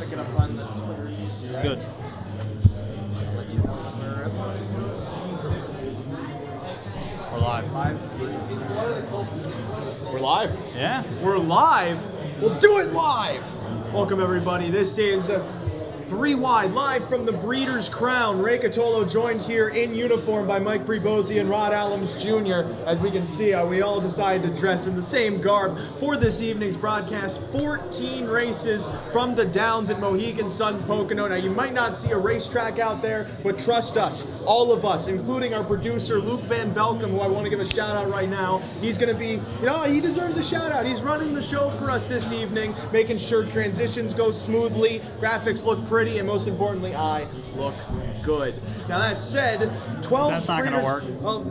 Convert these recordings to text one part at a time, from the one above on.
pick it up on the Twitters. Good. I'll let you know when We're live. We're live? Yeah. We're live? We'll do it live! Welcome, everybody. This is 3 Wide, live from the Breeders' Crown. Ray Catolo joined here in uniform by Mike Prebosi and Rod Allums Jr. As we can see, we all decided to dress in the same garb for this evening's broadcast. 14 races from the Downs at Mohegan Sun Pocono. Now, you might not see a racetrack out there, but trust us, all of us, including our producer, Luke Van Belkom, who I want to give a shout out right now. He's going to be, he deserves a shout out. He's running the show for us this evening, making sure transitions go smoothly, graphics look pretty, and most importantly, I look good. Now that said, 12 That's not going to work. Well,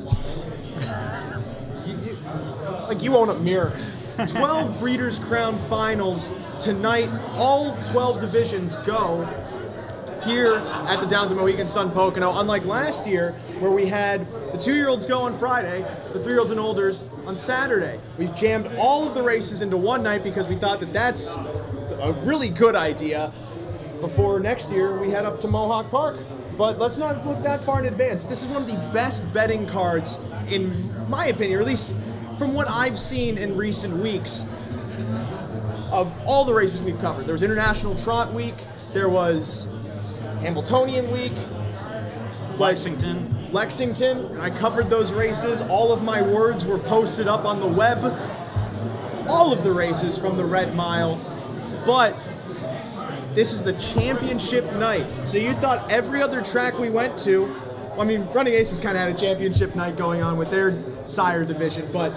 you own a mirror. 12 Breeders' Crown finals tonight. All 12 divisions go here at the Downs of Mohegan Sun Pocono. Unlike last year, where we had the 2-year-olds go on Friday, the 3-year-olds and olders on Saturday. We've jammed all of the races into one night because we thought that that's a really good idea. Before next year, we head up to Mohawk Park. But let's not look that far in advance. This is one of the best betting cards, in my opinion, or at least from what I've seen in recent weeks, of all the races we've covered. There was International Trot Week, there was Hambletonian Week, Lexington. And I covered those races. All of my words were posted up on the web. All of the races from the Red Mile. But this is the championship night. So you thought every other track we went to, Running Aces kind of had a championship night going on with their sire division, but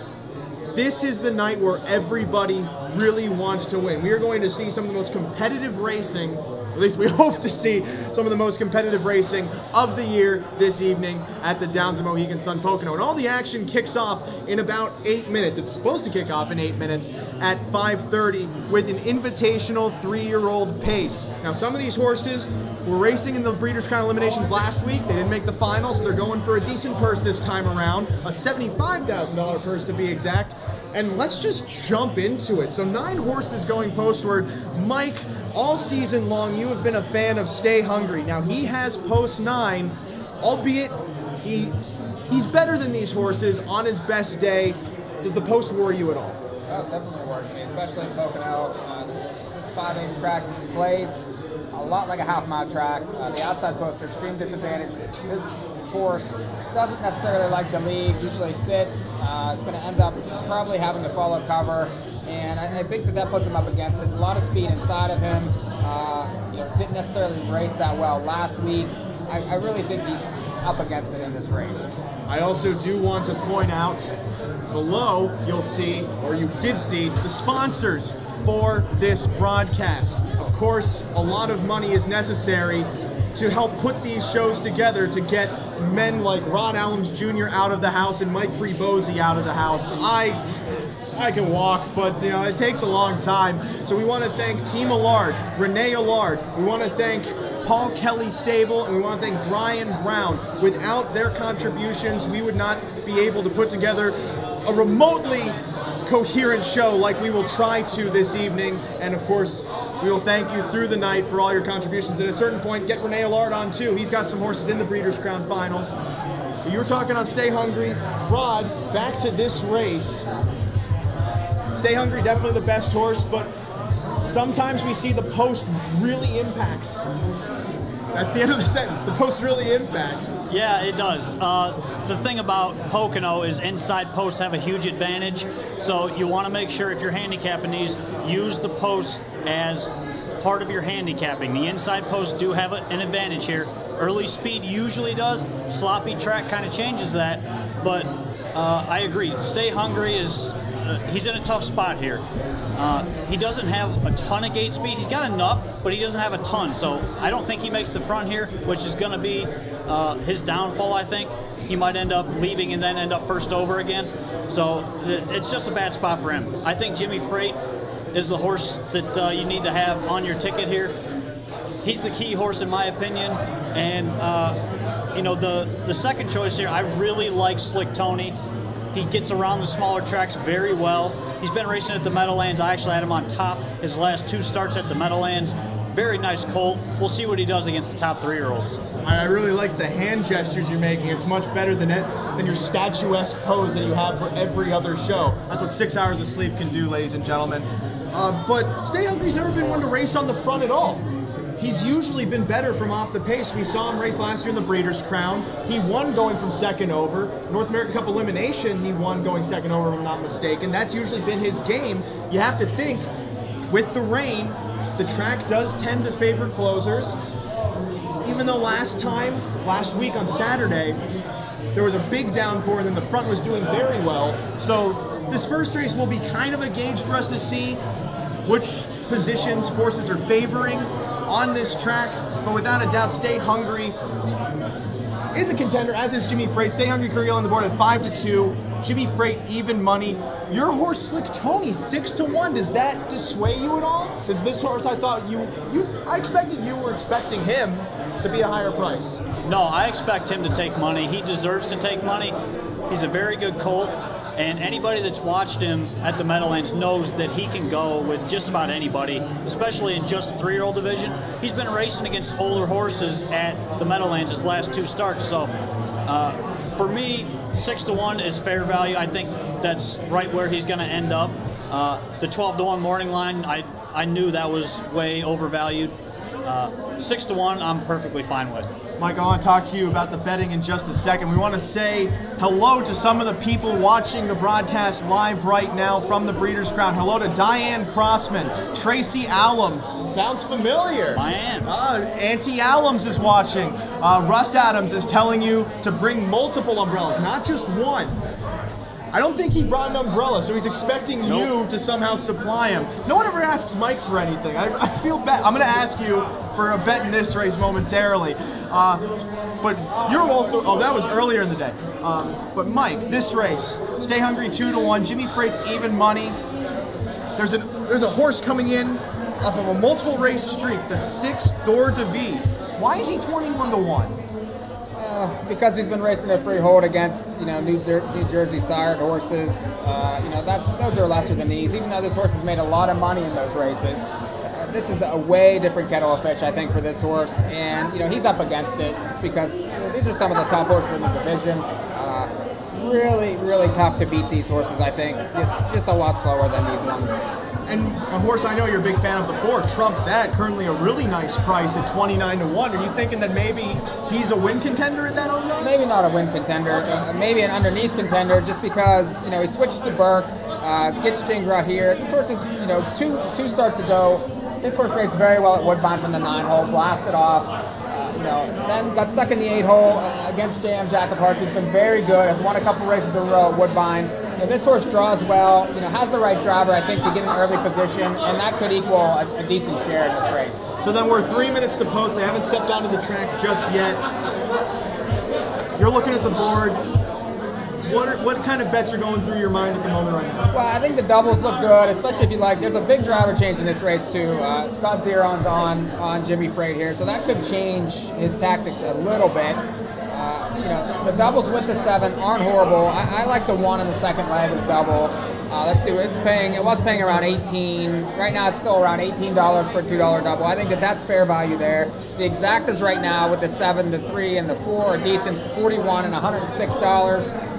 this is the night where everybody really wants to win. We are going to see some of the most competitive racing, at least we hope to see some of the most competitive racing of the year this evening at the Downs of Mohegan Sun Pocono. And all the action kicks off in about 8 minutes. It's supposed to kick off in 8 minutes at 5:30 with an invitational 3-year-old pace. Now, some of these horses were racing in the Breeders' Crown Eliminations last week. They didn't make the final, so they're going for a decent purse this time around, a $75,000 purse to be exact. And let's just jump into it. So 9 horses going postward. Mike, all season long, you have been a fan of Stay Hungry. Now, he has post 9, albeit he's better than these horses on his best day. Does the post worry you at all? Oh, definitely worries me, especially in Pocono. This 5-inch track plays a lot like a half-mile track. The outside posts are extreme disadvantage. This horse doesn't necessarily like to leave, usually sits. It's going to end up probably having to follow cover, and I think that puts him up against it. A lot of speed inside of him. Didn't necessarily race that well last week. I really think he's up against it in this race. I also do want to point out below, you'll see, or you did see, the sponsors for this broadcast. Of course, a lot of money is necessary to help put these shows together to get men like Rod Allums Jr. out of the house and Mike Prebosi out of the house. I can walk, but it takes a long time. So we want to thank Team Allard, Renee Allard. We want to thank Paul Kelly Stable, and we want to thank Brian Brown. Without their contributions, we would not be able to put together a remotely coherent show like we will try to this evening. And of course, we will thank you through the night for all your contributions. At a certain point, get Renee Allard on too. He's got some horses in the Breeders' Crown finals. You were talking on Stay Hungry. Rod, back to this race. Stay Hungry, definitely the best horse, but sometimes we see the post really impacts. That's the end of the sentence. The post really impacts. Yeah, it does. The thing about Pocono is inside posts have a huge advantage, so you want to make sure if you're handicapping these, use the posts as part of your handicapping. The inside posts do have an advantage here. Early speed usually does. Sloppy track kind of changes that, but I agree. Stay Hungry is... he's in a tough spot here. He doesn't have a ton of gate speed. He's got enough, but he doesn't have a ton. So I don't think he makes the front here, which is going to be his downfall, I think. He might end up leaving and then end up first over again. So it's just a bad spot for him. I think Jimmy Freight is the horse that you need to have on your ticket here. He's the key horse in my opinion. And, the second choice here, I really like Slick Tony. He gets around the smaller tracks very well. He's been racing at the Meadowlands. I actually had him on top his last 2 starts at the Meadowlands. very nice colt. We'll see what he does against the top 3-year-olds. I really like the hand gestures you're making. It's much better than your statuesque pose that you have for every other show. That's what 6 hours of sleep can do, ladies and gentlemen. But Stay Hungry's never been one to race on the front at all. He's usually been better from off the pace. We saw him race last year in the Breeders' Crown. He won going from second over. North American Cup Elimination, he won going second over, if I'm not mistaken. That's usually been his game. You have to think, with the rain, the track does tend to favor closers. Even though last week on Saturday, there was a big downpour and then the front was doing very well. So this first race will be kind of a gauge for us to see which positions horses are favoring on this track, but without a doubt, Stay Hungry is a contender, as is Jimmy Freight. Stay Hungry currently on the board at 5-2. Jimmy Freight even money. Your horse Slick Tony 6-1. Does that dissuade you at all? Is this horse? I thought I expected you were expecting him to be a higher price. No, I expect him to take money. He deserves to take money. He's a very good colt. And anybody that's watched him at the Meadowlands knows that he can go with just about anybody, especially in just the 3-year-old division. He's been racing against older horses at the Meadowlands his last 2 starts. So for me, 6-1 is fair value. I think that's right where he's going to end up. The 12-1 morning line, I knew that was way overvalued. 6-1, I'm perfectly fine with. Mike, I want to talk to you about the betting in just a second. We want to say hello to some of the people watching the broadcast live right now from the Breeders' Crown. Hello to Diane Crossman, Tracy Allums. Sounds familiar. I am. Auntie Allums is watching. Russ Adams is telling you to bring multiple umbrellas, not just one. I don't think he brought an umbrella, so he's expecting you to somehow supply him. No one ever asks Mike for anything. I feel bad. I'm going to ask you for a bet in this race momentarily. But you're also, that was earlier in the day. But Mike, this race, Stay Hungry 2-1, Jimmy Freight's even money. There's a horse coming in off of a multiple race streak, the 6th Dor de Vie. Why is he 21-1? Because he's been racing a freehold against, New Jersey sired horses. Those are lesser than these. Even though this horse has made a lot of money in those races, this is a way different kettle of fish, I think, for this horse. And he's up against it just because these are some of the top horses in the division. Really, really tough to beat these horses, I think. Just a lot slower than these ones. And a horse I know you're a big fan of before, Trump That, currently a really nice price at 29-1. Are you thinking that maybe he's a win contender at that old odds? Maybe not a win contender, maybe an underneath contender, just because he switches to Burke, gets Gingras here. This horse is two starts ago. This horse raced very well at Woodbine from the 9-hole, blasted off. Then got stuck in the 8-hole against JM Jack of Hearts, who's been very good, has won a couple races in a row at Woodbine. This horse draws well, has the right driver, I think, to get in an early position, and that could equal a decent share in this race. So then we're 3 minutes to post. They haven't stepped onto the track just yet. You're looking at the board. What kind of bets are going through your mind at the moment right now? Well, I think the doubles look good, especially if you like. There's a big driver change in this race too. Scott Zeron's on Jimmy Freight here, so that could change his tactics a little bit. The doubles with the 7 aren't horrible. I like the 1 in the second leg of the double. Let's see what it's paying. It was paying around $18. Right now it's still around $18 for a $2 double. I think that's fair value there. The exactas right now with the 7, the 3, and the 4 are decent, $41 and $106.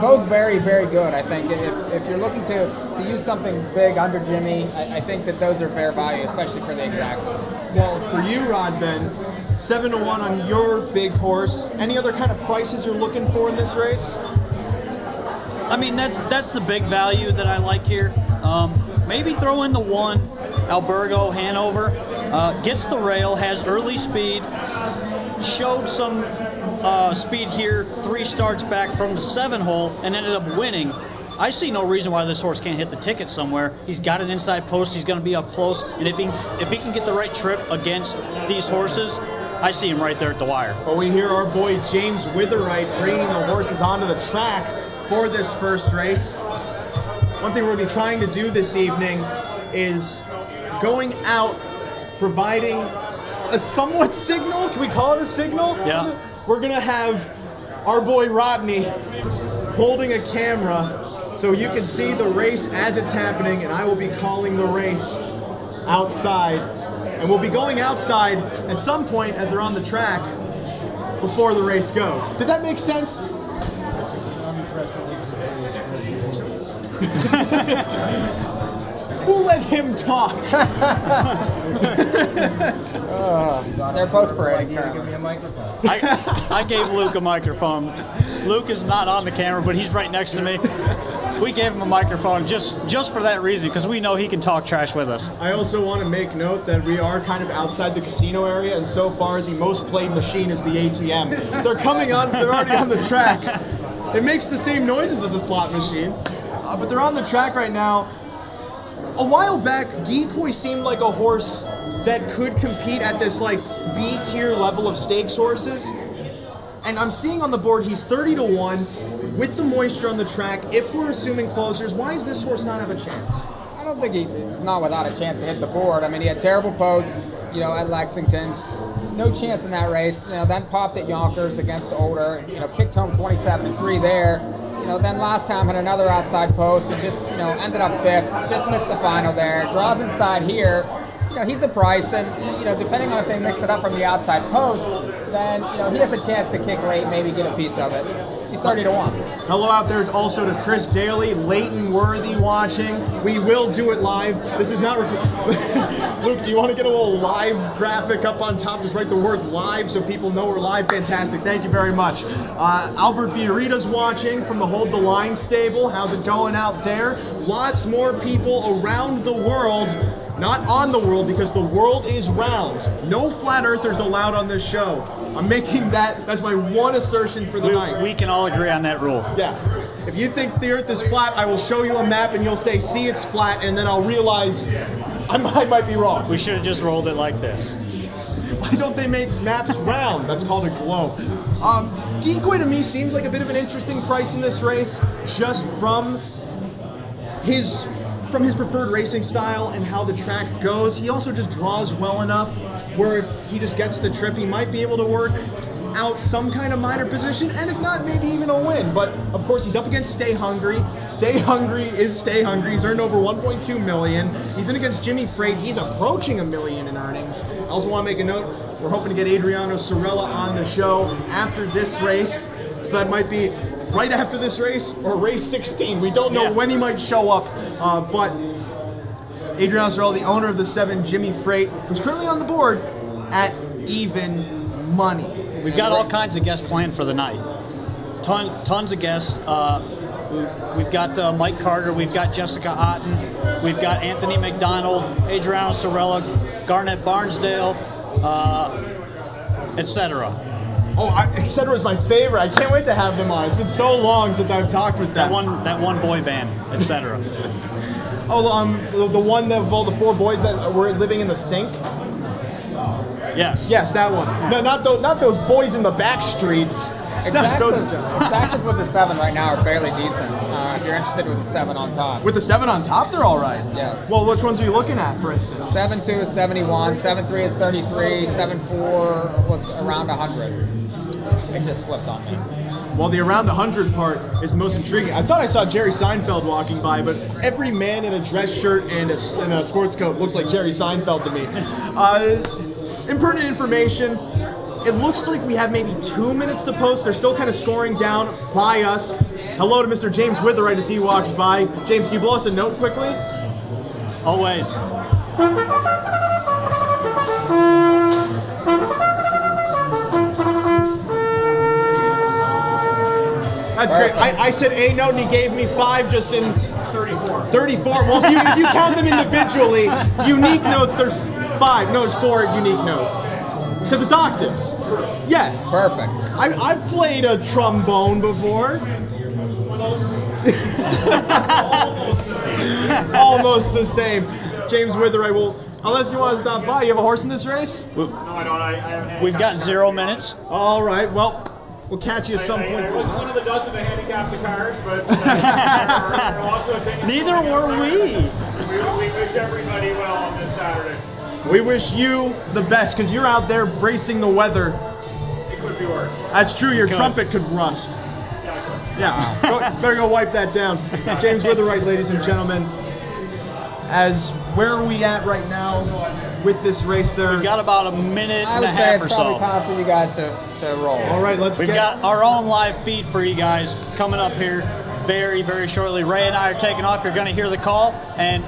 Both very, very good, I think. If you're looking to use something big under Jimmy, I think that those are fair value, especially for the exactas. Well, for you, Rod Ben, 7-1 on your big horse. Any other kind of prices you're looking for in this race? I mean, that's the big value that I like here. Maybe throw in the 1, Albergo Hanover. Gets the rail, has early speed, showed some speed here 3 starts back from the 7-hole and ended up winning. I see no reason why this horse can't hit the ticket somewhere. He's got an inside post. He's going to be up close. And if he can get the right trip against these horses, I see him right there at the wire. Well, we hear our boy James Witherite bringing the horses onto the track for this first race. One thing we're going to be trying to do this evening is going out, providing a somewhat signal. Can we call it a signal? Yeah. We're going to have our boy Rodney holding a camera so you can see the race as it's happening, and I will be calling the race outside. and we'll be going outside at some point as they're on the track before the race goes. Did that make sense? This is an unprecedented presentation. We'll let him talk. They're post parading. Give me a microphone. I gave Luke a microphone. Luke is not on the camera, but he's right next to me. We gave him a microphone just for that reason, because we know he can talk trash with us. I also want to make note that we are kind of outside the casino area, and so far the most played machine is the ATM. They're coming on, they're already on the track. It makes the same noises as a slot machine, but they're on the track right now. A while back, Decoy seemed like a horse that could compete at this like B-tier level of stakes horses. And I'm seeing on the board he's 30-1 with the moisture on the track. If we're assuming closers, why does this horse not have a chance? I don't think he's not without a chance to hit the board. I mean, he had terrible post, at Lexington. No chance in that race. Then popped at Yonkers against Older. Kicked home 27-3 there. Then last time had another outside post and just, ended up 5th. Just missed the final there. Draws inside here. He's a price, and depending on if they mix it up from the outside post, then he has a chance to kick late, maybe get a piece of it. He's 30-1. Hello out there also to Chris Daly, Leighton Worthy watching. We will do it live. This is not Luke, do you want to get a little live graphic up on top? Just write the word live so people know we're live. Fantastic. Thank you very much. Albert Fiorita's watching from the Hold the Line stable. How's it going out there? Lots more people around the world. Not on the world, because the world is round. No flat earthers allowed on this show. I'm making that's my one assertion for the night. We can all agree on that rule. Yeah. If you think the earth is flat, I will show you a map and you'll say, see, it's flat, and then I'll realize I might be wrong. We should have just rolled it like this. Why don't they make maps round? That's called a globe. Decoy to me seems like a bit of an interesting price in this race, just from his preferred racing style and how the track goes. He also just draws well enough where if he just gets the trip, he might be able to work out some kind of minor position, and if not, maybe even a win. But of course, he's up against Stay Hungry. Stay Hungry is Stay Hungry. He's earned over $1.2 million. He's in against Jimmy Freight. He's approaching $1 million in earnings. I also want to make a note, we're hoping to get Adriano Sorella on the show after this race, so that might be right after this race or race 16. We don't know when he might show up, but Adriano Sorella, the owner of the 7 Jimmy Freight, who's currently on the board at even money. We've got all kinds of guests planned for the night. Tons of guests. We've got Mike Carter. We've got Jessica Otten. We've got Anthony McDonald, Adriano Sorella, Garnett Barnsdale, etc. Etc. is my favorite. I can't wait to have them on. It's been so long since I've talked with them. That one boy band, etc. The one of all the 4 boys that were living in the sink. Yes. Yes, that one. No, not those boys in the back streets. Exactas with the 7 right now are fairly decent. If you're interested with the 7 on top. With the 7 on top, they're all right. Yes. Well, which ones are you looking at, for instance? 7.2 is 71, 7.3 is 33, 7.4 was around 100. It just flipped on me. Well, the around 100 part is the most intriguing. I thought I saw Jerry Seinfeld walking by, but every man in a dress shirt and a sports coat looks like Jerry Seinfeld to me. Impertinent information. It looks like we have maybe 2 minutes to post. They're still kind of scoring down by us. Hello to Mr. James Witherite as he walks by. James, can you blow us a note quickly? Always. That's great. I said a note and he gave me 5 just in 34. 34. Well, if you count them individually, unique notes, there's 5. No, it's 4 unique notes. Because it's octaves. Yes. Perfect. I've played a trombone before. Almost the same. James Witherite will, unless you want to stop by, you have a horse in this race? No, I don't. We've got 0 minutes. All right, well, we'll catch you at some point. I wasn't one of the dozen to handicap the card, but lots of opinions. Neither were we. We wish everybody well on this Saturday. We wish you the best, because you're out there bracing the weather. It could be worse. That's true, your trumpet could rust. Yeah, better go wipe that down. James Witherite, ladies and gentlemen. as where are we at right now with this race there? We've got about a minute I and a would say half or it's probably so. time for you guys to roll. All right, We've got our own live feed for you guys coming up here very, very shortly. Ray and I are taking off. You're going to hear the call, and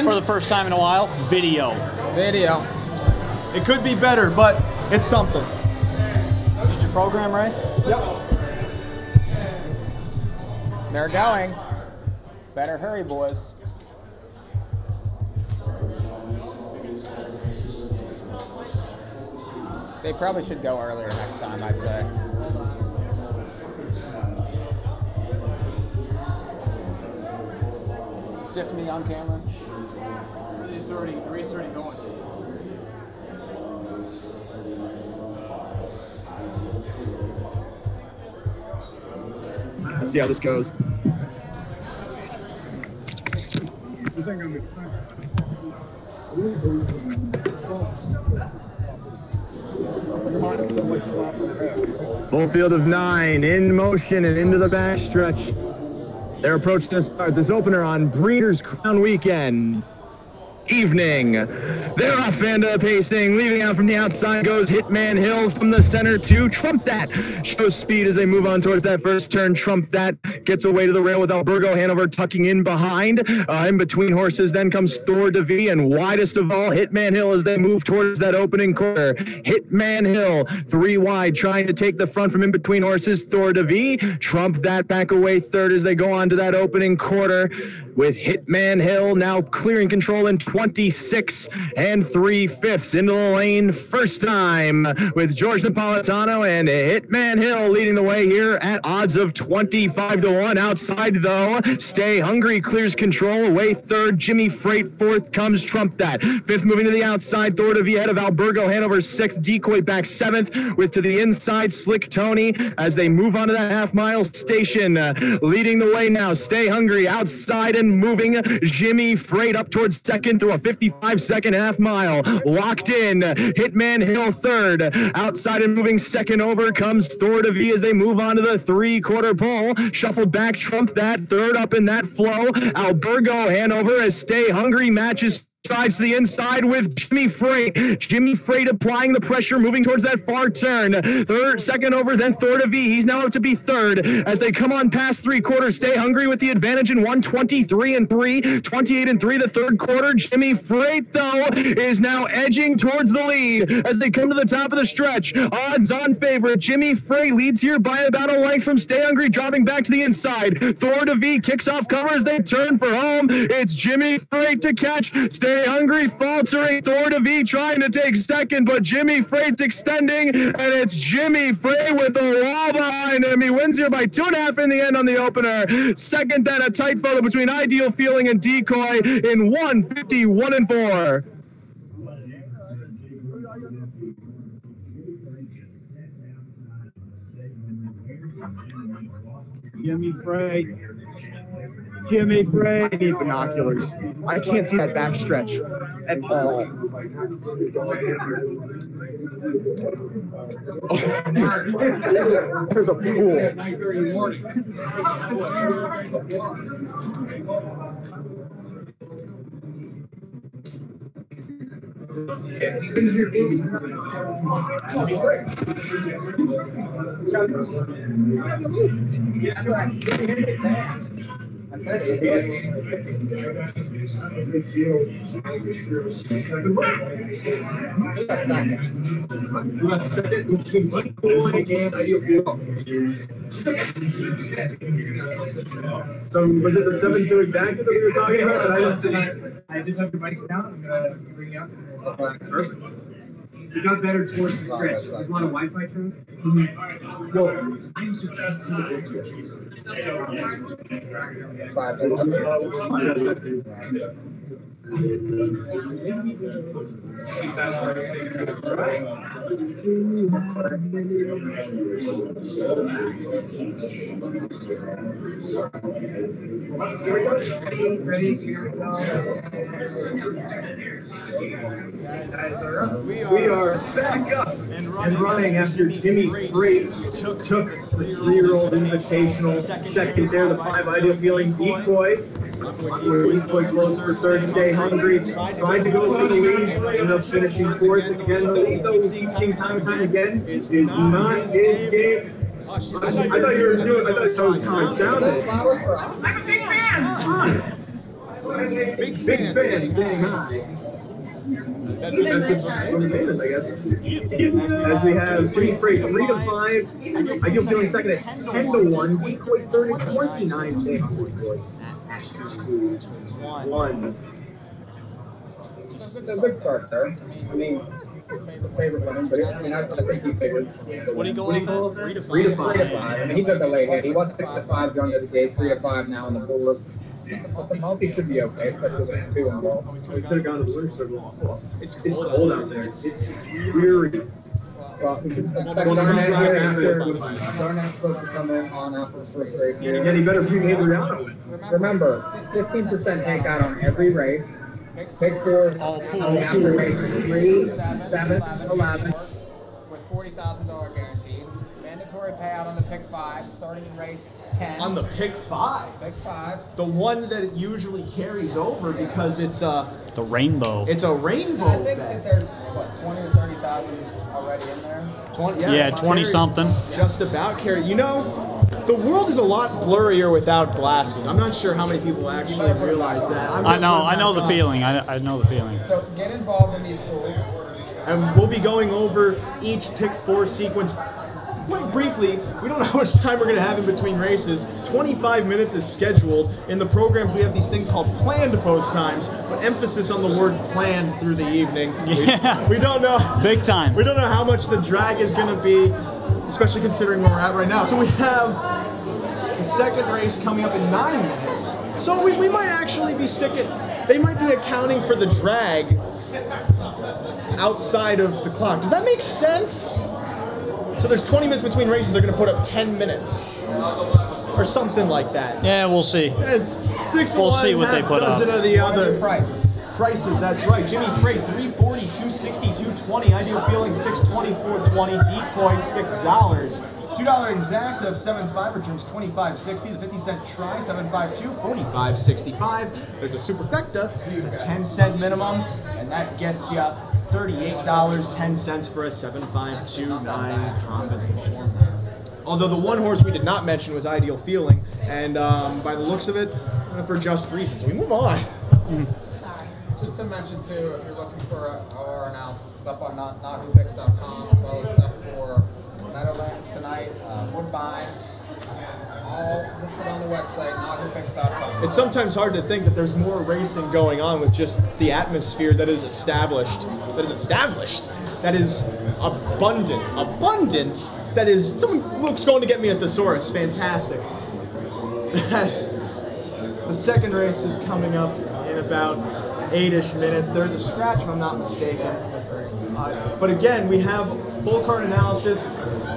for the first time in a while, video. Video. It could be better, but it's something. Is it your program, Ray? Yep. They're going. Better hurry, boys. They probably should go earlier next time, I'd say. Just me on camera. The race is already going. Let's see how this goes. Full field of 9 in motion and into the backstretch. They're approaching the start. This opener on Breeders' Crown Weekend. Evening. They're off and pacing. Leaving out from the outside goes Hitman Hill from the center to Trump That. Shows speed as they move on towards that first turn. Trump That gets away to the rail with Albergo Hanover tucking in behind. In between horses then comes Thor DeVee, and widest of all, Hitman Hill as they move towards that opening corner. Hitman Hill 3 wide trying to take the front from in between horses. Thor DeVee. Trump That back away third as they go on to that opening quarter, with Hitman Hill now clearing control in 26 3/5 into the lane first time, with George Napolitano and Hitman Hill leading the way here at odds of 25-1. Outside though, Stay Hungry clears control away third. Jimmy Freight fourth comes Trump That. Fifth moving to the outside, Thor DeVee ahead of Albergo Hanover sixth. Decoy back seventh, with to the inside Slick Tony as they move on to that half-mile station. Leading the way now, Stay Hungry outside and moving. Jimmy Freight up towards second through a 55-second half mile. Locked in. Hitman Hill third. Outside and moving second over comes Thor DeVee as they move on to the 3/4 pole. Shuffled back Trump That. Third up in that flow. Albergo Hanover as Stay Hungry matches strides to the inside with Jimmy Freight. Jimmy Freight applying the pressure, moving towards that far turn. Second over, then Thor DeVee. He's now up to be third as they come on past 3/4. Stay Hungry with the advantage in 1:23-3, 28-3 the third quarter. Jimmy Freight, though, is now edging towards the lead as they come to the top of the stretch. Odds on favorite. Jimmy Freight leads here by about a length from Stay Hungry, dropping back to the inside. Thor DeVee kicks off cover as they turn for home. It's Jimmy Freight to catch. Stay Hungry faltering. Thor DeVee trying to take second, but Jimmy Freight's extending, and it's Jimmy Freight with a wall behind him. He wins here by 2.5 in the end on the opener. Second, then a tight photo between Ideal Feeling and Decoy in 1:51-4. Jimmy Freight. Jimmy Freight. I need binoculars. I can't see that backstretch at all. Oh. There's a pool. So was it the 7-2 exactly that we were talking about? I just have the bikes down. I'm gonna bring you up. Perfect. We got better towards the stretch. There's a lot of Wi-Fi traffic. Well, We are back up and running after Jimmy Freight took the 3-year-old invitational second there, the 5 Ideal Feeling decoy. Where decoy close for third, stay hungry, tried to go for the lead, ended up finishing fourth. Again, the lead though we've seen time and time again is not his game. I thought you were doing, I thought that was how it sounded. Big fan saying hi. That's what it is, I guess. As we have Jimmy Freight 3 to 5, Ideal Feeling second at 10 to 1, decoy third at 29, stay hungry. 1. It's a good start there. I mean, favorite winner, but I think he figured. What do you go for? 3 to 5. 3 to 5. I mean, he took a late hit. He was 6 to 5 going to the gate, 3 to 5 now on the board. But the multi should be okay, especially with 2 involved. We could have gone to the winner's circle. It's cold out there. It's weary. Well, we should expect Darnell's supposed to come in on after the first race. And again, he better bring Adriano in. Remember, 15% takeout on every race. Pick 4 after race 3, 7, 11 with $40,000 guarantees. Mandatory payout on the pick 5, starting in race 10. On the pick 5. Pick 5. The one that it usually carries over because it's a rainbow. It's a rainbow. I think that there's what 20 or 30,000 already in there. 20. Yeah, 20 something. Just about carry. You know, the world is a lot blurrier without glasses. I'm not sure how many people actually realize that. I know the feeling. I know the feeling. So get involved in these pools. And we'll be going over each pick 4 sequence. Quite briefly, we don't know how much time we're going to have in between races. 25 minutes is scheduled. In the programs, we have these things called planned post times, but emphasis on the word planned through the evening. Yeah. We don't know. Big time. We don't know how much the drag is going to be, especially considering where we're at right now. So we have the second race coming up in 9 minutes. So we might actually be they might be accounting for the drag outside of the clock. Does that make sense? So there's 20 minutes between races, they're going to put up 10 minutes. Or something like that. Yeah, we'll see. 6 We'll one, see what they put up. dozen of the other. Prices. Prices, that's right. Jimmy Freight, 340, 260, 220. Ideal Feeling, 620, 420. Decoy, $6. $2 exact of 7.5 returns 25.60. The 50-cent try 7.52 45.65. There's a superfecta, it's a 10-cent minimum, and that gets you $38.10 for a 7.529 combination. Although the one horse we did not mention was Ideal Feeling, and by the looks of it, for just reasons. We move on. Just to mention too, if you're looking for our analysis, it's up on NAHUfix.com as well as stuff for Meadowlands tonight, Woodbine, all listed on the website, NAHUfix.com. It's sometimes hard to think that there's more racing going on with just the atmosphere that is established, that is abundant, that is, Luke's going to get me a thesaurus, fantastic. Yes. The second race is coming up in about 8-ish minutes. There's a scratch if I'm not mistaken. But again, we have full card analysis.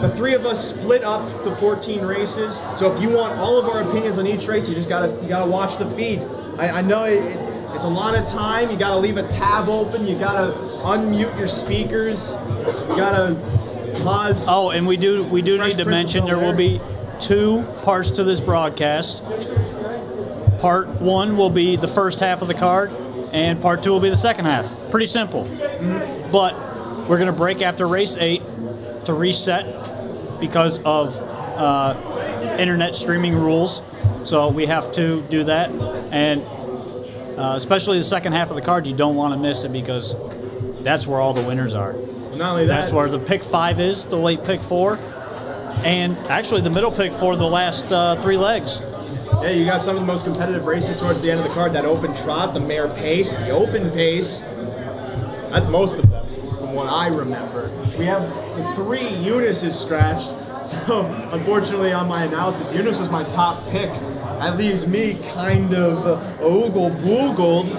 The 3 of us split up the 14 races. So if you want all of our opinions on each race, you gotta watch the feed. I know it's a lot of time. You gotta leave a tab open. You gotta unmute your speakers. You gotta pause. Oh, and we do need to mention there will be 2 parts to this broadcast. Part 1 will be the first half of the card, and part 2 will be the second half. Pretty simple. But we're going to break after race 8 to reset because of internet streaming rules. So we have to do that. And especially the second half of the card, you don't want to miss it because that's where all the winners are. Well, not only that, that's where the pick 5 is, the late pick 4, and actually the middle pick 4, the last 3 legs. Yeah, you got some of the most competitive races towards the end of the card. That open trot, the mare pace, the open pace. That's most of them, from what I remember. We have the 3 Eunice is scratched. So, unfortunately, on my analysis, Eunice was my top pick. That leaves me kind of oogle-boogled.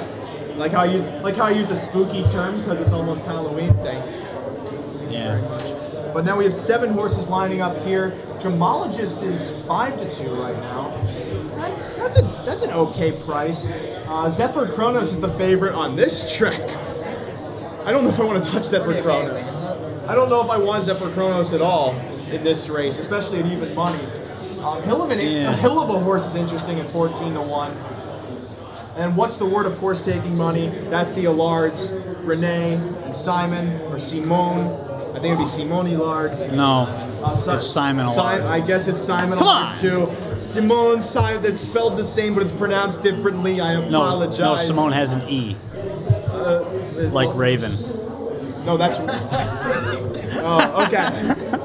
Like how I use the spooky term because it's almost Halloween thing. Yeah. But now we have 7 horses lining up here. Gemologist is 5-2 right now. That's an okay price. Zephyr Kronos is the favorite on this track. I don't know if I want to touch Zephyr Kronos. I don't know if I want Zephyr Kronos at all in this race, especially at even money. Hill of a Horse is interesting at 14-1. And What's the Word, of course, taking money. That's the Allards, Renee and Simon, or Simone. I think it'd be Simone Lard. No, it's Simon Allard. I guess it's Simon Allard too. Simone Simon, that's spelled the same, but it's pronounced differently. I apologize. No, Simone has an E. Like Raven. No, that's. Oh, okay.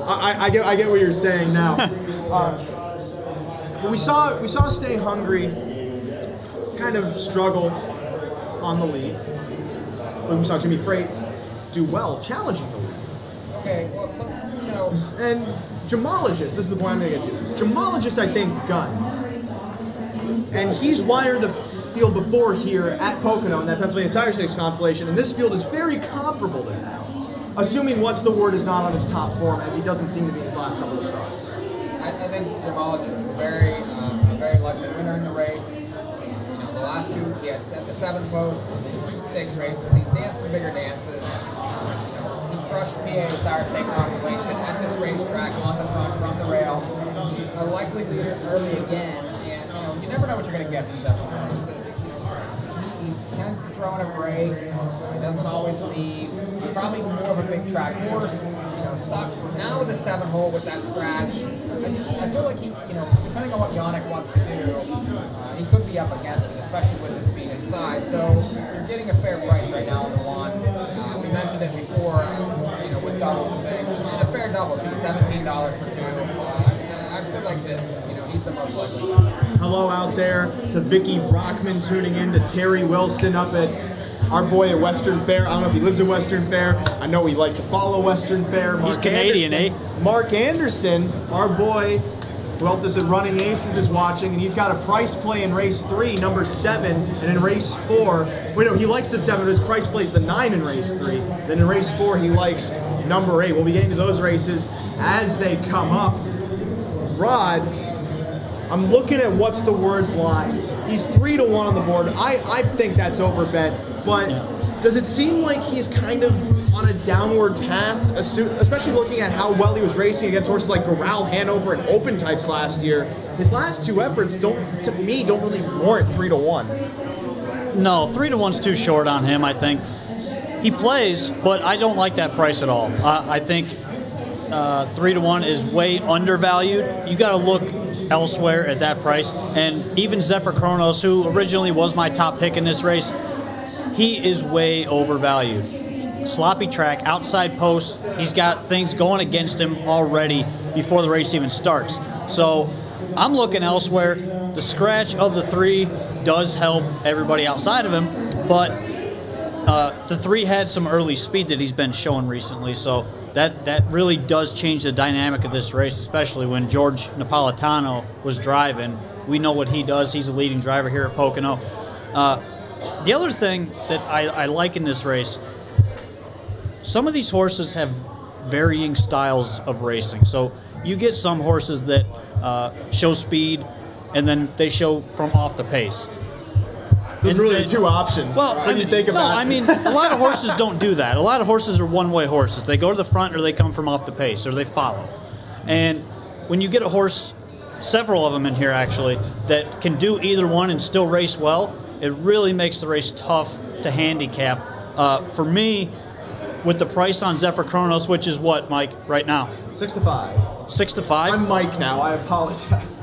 I get what you're saying now. But we saw Stay Hungry kind of struggle on the lead. We saw Jimmy Freight do well, challenging the lead. Okay, well, you know. And Gemologist, this is the point I'm going to get to. Gemologist, I think, guns. And he's wired a field before here at Pocono in that Pennsylvania Sire Stakes constellation, and this field is very comparable to that. Assuming What's the Word is not on his top form, as he doesn't seem to be in his last couple of starts. I think Gemologist is very likely winner in the race. The last 2, he had at the 7th post, these 2 stakes races. He's danced some bigger dances. He crushed PA Sire Stake Constellation at this racetrack on the front from the rail. He's a likely leader early again, and you never know what you're going to get from Zephyr Kronos. He tends to throw in a break. He doesn't always leave. He's probably more of a big track horse. Stuck now with the 7-hole with that scratch. I feel like he, depending on what Yannick wants to do, he could be up against it, especially with the speed inside. So you're getting a fair price right now on the one. We mentioned it before, with doubles and things. And a fair double too, $17 for 2. I feel like that, he's the most likely. Hello out there to Vicky Brockman tuning in, to Terry Wilson up at our boy at Western Fair. I don't know if he lives at Western Fair. I know he likes to follow Western Fair. He's Canadian, Anderson, Mark Anderson, our boy who helped us at Running Aces, is watching, and he's got a price play in race 3, number 7, and in race 4, he likes the 7, but his price play is the 9 in race 3. Then in race 4, he likes number 8. We'll be getting to those races as they come up. Rod, I'm looking at What's the Word's lines. He's 3-1 on the board. I think that's overbet, but does it seem like he's kind of on a downward path, especially looking at how well he was racing against horses like Goral, Hanover, and Open Types last year? His last 2 efforts don't really warrant 3-1. No, 3-1's too short on him, I think. He plays, but I don't like that price at all. I think 3-1 is way undervalued. You got to look elsewhere at that price. And even Zephyr Kronos, who originally was my top pick in this race, he is way overvalued. Sloppy track, outside post. He's got things going against him already before the race even starts. So I'm looking elsewhere. The scratch of the 3 does help everybody outside of him, but the 3 had some early speed that he's been showing recently, so that really does change the dynamic of this race, especially when George Napolitano was driving. We know what he does. He's a leading driver here at Pocono. The other thing that I like in this race, some of these horses have varying styles of racing. So you get some horses that show speed, and then they show from off the pace. Those are really the 2 options. Well, when you think about it. I mean, a lot of horses don't do that. A lot of horses are one-way horses. They go to the front, or they come from off the pace, or they follow. And when you get a horse, several of them in here actually, that can do either one and still race well, it really makes the race tough to handicap. For me, with the price on Zephyr Kronos, which is what, Mike, right now? 6-5. 6-5? I'm Mike now. I apologize.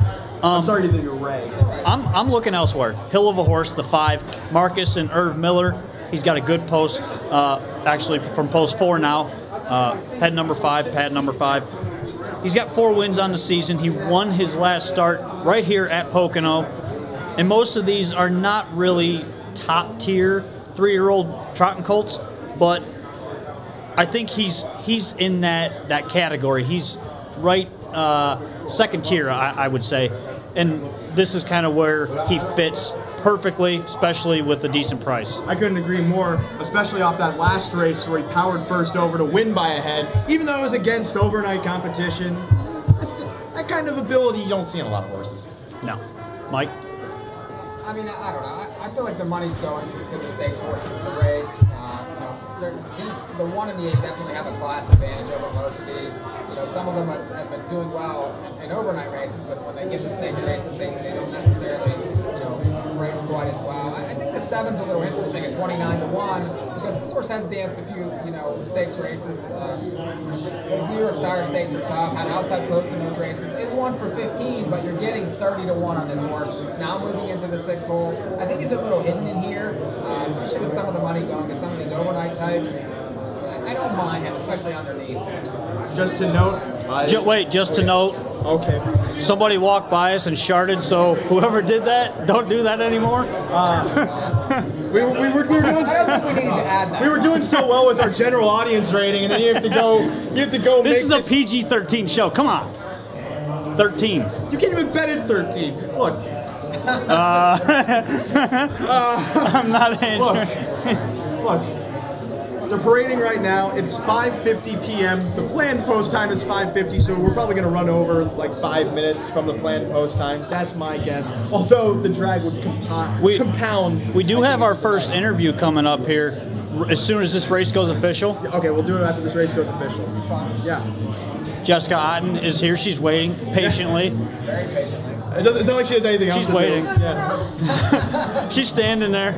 I'm sorry to give you a Ray. I'm looking elsewhere. Hill of a Horse, the 5. Marcus and Irv Miller. He's got a good post, actually from post 4 now. Head number 5, pad number 5. He's got 4 wins on the season. He won his last start right here at Pocono. And most of these are not really top tier 3-year-old trotting colts, but I think he's in that category. He's right second tier, I would say. And this is kind of where he fits perfectly, especially with a decent price. I couldn't agree more, especially off that last race where he powered first over to win by a head, even though it was against overnight competition. That kind of ability you don't see in a lot of horses. No. Mike? I mean, I don't know. I feel like the money's going to the stakes horses in the race. The 1 and the 8 definitely have a class advantage over most of these. Some of them have been doing well in overnight races, but when they get to stakes races, they don't necessarily, race quite as well. I think the 7's a little interesting at 29-1 because this horse has danced a few, stakes races. Those New York Sire stakes are tough. Had outside posts in those races. Is 1 for 15, but you're getting 30-1 on this horse. Now moving into the 6th hole, I think he's a little hidden in here, especially with some of the money going to some of these overnight types. I don't mind him, especially underneath. Just to note. Just to note. Okay. Somebody walked by us and sharded, so whoever did that, don't do that anymore. We were doing. I don't think we need to add that. We were doing so well with our general audience rating, and then you have to go. This is a PG-13 show. Come on. 13. You can't even bet at 13. Look. I'm not answering. Look. They're parading right now. It's 5:50 p.m. The planned post time is 5:50, so we're probably going to run over like 5 minutes from the planned post times. That's my guess. Although the drag would compound. We do have our first interview coming up here as soon as this race goes official. Okay, we'll do it after this race goes official. Yeah. Jessica Otten is here. She's waiting patiently. Very patiently. It's not like she has anything else She's to do. waiting. Yeah. She's standing there.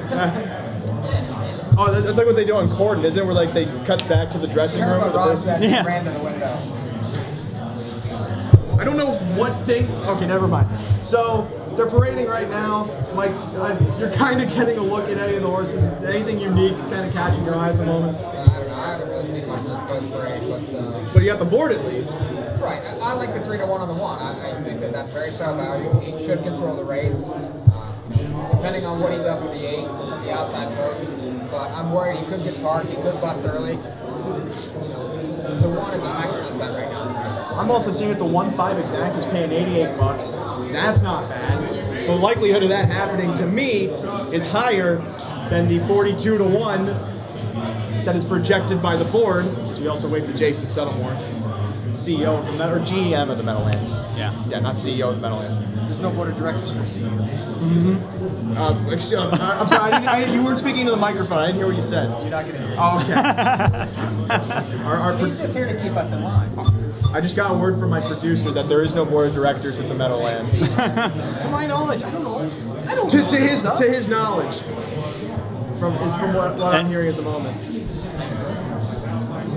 Oh, that's like what they do on Corden, isn't it? Where like they cut back to the dressing room. Rob said he Yeah. ran to the window. I don't know what thing. Okay, never mind. So they're parading right now. Mike, you're kind of getting a look at any of the horses. Anything unique kind of catching your eye at the moment? I don't know. I haven't really seen much of this post parade, But you got the board at least. Right. I like the 3-1 on the 1. I think that's very fair value. He should control the race. Depending on what he does with the 8 from the outside post. But I'm worried he could get parked, he could bust early. The 1 is an excellent bet right now. I'm also seeing that the 1-5 exact is paying $88. That's not bad. The likelihood of that happening to me is higher than the 42-1 that is projected by the board. So we also wave to Jason Settlemore, CEO of the or GM of the Meadowlands. Yeah. Yeah, not CEO of the Meadowlands. There's no board of directors for CEO. I'm sorry, you weren't speaking to the microphone. I didn't hear what you said. You're not going to hear it. Oh, okay. He's just here to keep us in line. I just got a word from my producer that there is no board of directors at the Meadowlands. To my knowledge, I don't know. I don't know to this stuff. his knowledge, from what I'm hearing at the moment.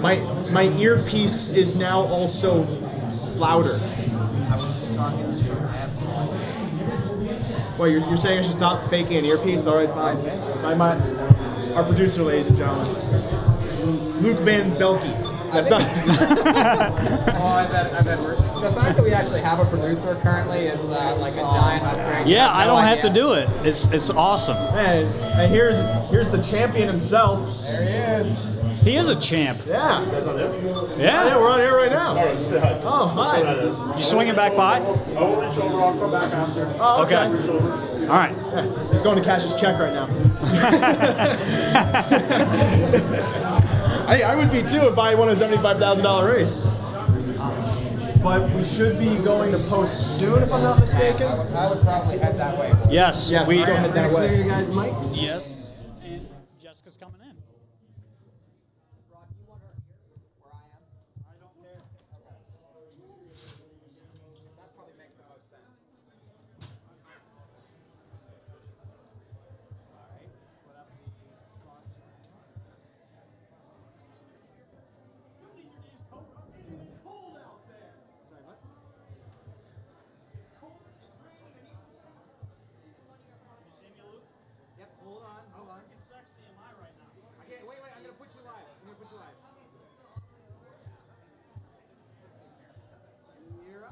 My earpiece is now also louder. I was just talking to you. I have no idea. Well, you're saying I should stop faking an earpiece? All right, fine. Our producer, ladies and gentlemen, Luke Van Belke. That's not. The fact that we actually have a producer currently is like a giant upgrade. Yeah, I don't have to do it. It's awesome. And here's the champion himself. There he is. He is a champ. Yeah. Yeah. We're on air right now. Oh, hi. You swinging back by? Oh, we'll reach over. I'll come back after. Oh, okay. All right. Yeah, he's going to cash his check right now. I would be too if I won a $75,000 race. But we should be going to post soon, if I'm not mistaken. I would probably head that way. Yes. Yes, let's go head that Clear way. you guys' mics? Yes. And Jessica's coming in. Rod, you want her here where I am? I don't care. That probably makes the most sense. Yep, hold on. Sexy am I right now? Okay, wait, I'm going to put you live. You're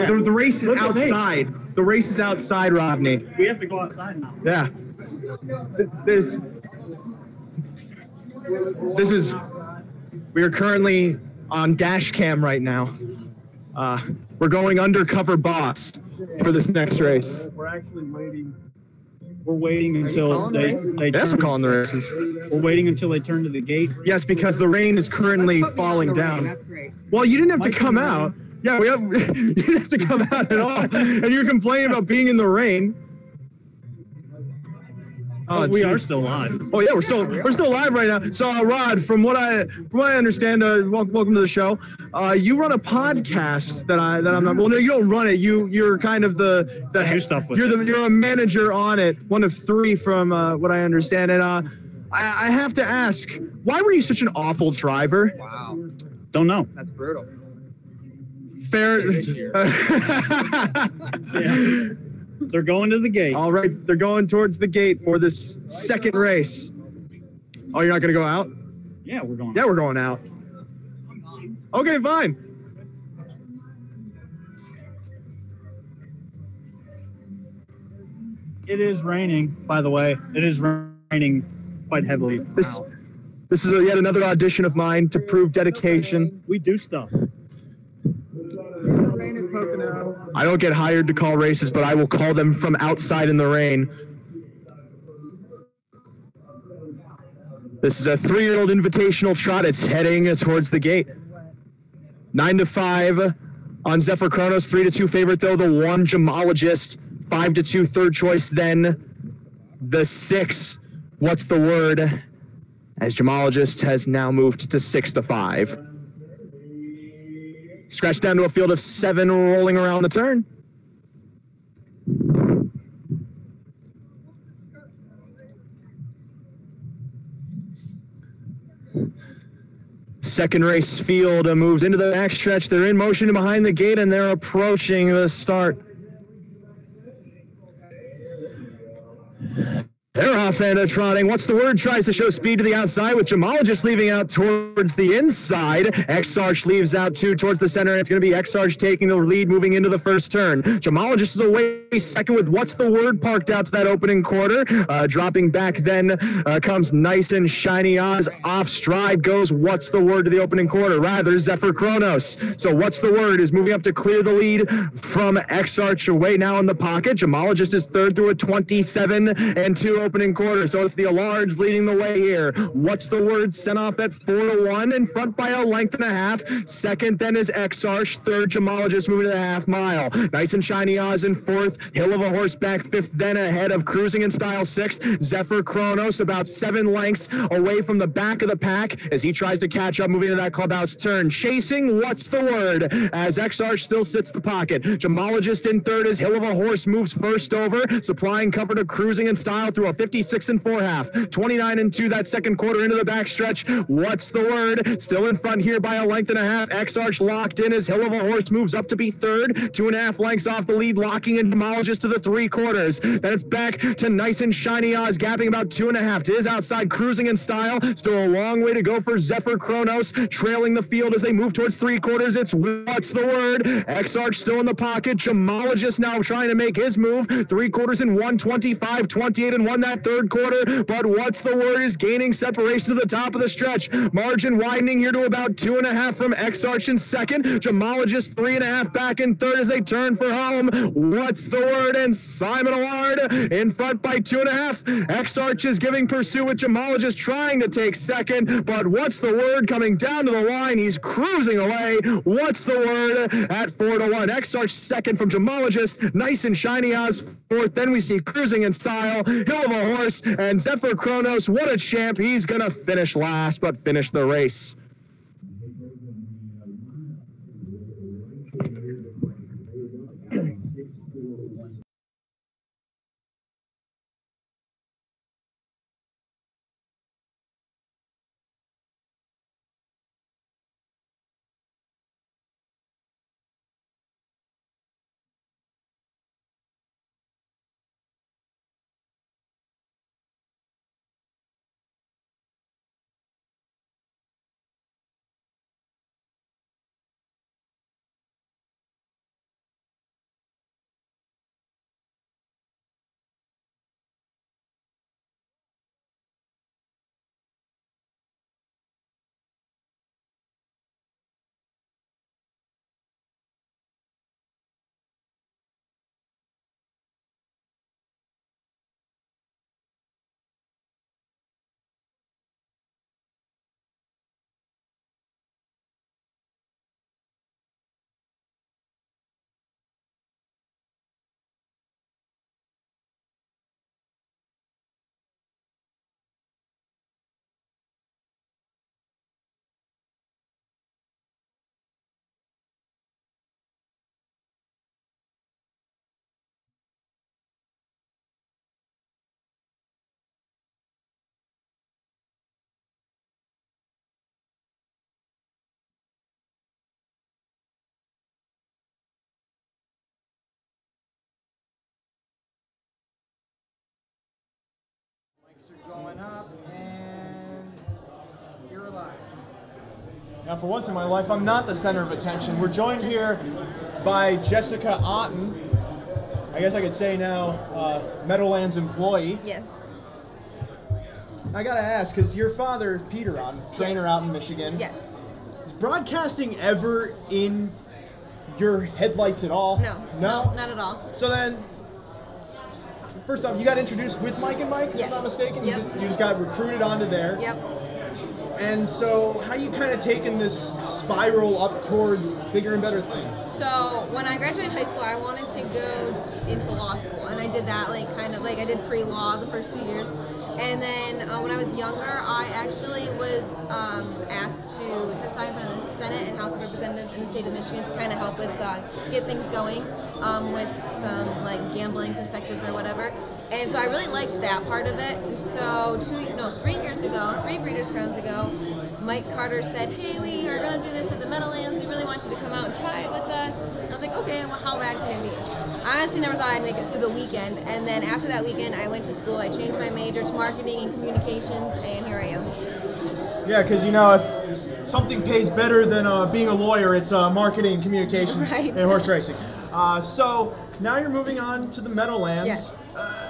up. The race is outside. The race is outside, Rodney. We have to go outside now. Yeah. This is. We are currently on dash cam right now. We're going undercover boss. for this next race? We're actually waiting. We're waiting until they Yes, I'm calling the races. We're waiting until they turn to the gate. Yes, because the rain is currently falling down. That's great. Well, you didn't have to come out. Yeah, you didn't have to come out at all. And you're complaining about being in the rain. Oh, we are still live. Oh yeah, we're still live right now. So Rod, from what I understand, welcome to the show. You run a podcast that I'm not. Well, no, you don't run it. You're kind of the do stuff with you're a manager on it. One of three from what I understand. And I have to ask, why were you such an awful driver? Wow. Don't know. That's brutal. Fair. This year. Yeah. They're going to the gate. All right, they're going towards the gate for this second race. Oh, you're not going to go out? Yeah, we're going. Yeah, we're going out. Okay, fine. It is raining, by the way. It is raining quite heavily. This is yet another audition of mine to prove dedication. We do stuff. I don't get hired to call races, but I will call them from outside in the rain. This is a 3-year-old invitational trot. It's heading towards the gate. 9-5 on Zephyr Chronos. 3-2 favorite, though. The 1 gemologist. 5-2 third choice. Then the 6. What's the word? As gemologist has now moved to 6-5. Scratch down to a field of 7 rolling around the turn. Second race field moves into the backstretch. They're in motion behind the gate, and they're approaching the start. They're off and trotting. What's the word? Tries to show speed to the outside with Gemologist leaving out towards the inside. X-Arch leaves out 2 towards the center. It's going to be X-Arch taking the lead moving into the first turn. Gemologist is away second with What's the Word parked out to that opening quarter. Dropping back then comes Nice and Shiny Oz. Off stride goes What's the Word to the opening quarter. Rather, Zephyr Chronos. So What's the Word is moving up to clear the lead from X-Arch away now in the pocket. Gemologist is third through a 27-2 opening quarter, so it's the Alards leading the way here. What's the Word sent off at 4-1 in front by a length and a half. Second then is X-Arch. Third, Gemologist moving to the half mile. Nice and Shiny Oz in fourth. Hill of a Horseback fifth, then ahead of Cruising in Style sixth. Zephyr Chronos about 7 lengths away from the back of the pack as he tries to catch up moving to that clubhouse turn. Chasing What's the Word as X-Arch still sits the pocket. Gemologist in third as Hill of a Horse moves first over, supplying cover to Cruising in Style through a 56 and 4 half, 29-2 that second quarter into the backstretch. What's the Word? Still in front here by a length and a half. X-Arch locked in as Hill of a Horse moves up to be third, 2.5 lengths off the lead, locking in Gemologist to the 3 quarters. Then it's back to Nice and Shiny Oz, gapping about 2.5 to his outside, Cruising in Style. Still a long way to go for Zephyr Chronos, trailing the field as they move towards 3 quarters. It's What's the Word? X-Arch still in the pocket. Gemologist now trying to make his move. 3 quarters in 1:25, 28 and 1 that third quarter, but What's the Word is gaining separation to the top of the stretch. Margin widening here to about 2.5 from X-Arch in second. Gemologist 3.5 back in third as they turn for home. What's the Word? And Simon Allard in front by 2.5. X-Arch is giving pursuit with Gemologist trying to take second, but What's the Word coming down to the line. He's cruising away. What's the Word at 4-1. X-Arch second from Gemologist. Nice and Shiny Oz fourth. Then we see Cruising in Style, Hill of a Horse, and Zephyr Chronos. What a champ. He's going to finish last, but finish the race. line up, and you're live. Now, for once in my life, I'm not the center of attention. We're joined here by Jessica Otten. I guess I could say now, Meadowlands employee. Yes. I gotta ask, because your father, Peter Otten, trainer out in Michigan. Yes. Is broadcasting ever in your headlights at all? No. No? Not at all. So then, first off, you got introduced with Mike and Mike, if Yes. I'm not mistaken? Yep. You just got recruited onto there. Yep. And so, how you kind of taking this spiral up towards bigger and better things? So when I graduated high school, I wanted to go into law school, and I did that I did pre-law the first 2 years, and then when I was younger, I actually was asked to testify in front of the Senate and House of Representatives in the state of Michigan to kind of help with get things going with some gambling perspectives or whatever. And so I really liked that part of it. So 3 years ago, 3 Breeders' Crowns ago, Mike Carter said, "Hey, we are going to do this at the Meadowlands. We really want you to come out and try it with us." And I was like, "Okay, well, how bad can it be?" I honestly never thought I'd make it through the weekend. And then after that weekend, I went to school. I changed my major to marketing and communications, and here I am. Yeah, because if something pays better than being a lawyer, it's marketing, communications, Right. and horse racing. So now you're moving on to the Meadowlands. Yes.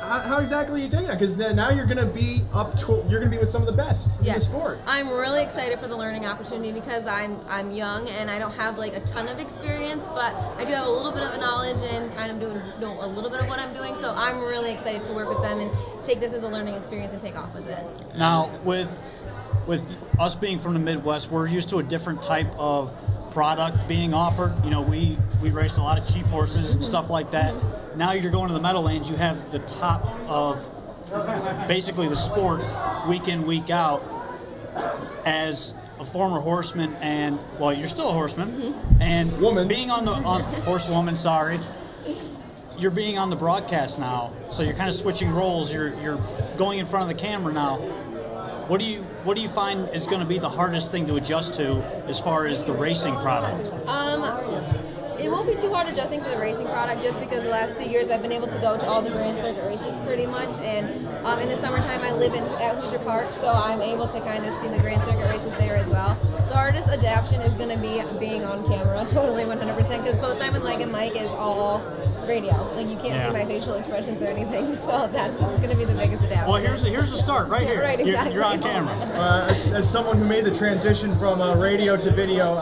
How exactly are you doing that? Because now you're going to be you're going to be with some of the best in the sport. I'm really excited for the learning opportunity because I'm young and I don't have a ton of experience, but I do have a little bit of a knowledge and kind of know a little bit of what I'm doing. So I'm really excited to work with them and take this as a learning experience and take off with it. Now, with us being from the Midwest, we're used to a different type of product being offered. We race a lot of cheap horses and stuff like that. Now you're going to the Meadowlands, you have the top of basically the sport week in, week out. As a former horseman, and well, you're still a horseman, and woman being on horsewoman, sorry. You're being on the broadcast now, so you're kind of switching roles. You're going in front of the camera now. What do you find is going to be the hardest thing to adjust to as far as the racing product? It won't be too hard adjusting to the racing product just because the last 2 years I've been able to go to all the Grand Circuit races pretty much, and in the summertime I live at Hoosier Park, so I'm able to kind of see the Grand Circuit races there as well. The hardest adaptation is going to be being on camera, totally 100%, because post-time with Mike and Mike is all radio. You can't see my facial expressions or anything, so it's going to be the biggest adaptation. Well, here's the start right here. Right, exactly. You're on camera. As someone who made the transition from radio to video,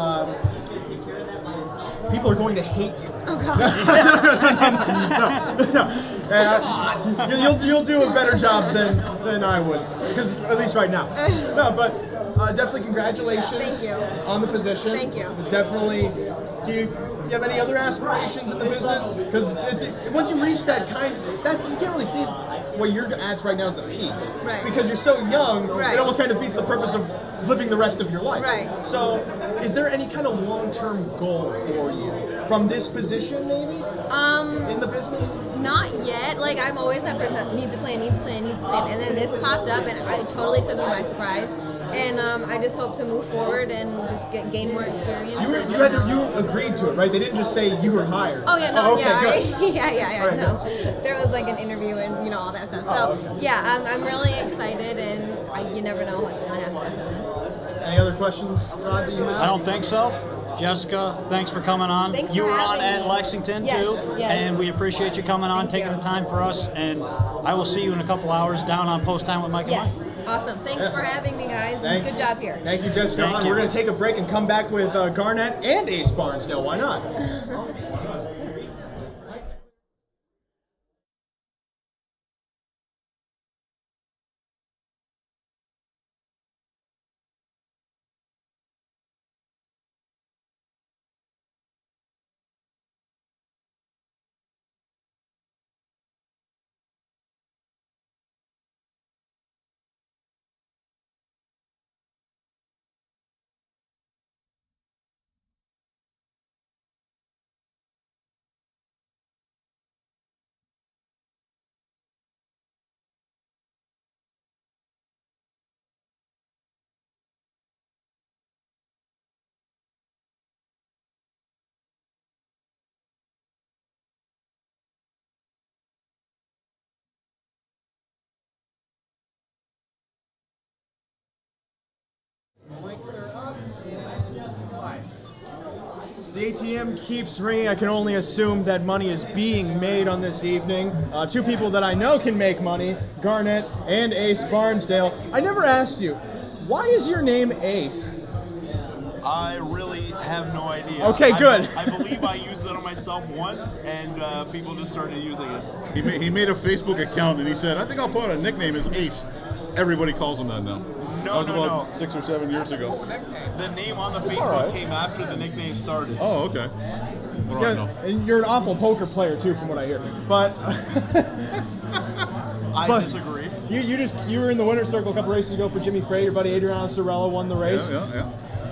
people are going to hate you. Oh gosh. You'll do a better job than I would, because at least right now. No, but definitely congratulations. Thank you. On the position. Thank you. It's definitely. Do you have any other aspirations in the business? Because once you reach that you can't really see what you're at right now is the peak. Right. Because you're so young, Right. it almost kind of defeats the purpose of living the rest of your life. Right. So, is there any kind of long-term goal for you from this position, maybe? In the business? Not yet. I'm always that person that needs a plan. And then this popped up and it totally took me by surprise. And I just hope to move forward and just gain more experience. You agreed to it, right? They didn't just say you were hired. Oh yeah, no, okay, good. yeah, Right. no. There was an interview and all that stuff. So yeah, I'm really excited, and you never know what's gonna happen after this. So. Any other questions, Rod, that you have? I don't think so. Jessica, thanks for coming on. Thanks for you were on having at me. Lexington Yes, too, yes. and we appreciate you coming on, Thank taking you. the time for us. And I will see you in a couple hours down on Post Time with Mike and Yes, Mike. awesome. Thanks for having me, guys. Good job here. Thank you, Jessica. Thank you. We're going to take a break and come back with Garnett and Ace Barnsdale. Why not? The ATM keeps ringing. I can only assume that money is being made on this evening. Two people that I know can make money, Garnett and Ace Barnsdale. I never asked you, why is your name Ace? I really have no idea. Okay, good. I believe I used it on myself once, and people just started using it. He made a Facebook account, and he said, I think I'll put a nickname as Ace. Everybody calls him that now. That was about 6 or 7 years ago. The name on the Facebook came after the nickname started. Oh, okay. What do I know? And you're an awful poker player too, from what I hear. But I disagree. You were in the winner's circle a couple races ago for Jimmy Frey. Your buddy Adriano Sorella won the race. Yeah.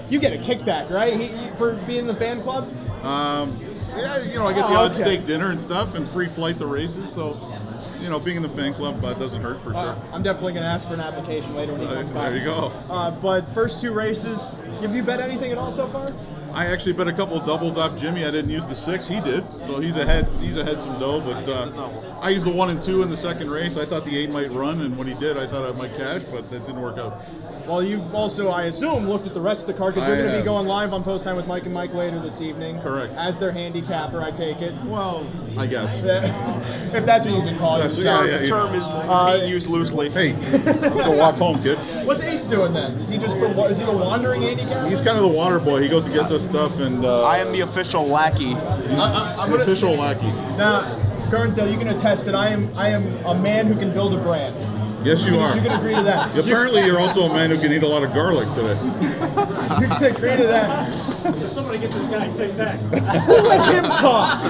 You get a kickback, right? For being in the fan club. Yeah, I get the odd steak dinner and stuff, and free flight to races. So, being in the fan club doesn't hurt for sure. I'm definitely going to ask for an application later when he comes by. There you go. But first 2 races, have you bet anything at all so far? I actually bet a couple of doubles off Jimmy. I didn't use the 6. He did. So he's ahead some dough. But I used the 1 and 2 in the second race. I thought the 8 might run, and when he did, I thought I might cash, but that didn't work out. Well, you've also, I assume, looked at the rest of the card because you're going to be going live on Post Time with Mike and Mike later this evening. Correct. As their handicapper, I take it. Well, I guess. If that's what you can call it. The term is being used loosely. Hey, go walk home, kid. What's Ace doing then? Is he just the wandering handicapper? He's kind of the water boy. He goes and gets us stuff, and I am the official lackey. I'm the official lackey. Now, Garnsdale, you can attest that I am a man who can build a brand. Yes, you are. You can agree to that. Apparently, you're also a man who can eat a lot of garlic today. You can agree to that. Somebody get this guy tic-tac. Who let him talk?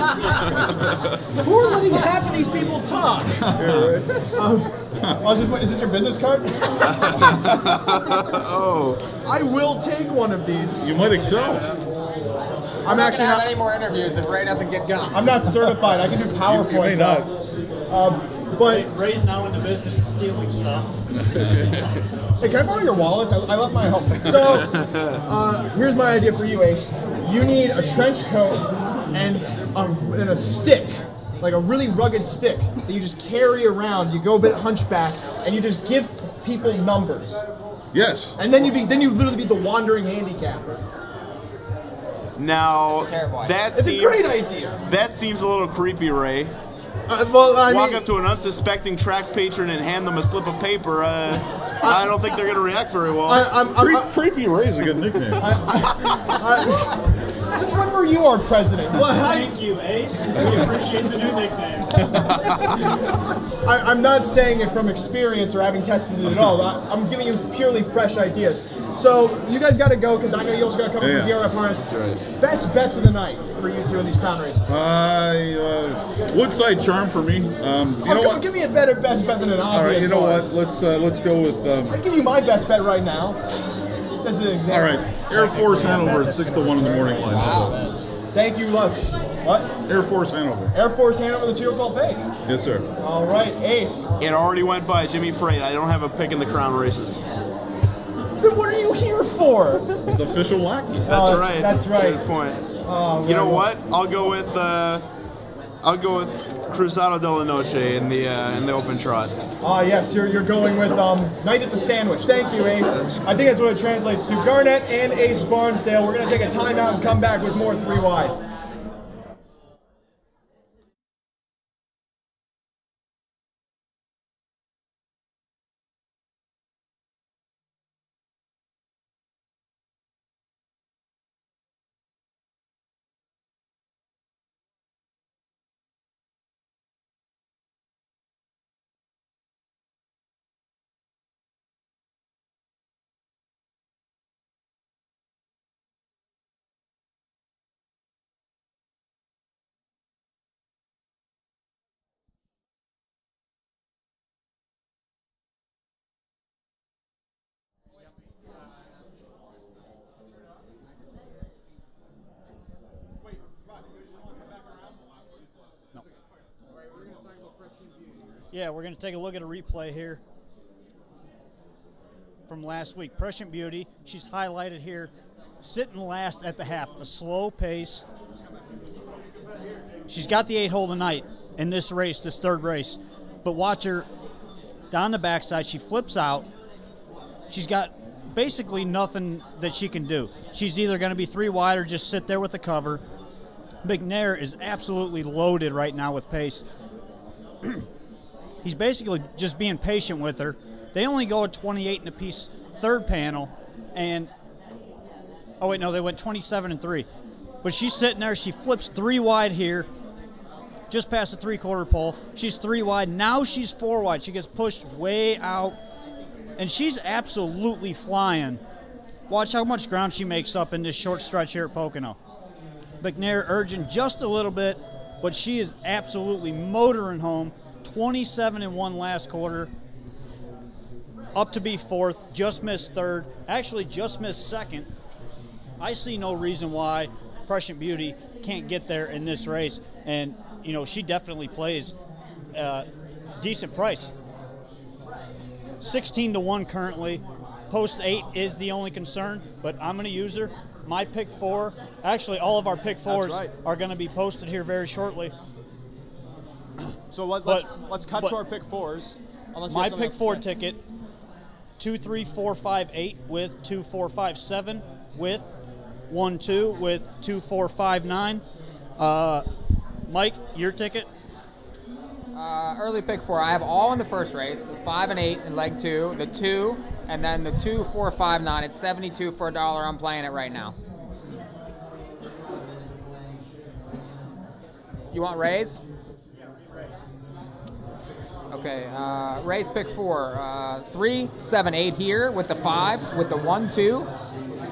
Who are letting half of these people talk? Is this your business card? Oh. I will take one of these. You might excel. I'm actually not any more interviews if Ray doesn't get going. I'm not certified. I can do PowerPoint. You may not. But Ray's now in the business of stealing stuff. Hey, can I borrow your wallet? I left mine at home. So, here's my idea for you, Ace. You need a trench coat and a stick, like a really rugged stick that you just carry around. You go a bit hunchback, and you just give people numbers. Yes. And then you literally be the wandering handicapper. Now, It's a great idea. That seems a little creepy, Ray. Walk up to an unsuspecting track patron and hand them a slip of paper. I don't think they're going to react very well. Creepy Ray's a good nickname. Since when were you our president? Thank you, Ace. We appreciate the new nickname. I'm not saying it from experience or having tested it at all. I'm giving you purely fresh ideas. So you guys got to go because I know you also got to come for DRF harness. That's right. Best bets of the night for you two in these crown races. Woodside Charm for me. You know what? Give me a better best bet than an obvious. All right, you know what? horse. Let's go with. I'll give you my best bet right now. As an example. All right, Air Force Hanover at 6 to 1 in the morning line. Wow. Thank you, Lux. What? Air Force Hanover. Air Force Hanover, the 2 o'clock pace. Yes, sir. All right, Ace. It already went by Jimmy Freight. I don't have a pick in the crown races. Then what are you here for? It's the official lackey. That's right. That's right. Good point. Oh, You know what? I'll go with Cruzado de la Noche in the open trot. Yes, you're going with Night at the Sandwich. Thank you, Ace. I think that's what it translates to. Garnett and Ace Barnsdale. We're going to take a timeout and come back with more 3 Wide. Yeah, we're going to take a look at a replay here from last week. Prescient Beauty, she's highlighted here, sitting last at the half, a slow pace. She's got the 8-hole tonight in this race, this third race. But watch her down the backside. She flips out. She's got basically nothing that she can do. She's either going to be 3 wide or just sit there with the cover. McNair is absolutely loaded right now with pace. He's basically just being patient with her. They only go at 28 and a piece third panel, and oh wait, no, they went 27 and 3. But she's sitting there. She flips 3 wide here, just past the 3/4 pole. She's 3 wide. Now she's 4 wide. She gets pushed way out, and she's absolutely flying. Watch how much ground she makes up in this short stretch here at Pocono. McNair urging just a little bit, but she is absolutely motoring home. 27 and 1 last quarter. Up to be 4th, just missed 3rd, actually just missed 2nd. I see no reason why Prescient Beauty can't get there in this race, and you know she definitely plays decent price. 16 to 1 currently. Post 8 is the only concern, but I'm going to use her. My pick 4, actually all of our pick 4s are going to be posted here very shortly. So let's cut to our pick 4s. My pick 4 ticket, 2, 3, 4, 5, 8 with 2, 4, 5, 7 with 1, 2 with 2, 4, 5, 9. Mike, your ticket? Early pick 4. I have all in the first race, the 5 and 8 in leg 2, the 2, and then the 2, 4, 5, 9. It's 72 for $1. I'm playing it right now. You want Rays? Okay, Rays pick 4. 3, 7, 8 here with the 5, with the 1, 2,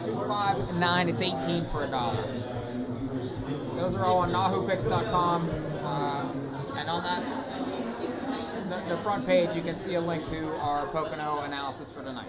2, 5, 9. It's 18 for $1. Those are all on NAHUpicks.com. And on that, the front page, you can see a link to our Pocono analysis for tonight.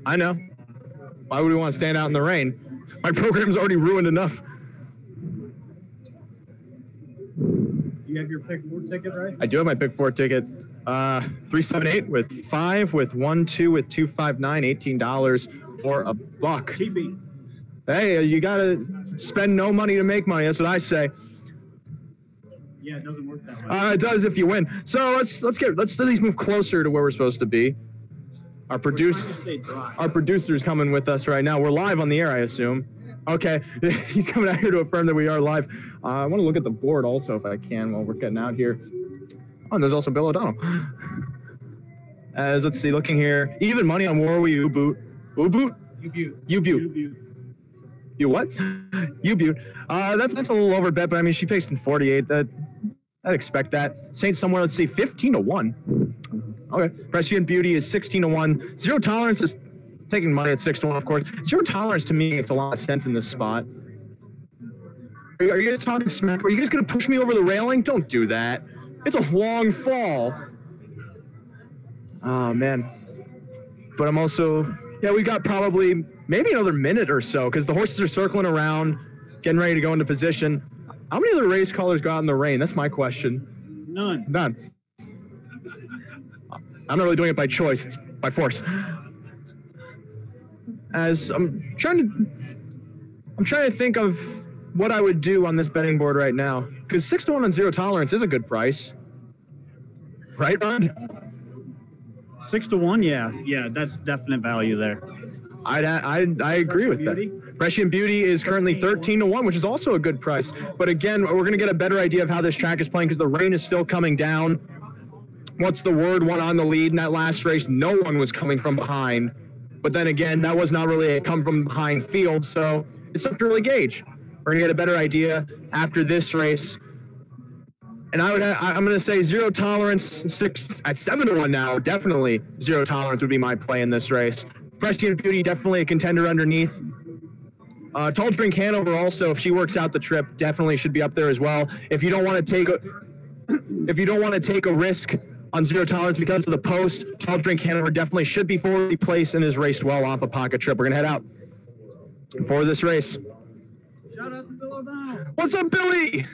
I know. Why would we want to stand out in the rain? My program's already ruined enough. You have your pick 4 ticket, right? I do have my pick 4 ticket. 3, 7, 8 with 5 with 1, 2 with 2, 5, 9, $18 for $1. Cheapy. Hey, you gotta spend no money to make money. That's what I say. Yeah, it doesn't work that way. It does if you win. So let's at least move closer to where we're supposed to be. Our producer's coming with us right now. We're live on the air, I assume. Okay, he's coming out here to affirm that we are live. I want to look at the board also, if I can, while we're getting out here. Oh, and there's also Bill O'Donnell. Let's see, looking here. Even money on Warwi U-Boot. U-Boot? U-Boot. You what? U-Boot. That's a little over bet, but I mean, she placed in 48. I'd expect that. Saint somewhere, let's see, 15 to 1. Okay. Prescient Beauty is 16 to 1. Zero Tolerance is taking money at 6 to 1, of course. Zero Tolerance to me makes a lot of sense in this spot. Are you guys talking smack? Are you guys going to push me over the railing? Don't do that. It's a long fall. Oh, man. But I'm also, we got probably maybe another minute or so because the horses are circling around, getting ready to go into position. How many other race callers go out in the rain? That's my question. None. I'm not really doing it by choice, it's by force. As I'm trying to think of what I would do on this betting board right now. Because 6 to 1 on Zero Tolerance is a good price. Right, Ron? 6 to 1, yeah, that's definite value there. I agree with that. Prescient Beauty is currently 13 to 1, which is also a good price. But again, we're going to get a better idea of how this track is playing because the rain is still coming down. What's the word? One on the lead in that last race. No one was coming from behind. But then again, that was not really a come from behind field, so it's tough to really gauge. We're going to get a better idea after this race. And I'm going to say Zero Tolerance 6 at 7 to 1 now. Definitely Zero Tolerance would be my play in this race. Prescient Beauty definitely a contender underneath. Tall Drink Hanover also, if she works out the trip, definitely should be up there as well. If you don't want to take a risk on zero tolerance because of the post. Tall drink Hanover definitely should be forwardly placed and is raced well off a pocket trip. We're going to head out for this race. Shout out to Bill O'Donnell. What's up, Billy?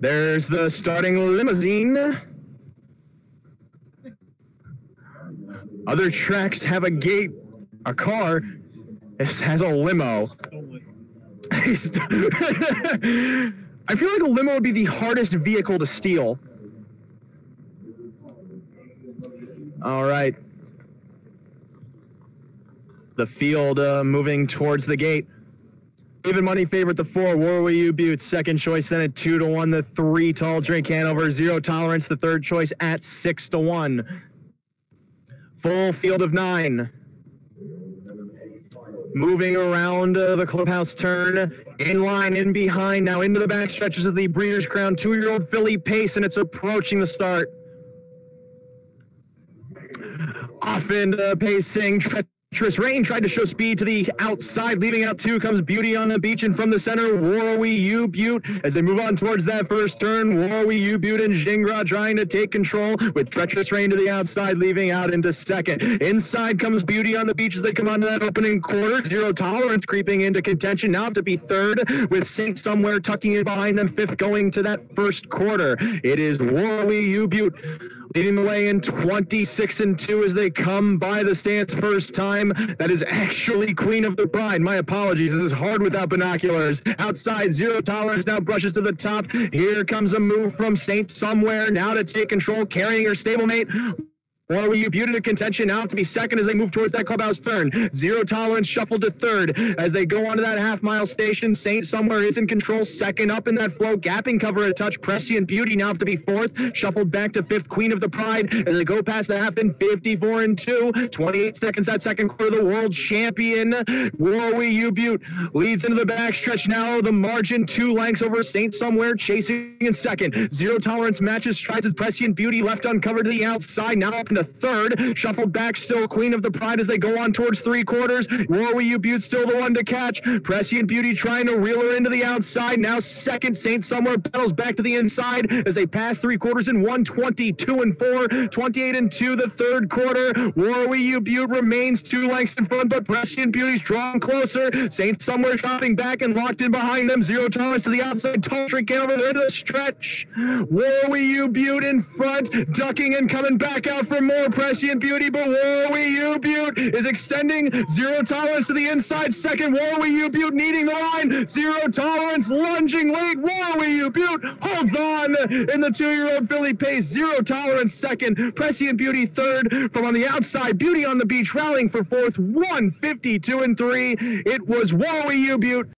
There's the starting limousine. Other tracks have a gate, a car. This has a limo. I feel like a limo would be the hardest vehicle to steal. All right. The field moving towards the gate. Even money favorite, the 4, Warwick Butte. Second choice, then at 2-1. The 3, Tall Drink Hanover. Zero Tolerance, the third choice at 6-1. Full field of 9. Moving around the clubhouse turn. In line, in behind, now into the back stretches of the Breeders' Crown 2-year-old filly Pace, and it's approaching the start. Often pacing. Treacherous Rain tried to show speed to the outside, leaving out 2 comes Beauty on the Beach, and from the center, Warwick Butte. As they move on towards that first turn, Warwick Butte and Gingras trying to take control with Treacherous Rain to the outside, leaving out into second. Inside comes Beauty on the Beach as they come onto that opening quarter. Zero Tolerance creeping into contention, now to be third, with Saint Somewhere tucking in behind them, 5th going to that first quarter. It is Warwick Butte leading the way in 26-2 as they come by the stance first time. That is actually Queen of the Pride. My apologies. This is hard without binoculars. Outside, Zero Tolerance now brushes to the top. Here comes a move from Saint Somewhere now to take control, carrying her stablemate. Warwick Butte into contention now to be second as they move towards that clubhouse turn. Zero Tolerance shuffled to third as they go onto that half-mile station. Saint Somewhere is in control, second up in that flow, gapping cover a touch. Prescient Beauty now to be 4th, shuffled back to 5th, Queen of the Pride as they go past the half in 54-2. 28 seconds that second quarter. The world champion Warwick Butte leads into the backstretch now. The margin 2 lengths over Saint Somewhere, chasing in second. Zero Tolerance matches strides with Prescient Beauty left uncovered to the outside, now up into third, shuffled back still Queen of the Pride as they go on towards 3/4. Warwick Butte still the one to catch. Prescient Beauty trying to reel her into the outside. Now second, Saint Somewhere battles back to the inside as they pass 3/4 in 1:22-4, 28-2 the third quarter. Warwick Butte remains 2 lengths in front, but Prescient Beauty's drawn closer. Saint Somewhere dropping back and locked in behind them. Zero Tolerance to the outside. Tall Drink over there to the stretch. Warwick Butte in front, ducking and coming back out for more Prescient Beauty, but Warwick Butte is extending. Zero Tolerance to the inside second. Warwick Butte needing the line. Zero Tolerance lunging late. Warwick Butte holds on in the 2-year-old filly Pace. Zero Tolerance second. Prescient Beauty third. From on the outside, Beauty on the Beach rallying for 4th. 1:52-3. It was Warwick Butte.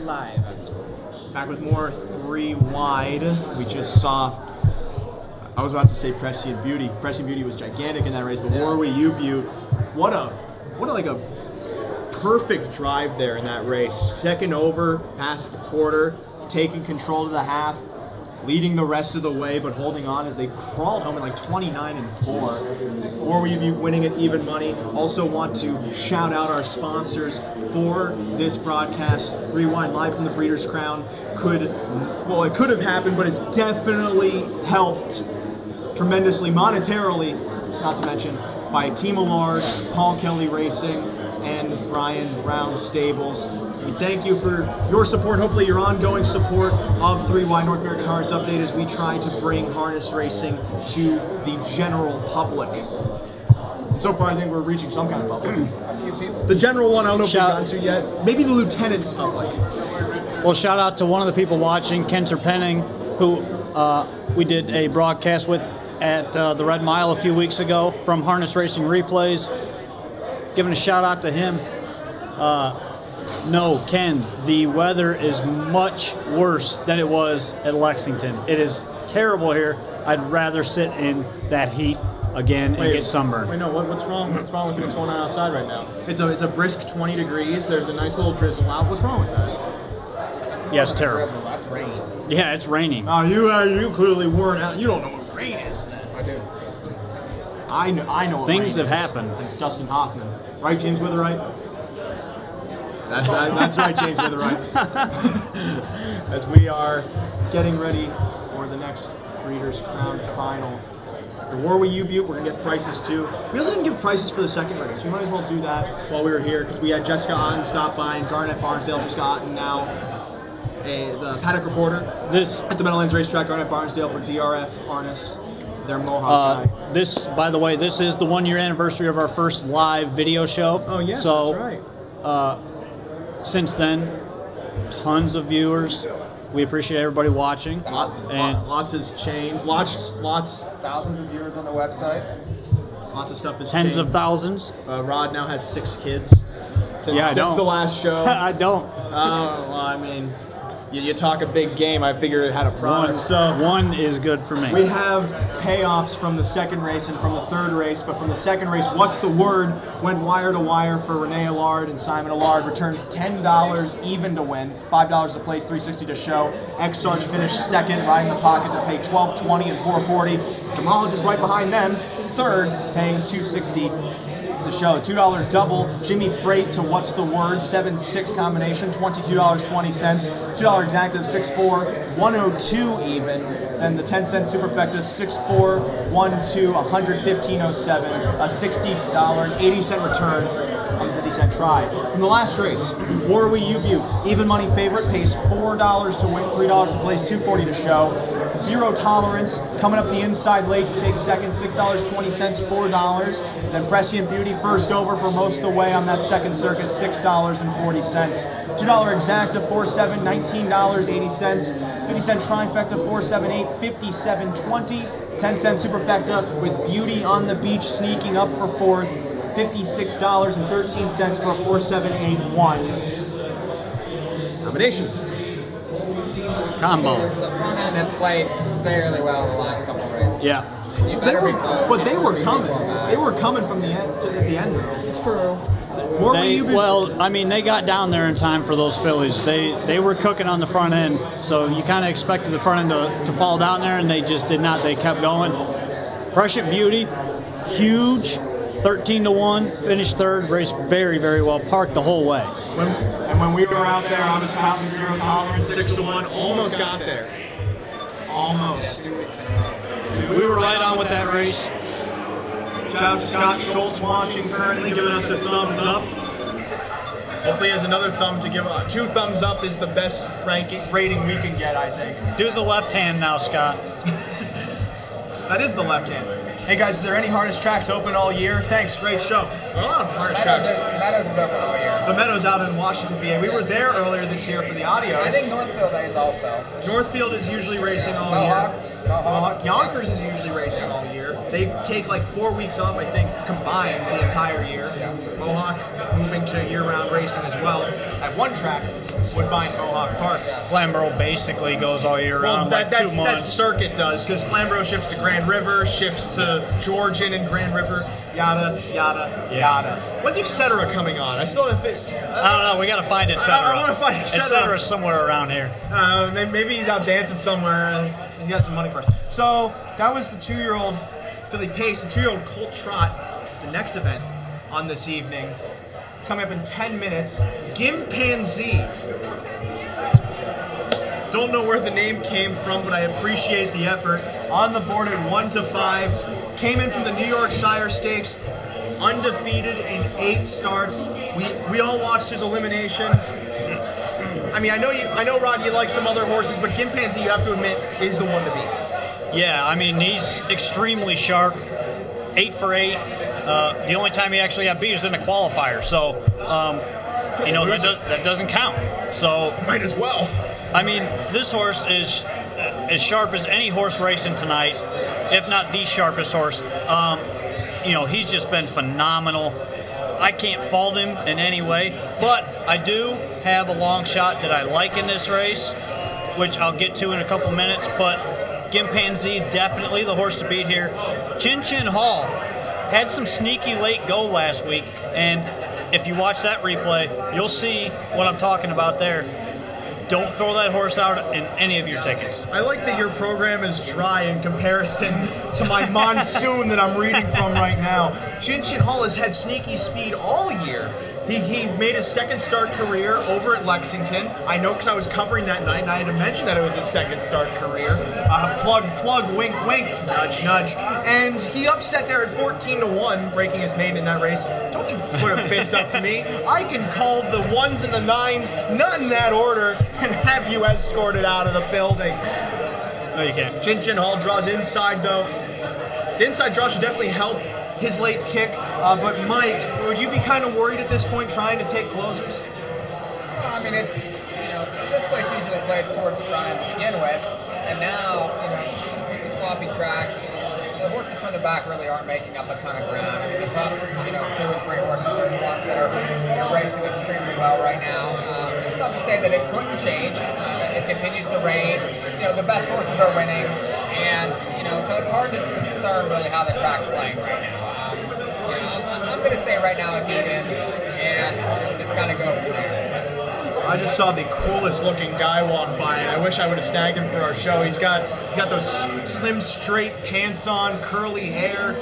live. Back with more 3 wide. We just saw, I was about to say Prescient Beauty. Prescient Beauty was gigantic in that race, but Warwi Ubu, what a perfect drive there in that race. Second over, past the quarter, taking control to the half, leading the rest of the way, but holding on as they crawled home at like 29-4. Warwi Ubu winning at even money. Also want to shout out our sponsors for this broadcast. Rewind live from the Breeders' Crown. It could have happened, but it's definitely helped tremendously monetarily, not to mention by Team Allard, Paul Kelly Racing, and Brian Brown Stables. We thank you for your support, hopefully your ongoing support of 3Y North American Harness Update as we try to bring harness racing to the general public. And so far I think we're reaching some kind of public. A few people. The general one I don't know if we've gotten to yet. Maybe the lieutenant public. Well, shout out to one of the people watching, Ken Serpenning, who we did a broadcast with at the Red Mile a few weeks ago from Harness Racing Replays. Giving a shout out to him. No, Ken, the weather is much worse than it was at Lexington. It is terrible here. I'd rather sit in that heat again and get sunburned. Wait, no, what's wrong? What's wrong with what's going on outside right now? It's a brisk 20 degrees. There's a nice little drizzle out. What's wrong with that? Yeah, it's terrible. That's rain. Yeah, it's raining. Oh, you clearly worn out. You don't know what rain is then. I do. I know what Things rain have is. happened. It's Dustin Hoffman. Right, James Witherite? That's right, James Witherite. As we are getting ready for the next Breeders' Crown final. The Warwi Ubu, we're going to get prices too. We also didn't give prices for the second race. We might as well do that while we were here because we had Jessica Otten stop by and Garnett Barnsdale, Jessica Otten now, the paddock reporter at the Meadowlands Racetrack, Garnett Barnsdale for DRF Harness. Their Mohawk guy. This, by the way, this is the 1-year anniversary of our first live video show. Oh, yes, so, that's right. Since then, tons of viewers. We appreciate everybody watching. Lots has changed. Lots. Thousands of viewers on the website. Lots of stuff has Tens changed. of thousands. Rod now has 6 kids. Since don't. the last show. I don't. Well, I mean, you talk a big game. I figured it had a product. One is good for me. We have payoffs from the second race and from the third race, but from the second race, What's the Word went wire to wire for Renee Allard and Simon Allard, returned $10 even to win, $5 to place, $360 to show. X-Sarge finished second, riding the pocket to pay $12.20 and $4.40. Jamal just right behind them, third, paying $2.60 to show. $2 double, Jimmy Freight to What's the Word, 7-6 combination, $22.20. $2 exactive, 6-4, 102 even. Then the 10-cent superfecta, 6-4, 1-2, $115.07, a $60.80 return on the 50-cent try. From the last race, Warwi Ubu, even money favorite, pays $4 to win, $3 to place, $2.40 to show. Zero Tolerance coming up the inside late to take second, $6.20, $4. Then Prescient Beauty first over for most of the way on that second circuit, $6.40. $2 exacta, 4.7, $19.80. 50-cent trifecta, 4.78, $57.20. 10-cent superfecta with Beauty on the Beach sneaking up for fourth, $56.13 for a 4.781 combination. Combo. The front end has played fairly well in the last couple of races. Yeah. They were coming. They were coming from the end to the end. It's true. They got down there in time for those fillies. They were cooking on the front end, so you kind of expected the front end to fall down there, and they just did not. They kept going. Prescient Beauty, huge, 13-1, finished third, raced very, very well, parked the whole way. When we were out there, I was touting Zero Tolerance, 6-1, almost got there. Almost. We were right on with that race. Shout out to Scott Schultz watching currently, giving us a thumbs up. Hopefully he has another thumb to give. 2 thumbs up is the best rating we can get, I think. Do the left hand now, Scott. That is the left hand. Hey guys, are there any harness tracks open all year? Thanks, great show. A lot of harness tracks. Meadows is open all year. The Meadows out in Washington, PA. We were there earlier this year for the Adios. I think Northfield is also. Northfield is usually racing all year. Mohawk. Yonkers is usually racing all year. They take like 4 weeks off, I think, combined the entire year. Yeah. Mohawk moving to year-round racing as well. At one track, Woodbine Mohawk Park. Flamborough basically goes all year round, like 2 that months. circuit does, because Flamborough shifts to Grand River, shifts to Georgian and Grand River, yada, yada, yada. When's Etc. coming on? I still have I don't know. We got to find Etc. I want to find Etc. Etc. somewhere around here. Maybe he's out dancing somewhere. He got some money for us. So that was the 2-year-old Philly Pace. The 2-year-old Colt Trot is the next event on this evening. It's coming up in 10 minutes. Gimpanzee. Don't know where the name came from, but I appreciate the effort. On the board at 1 to 5. Came in from the New York Shire Stakes. Undefeated in 8 starts. We all watched his elimination. I mean, I know, Rod, you like some other horses, but Gimpanzee, you have to admit, is the one to beat. Yeah, I mean, he's extremely sharp. 8 for 8. The only time he actually got beat was in the qualifier, so that doesn't count. So might as well. I mean, this horse is as sharp as any horse racing tonight, if not the sharpest horse. He's just been phenomenal. I can't fault him in any way, but I do have a long shot that I like in this race, which I'll get to in a couple minutes, but Gimpanzee, definitely the horse to beat here. Chin Chin Hall had some sneaky late go last week, and if you watch that replay, you'll see what I'm talking about there. Don't throw that horse out in any of your tickets. I like that your program is dry in comparison to my monsoon that I'm reading from right now. Chin Chin Hall has had sneaky speed all year. He made his second start career over at Lexington. I know because I was covering that night, and I had to mention that it was his second start career. Plug, wink, wink, nudge, nudge. And he upset there at 14-1, breaking his maiden in that race. Don't you put a fist up to me. I can call the 1s and the 9s, not in that order, and have you escorted out of the building. No, you can't. Chin Chin Hall draws inside, though. The inside draw should definitely help his late kick, but Mike, would you be kind of worried at this point trying to take closers? I mean, it's, this place usually plays towards the front to begin with, and now, with the sloppy track, the horses from the back really aren't making up a ton of ground. I mean, the top, 2 and 3 horses are the ones that are racing extremely well right now. It's not to say that it couldn't change. It continues to rain. The best horses are winning, and, so it's hard to discern really how the track's playing right now. I'm going to say right now it's even, and just kind of go from there. I just saw the coolest looking guy walk by, and I wish I would have snagged him for our show. He's got those slim, straight pants on, curly hair,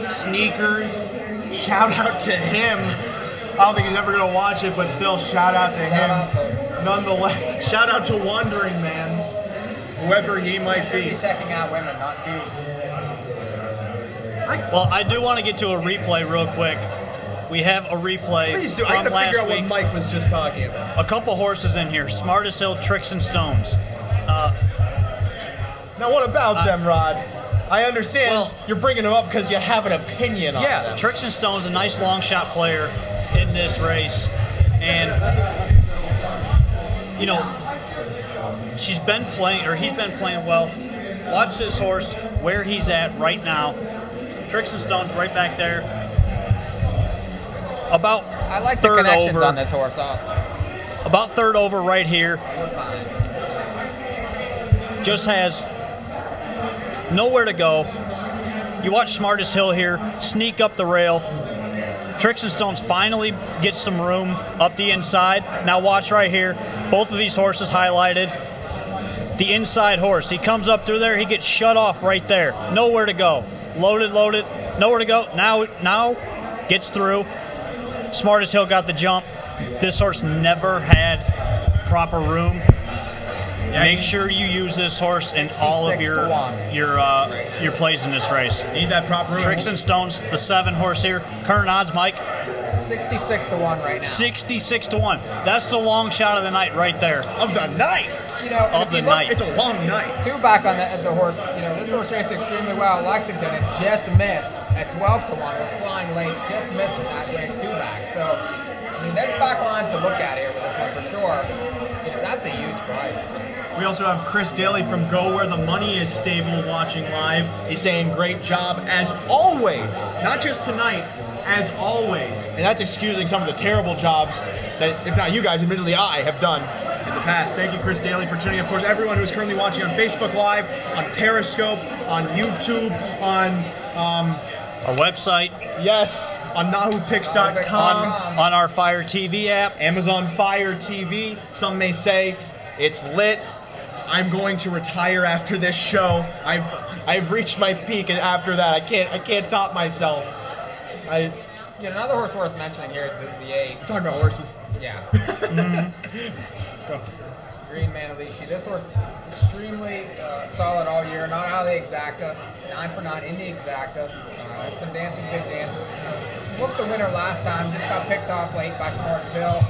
sneakers. Shout out to him. I don't think he's ever going to watch it, but still, shout out to him. Nonetheless, shout out to Wandering Man, whoever he might be. Checking out women, not dudes. Well, I do want to get to a replay real quick. We have a replay. Please do. From I got to figure out week. what Mike was just talking about. A couple horses in here. Smartest Hill, Tricks and Stones. Now, what about them, Rod? I understand you're bringing them up because you have an opinion on them. Yeah, Tricks and Stones, a nice long shot player in this race. And, he's been playing well. Watch this horse, where he's at right now. Tricks and Stones right back there. About I like third the connections over. on this horse also. About third over right here. Just has nowhere to go. You watch Smartest Hill here sneak up the rail. Tricks and Stones finally gets some room up the inside. Now watch right here. Both of these horses highlighted. The inside horse. He comes up through there. He gets shut off right there. Nowhere to go. Loaded. Nowhere to go. Now gets through. Smartest Hill got the jump. This horse never had proper room. Make sure you use this horse in all of your plays in this race. Need that proper room. Tricks and Stones, the 7 horse here. Current odds, Mike? 66-1 right now. 66-1. That's the long shot of the night right there. Of the night. Of the night. It's a long night. 2 back on the horse. This horse raced extremely well at Lexington and just missed at 12-1. Was flying late, just missed in that race 2 back. So, there's back lines to look at here with this one for sure. That's a huge price. We also have Chris Daly from Go Where the Money Is Stable watching live. He's saying great job as always. Not just tonight, as always. And that's excusing some of the terrible jobs that, if not you guys, admittedly I have done. Pass. Thank you, Chris Daly, for tuning in. Of course, everyone who is currently watching on Facebook Live, on Periscope, on YouTube, on our website. Yes, on NAHUPicks.com. On our Fire TV app. Amazon Fire TV. Some may say it's lit. I'm going to retire after this show. I've reached my peak, and after that, I can't top myself. Another horse worth mentioning here is the 8. Talking about horses. Yeah. Go. Green Manalishi. This horse is extremely solid all year. Not out of the exacta. 9 for 9 in the exacta. Has been dancing big dances. Looked the winner last time. Just got picked off late by Smart Hill.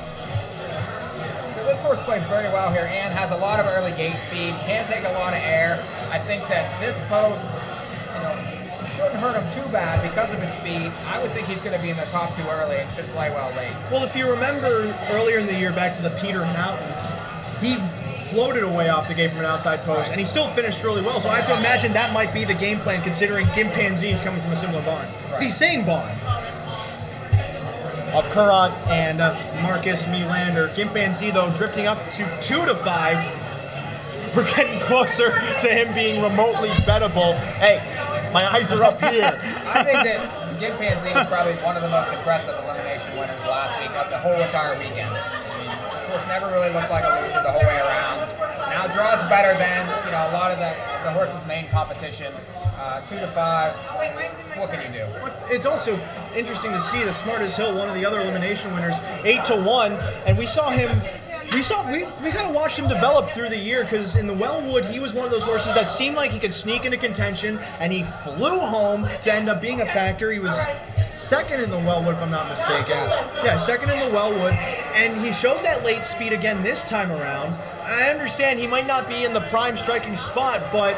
This horse plays very well here and has a lot of early gate speed. Can take a lot of air. I think that this post, shouldn't hurt him too bad because of his speed. I would think he's going to be in the top 2 early and should play well late. Well, if you remember earlier in the year, back to the Peter Houghton, he floated away off the gate from an outside post, and he still finished really well. So I have to imagine that might be the game plan, considering Gimpanzee is coming from a similar barn. Right. The same barn of Courant and Marcus Melander. Gimpanzee, though, drifting up to 2-5. We're getting closer to him being remotely bettable. Hey, my eyes are up here. I think that Gimpanzee was probably one of the most impressive elimination winners last week of the whole entire weekend. I mean, this horse never really looked like a loser the whole way around. Now draws better than a lot of the horse's main competition. 2-5. What can you do? It's also interesting to see that Smart as Hill, one of the other elimination winners, 8-1, and we saw him. We kind of watched him develop through the year, because in the Wellwood, he was one of those horses that seemed like he could sneak into contention, and he flew home to end up being a factor. He was second in the Wellwood, if I'm not mistaken. Yeah, second in the Wellwood, and he showed that late speed again this time around. I understand he might not be in the prime striking spot, but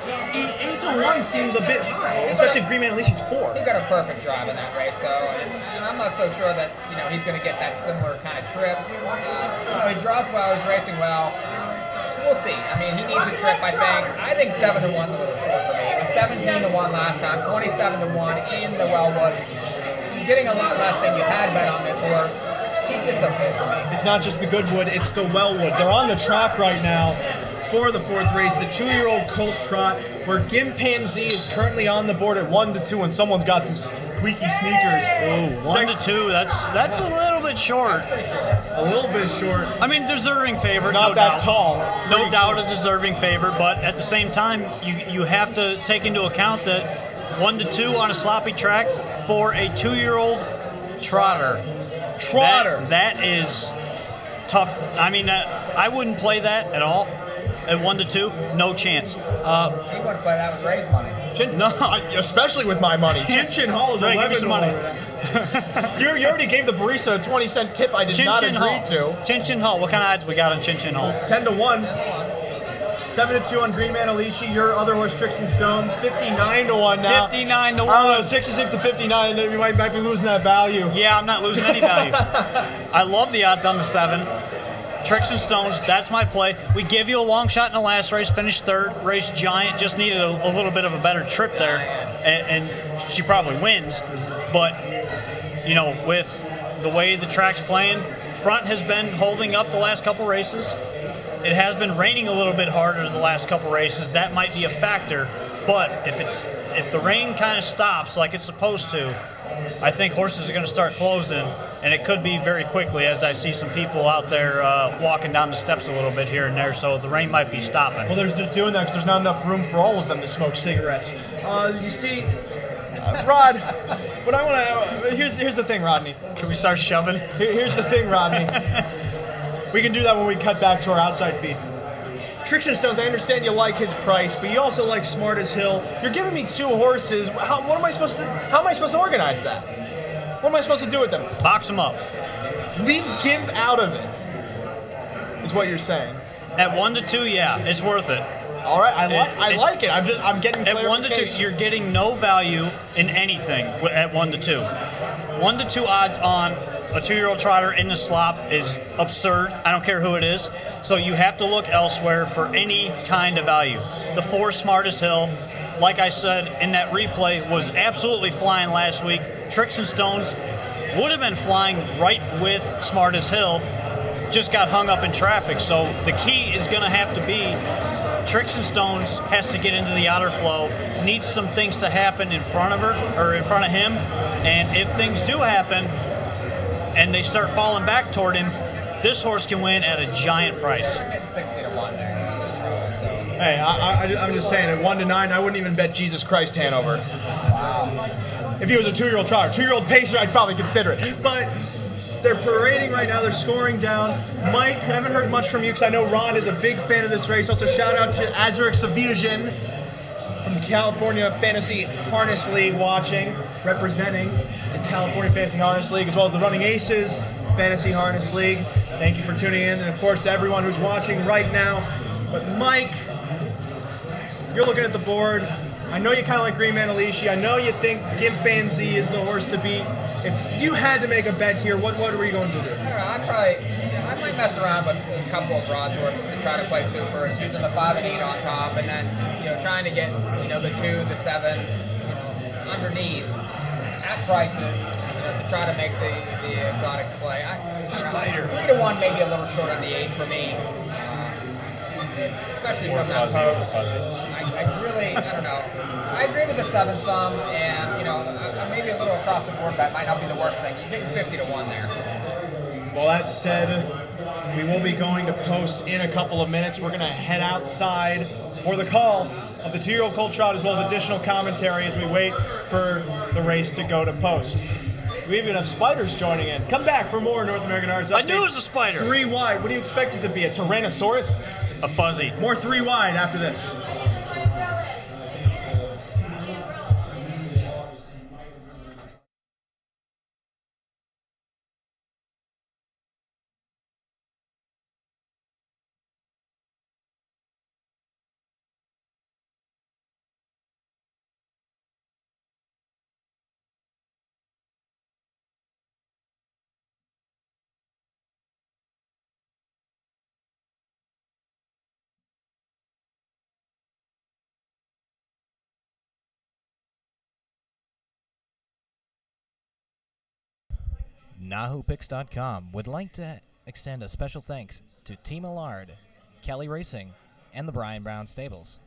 8-1 seems a bit high, especially if Green Manalishi's 4. He got a perfect drive in that race, though, and I'm not so sure that he's going to get that similar kind of trip. He draws well, he's racing well. We'll see. I mean, he needs a trip, I think. I think 7-1's a little short for me. It was 17-1 last time, 27-1 in the Wellwood. You're getting a lot less than you had bet on this horse. He's just okay for me. It's not just the Goodwood, it's the Wellwood. They're on the track right now for the 4th race, the 2-year-old colt trot, where Gimpanzee is currently on the board at 1-2, and someone's got some squeaky sneakers. Oh, 1-2. That's a little bit short. A little bit short. I mean, deserving favorite. It's not that tall. No doubt a deserving favorite, but at the same time, you have to take into account that 1-2 on a sloppy track for a 2-year-old trotter. That is tough. I mean, I wouldn't play that at all. At 1-2, no chance. You wouldn't play that with Ray's money. No, especially with my money. Chin Hall is Ray, 11 give me some money. You already gave the barista a 20-cent tip I did not agree to. Chin Hall. What kind of odds we got on Chin Hall? 10-1. 7-2 on Green Manalishi. Your other horse, Tricks and Stones, 59-1 now. 59-1. I don't know, 66-59. You might be losing that value. Yeah, I'm not losing any value. I love the odds on the 7. Tricks and Stones, that's my play. We give you a long shot in the last race, finished 3rd. Race Giant just needed a little bit of a better trip there, and she probably wins. But, with the way the track's playing, front has been holding up the last couple races. It has been raining a little bit harder the last couple races. That might be a factor. But if the rain kind of stops like it's supposed to, I think horses are going to start closing, and it could be very quickly, as I see some people out there walking down the steps a little bit here and there, so the rain might be stopping. Well, they're just doing that because there's not enough room for all of them to smoke cigarettes. You see, Rod, what I want to... Here's the thing, Rodney. Can we start shoving? Here's the thing, Rodney. We can do that when we cut back to our outside feed. Tricks and Stones, I understand you like his price, but you also like Smart as Hill. You're giving me 2 horses. How am I supposed to organize that? What am I supposed to do with them? Box them up. Leave Gimp out of it, is what you're saying. At 1-2, yeah, it's worth it. All right, I like it. I'm getting clarification. At 1-2, you're getting no value in anything at 1-2. 1-2 odds on a 2-year-old trotter in the slop is absurd. I don't care who it is. So you have to look elsewhere for any kind of value. The 4 Smart as Hill, like I said in that replay, was absolutely flying last week. Tricks and Stones would have been flying right with Smart as Hill. just got hung up in traffic. So the key is going to have to be Tricks and Stones has to get into the outer flow, needs some things to happen in front of her, or in front of him, and if things do happen and they start falling back toward him, this horse can win at a giant price. I'm getting 60 to 1 there. Hey, I'm just saying, at 1 to 9, I wouldn't even bet Jesus Christ Hanover. Wow. If he was a 2-year-old trotter, 2-year-old pacer, I'd probably consider it. But they're parading right now. They're scoring down. Mike, I haven't heard much from you because I know Ron is a big fan of this race. Also, shout out to Azurix Savitajan from the California Fantasy Harness League watching, representing the California Fantasy Harness League, as well as the Running Aces Fantasy Harness League. Thank you for tuning in, and of course to everyone who's watching right now. But Mike, you're looking at the board. I know you kind of like Green Manalishi. I know you think Gimpanzee is the horse to beat. If you had to make a bet here, what were you going to do? I don't know. I might mess around with a couple of bronze horses to try to play super. It's using the 5 and 8 on top, and then trying to get the 2, the 7, underneath at prices to try to make the exotics play. Spider 3 to 1, maybe a little short on the 8 for me. It's especially from that post. I don't know. I agree with the 7 some, and maybe a little across the board bet might not be the worst thing. You're getting 50 to 1 there. Well, that said, we will be going to post in a couple of minutes. We're going to head outside for the call of the 2-year-old colt trot, as well as additional commentary as we wait for the race to go to post. We even have spiders joining in. Come back for more North American Arts Update. I knew it was a spider. 3 wide. What do you expect it to be? A Tyrannosaurus? A fuzzy. More 3 wide after this. NAHUPicks.com would like to extend a special thanks to Team Allard, Kelly Racing, and the Brian Brown Stables.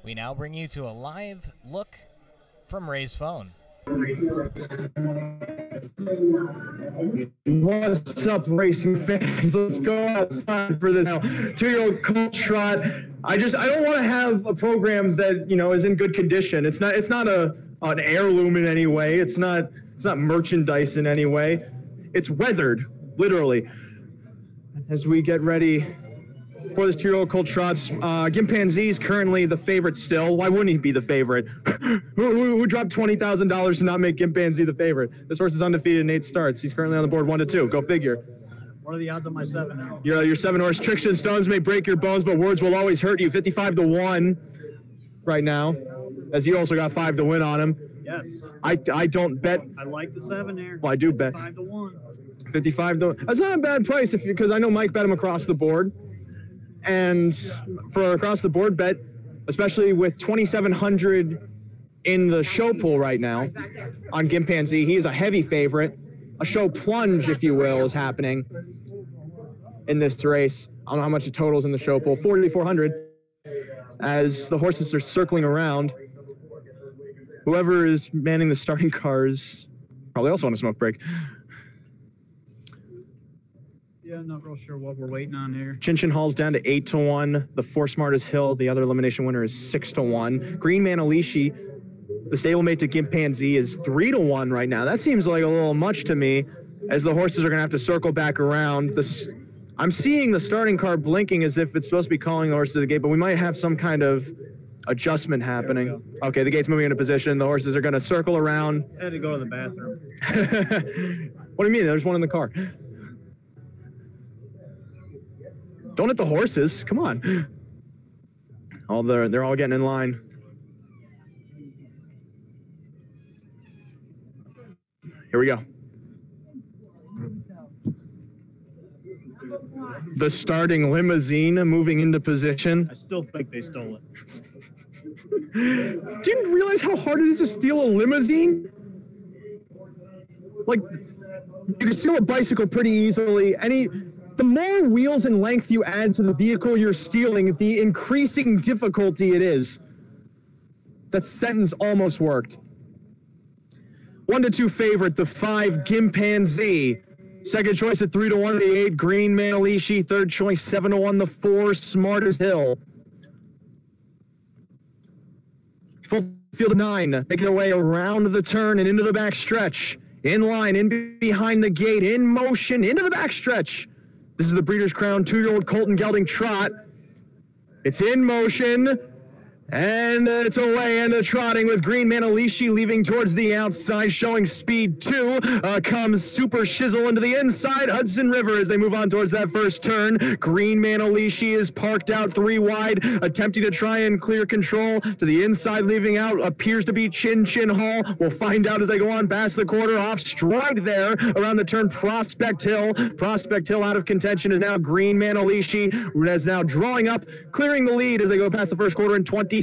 We now bring you to a live look from Ray's phone. What's up, racing fans? Let's go outside for this now 2-year-old colt trot. I don't want to have a program that is in good condition. It's not an heirloom in any way. It's not merchandise in any way. It's weathered, literally. As we get ready for this 2-year-old colt trots, Gimpanzee is currently the favorite still. Why wouldn't he be the favorite? who dropped $20,000 to not make Gimpanzee the favorite? This horse is undefeated in 8 starts. He's currently on the board 1 to 2. Go figure. What are the odds on my 7? Your 7 horse. Tricks and Stones may break your bones, but words will always hurt you. 55 to 1 right now, as you also got 5 to win on him. Yes. I don't bet. I like the 7 there. Well, I do bet. 5 to 1. 55 to 1. That's not a bad price because I know Mike bet him across the board. And for across the board bet, especially with 2,700 in the show pool right now on Gimpanzee, he is a heavy favorite. A show plunge, if you will, is happening in this race. I don't know how much it totals in the show pool. 4,400 as the horses are circling around. Whoever is manning the starting cars probably also on a smoke break. Yeah, I'm not real sure what we're waiting on here. Chin Chin Hall's down to 8 to 1. The 4 Smartest Hill, the other elimination winner, is 6 to 1. Green Manalishi, the stablemate to Gimpanzee, is 3 to 1 right now. That seems like a little much to me, as the horses are going to have to circle back around. I'm seeing the starting car blinking as if it's supposed to be calling the horse to the gate, but we might have some kind of adjustment happening. Okay, the gate's moving into position. The horses are going to circle around. I had to go to the bathroom. What do you mean? There's one in the car. Don't hit the horses. Come on. They're all getting in line. Here we go. The starting limousine moving into position. I still think they stole it. Didn't realize how hard it is to steal a limousine? Like, you can steal a bicycle pretty easily. The more wheels and length you add to the vehicle you're stealing, the increasing difficulty it is. That sentence almost worked. 1-2 favorite, the 5 Gimpanzee. Second choice at 3-1, the 8 Green Manalishi. Third choice 7-1, the 4 Smart as Hill. Full field of 9, making their way around the turn and into the back stretch. In line, in behind the gate, in motion, into the back stretch. This is the Breeders' Crown 2-year-old Colton Gelding trot. It's in motion. And it's away and the trotting with Green Manalishi leaving towards the outside, showing speed 2. Comes Super Shizzle into the inside. Hudson River as they move on towards that first turn. Green Manalishi is parked out 3 wide, attempting to try and clear control. To the inside, leaving out appears to be Chin Chin Hall. We'll find out as they go on past the quarter. Off stride there around the turn, Prospect Hill. Prospect Hill out of contention is now Green Manalishi, who is now drawing up, clearing the lead as they go past the first quarter in 27-3.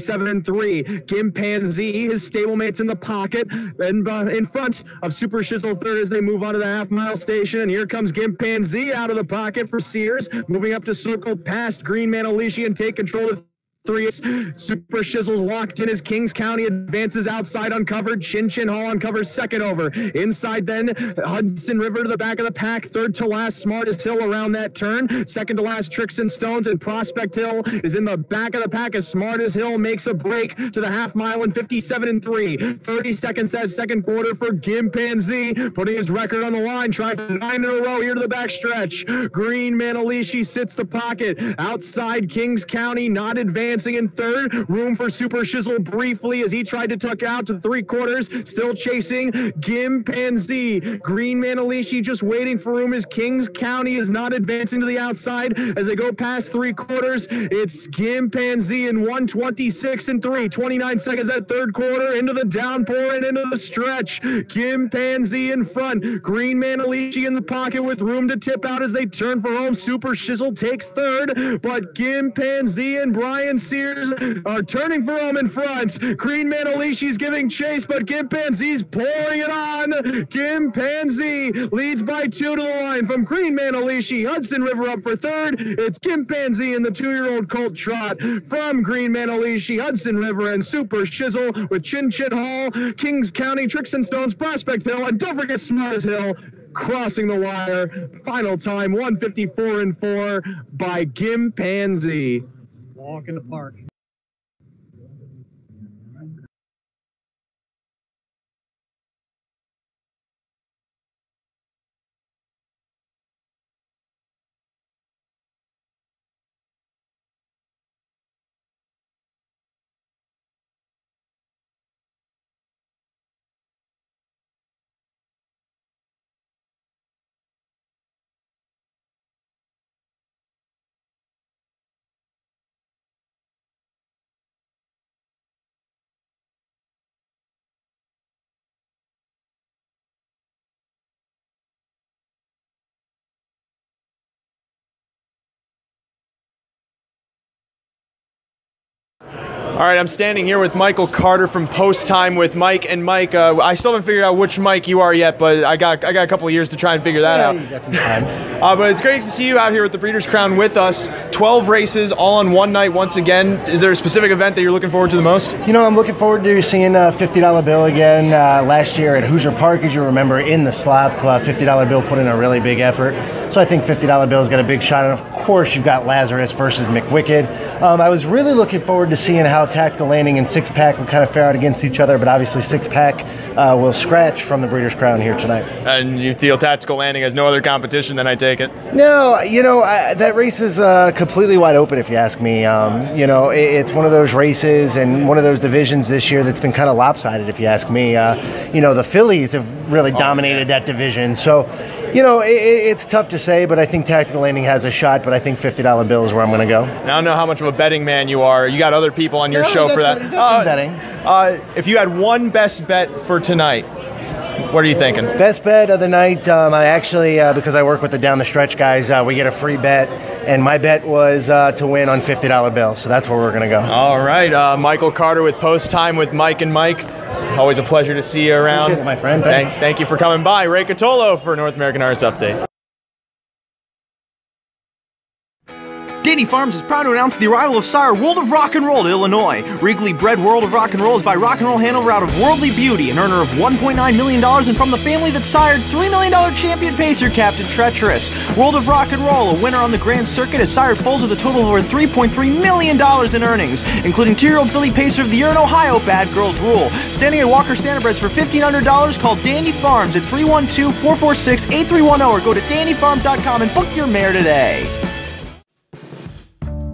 Gimpanzee, his stablemates in the pocket, and in front of Super Shizzle third as they move on to the half-mile station. And here comes Gimpanzee out of the pocket for Sears, moving up to circle past Green Manalishi and take control of 3. Super Shizzle's locked in as Kings County advances outside uncovered. Chin Chin Hall uncovers second over. Inside then, Hudson River to the back of the pack. Third to last, Smart as Hill around that turn. Second to last, Tricks and Stones, and Prospect Hill is in the back of the pack as Smart as Hill makes a break to the half mile in 57-3. 30 seconds that second quarter for Gimpanzee, putting his record on the line, trying for 9 in a row here to the back stretch. Green Manalishi sits the pocket. Outside Kings County, not advancing in third. Room for Super Shizzle briefly as he tried to tuck out to the 3/4. Still chasing Gimpanzee. Green Manalishi just waiting for room as Kings County is not advancing to the outside as they go past 3/4. It's Gimpanzee in 1:26-3. 29 seconds that third quarter into the downpour and into the stretch. Gimpanzee in front. Green Manalishi in the pocket with room to tip out as they turn for home. Super Shizzle takes third, but Gimpanzee and Brian Sears are turning for home in front. Green Manalishi's giving chase, but Gimpanzee's pouring it on. Gimpanzee leads by 2 to the line from Green Manalishi. Hudson River up for third. It's Gimpanzee and the 2-year-old Colt Trot from Green Manalishi, Hudson River, and Super Shizzle with Chin Chin Hall, Kings County, Tricks and Stones, Prospect Hill, and don't forget Smart as Hill crossing the wire. Final time 1:54-4 by Gimpanzee. Walk in the park. All right, I'm standing here with Michael Carter from Post Time with Mike. And Mike, I still haven't figured out which Mike you are yet, but I got a couple of years to try and figure that out. You got some time. But it's great to see you out here with the Breeders' Crown with us. 12 races, all on one night once again. Is there a specific event that you're looking forward to the most? You know, I'm looking forward to seeing $50 bill again. Last year at Hoosier Park, as you remember, in the slop, $50 bill put in a really big effort. So I think $50 bill's got a big shot. And of course, you've got Lazarus versus McWicked. I was really looking forward to seeing how Tactical Landing and Six Pack will kind of fare out against each other, but obviously Six Pack will scratch from the Breeders' Crown here tonight. And you feel Tactical Landing has no other competition, then I take it? No, you know, that race is completely wide open if you ask me. You know, it's one of those races and one of those divisions this year that's been kind of lopsided if you ask me. You know, the fillies have really dominated that division. So, You know, it's tough to say, but I think Tactical Landing has a shot, but I think $50 bill is where I'm going to go. Now, I don't know how much of a betting man you are. You got other people on your show for that. Betting. If you had one best bet for tonight, what are you thinking? Best bet of the night, I actually, because I work with the Down the Stretch guys, we get a free bet, and my bet was to win on $50 bills, so that's where we're going to go. All right, Michael Carter with Post Time with Mike and Mike. Always a pleasure to see you around. Appreciate it, my friend. Thanks. Thank you for coming by. Ray Catolo for North American Artist Update. Dandy Farms is proud to announce the arrival of Sire World of Rock and Roll to Illinois. Regally bred World of Rock and Roll is by Rock and Roll Hanover out of Worldly Beauty, an earner of $1.9 million, and from the family that sired $3 million champion pacer Captain Treacherous. World of Rock and Roll, a winner on the Grand Circuit, has sired foals with a total of over $3.3 million in earnings, including 2-year-old filly pacer of the year in Ohio, Bad Girls Rule. Standing at Walker Standardbreds for $1,500, call Dandy Farms at 312-446-8310 or go to dandyfarm.com and book your mare today.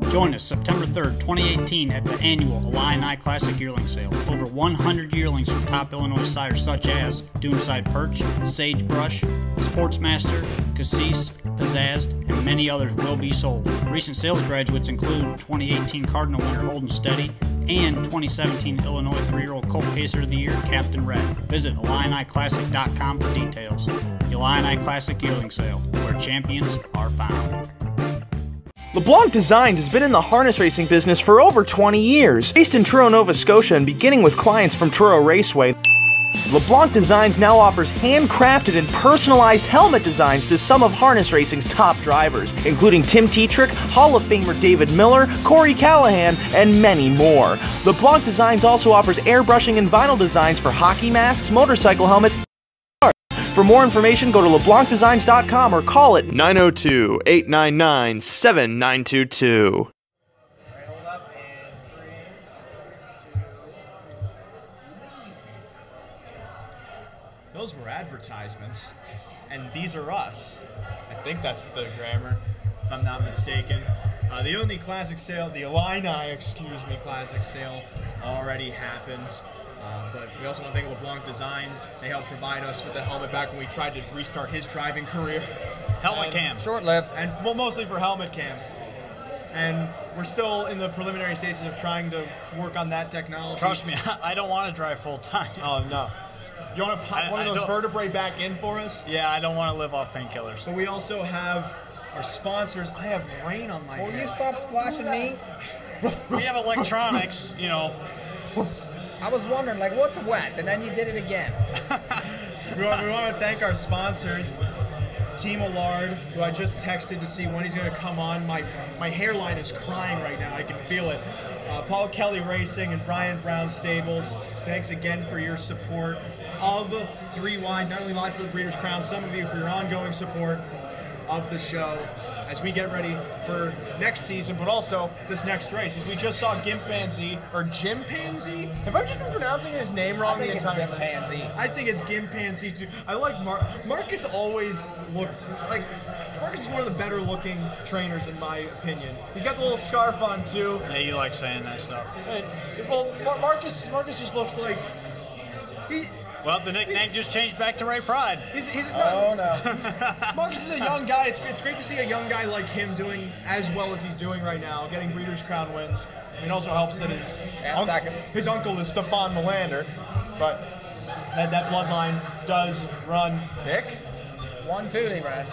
Join us September 3rd, 2018 at the annual Illini Classic Yearling Sale. Over 100 yearlings from top Illinois sires such as Duneside Perch, Sagebrush, Sportsmaster, Cassis, Pizzazzed, and many others will be sold. Recent sales graduates include 2018 Cardinal winner Holden Steady and 2017 Illinois 3-year-old Colt Pacer of the Year, Captain Red. Visit IlliniClassic.com for details. The Illini Classic Yearling Sale, where champions are found. LeBlanc Designs has been in the harness racing business for over 20 years. Based in Truro, Nova Scotia, and beginning with clients from Truro Raceway, LeBlanc Designs now offers handcrafted and personalized helmet designs to some of harness racing's top drivers, including Tim Tetrick, Hall of Famer David Miller, Corey Callahan, and many more. LeBlanc Designs also offers airbrushing and vinyl designs for hockey masks, motorcycle helmets. For more information, go to LeBlancDesigns.com or call it 902-899-7922. Those were advertisements, and these are us. I think that's the grammar, if I'm not mistaken. The Illini Classic Sale, the Illini, Classic Sale already happened. But we also want to thank LeBlanc Designs. They helped provide us with the helmet back when we tried to restart his driving career. Helmet cam. Short-lived. And well, mostly for helmet cam. And we're still in the preliminary stages of trying to work on that technology. Trust me, I don't want to drive full-time. Oh, no. You want to pop one of those vertebrae back in for us? Yeah, I don't want to live off painkillers. But we also have our sponsors. I have rain on my head. Will you stop splashing me? We have electronics, you know. I was wondering, like, what's wet? And then you did it again. We want to thank our sponsors, Team Allard, who I just texted to see when he's going to come on. My hairline is crying right now. I can feel it. Paul Kelly Racing and Brian Brown Stables, thanks again for your support of 3 Wide, not only live for the Breeders' Crown, some of you for your ongoing support of the show as we get ready for next season, but also this next race. As we just saw Gimpanzee, or Jimpanzee? Have I just been pronouncing his name wrong the entire time? I think it's Gimpanzee too. I like Marcus always Marcus is one of the better looking trainers in my opinion. He's got the little scarf on too. Yeah, you like saying that stuff. Well, Marcus just looks like well, the nickname just changed back to Ray Pride. Oh, no. Marcus is a young guy. It's great to see a young guy like him doing as well as he's doing right now, getting Breeders' Crown wins. It also helps that his uncle is Stefan Melander, but that bloodline does run thick. 1-2 they ran.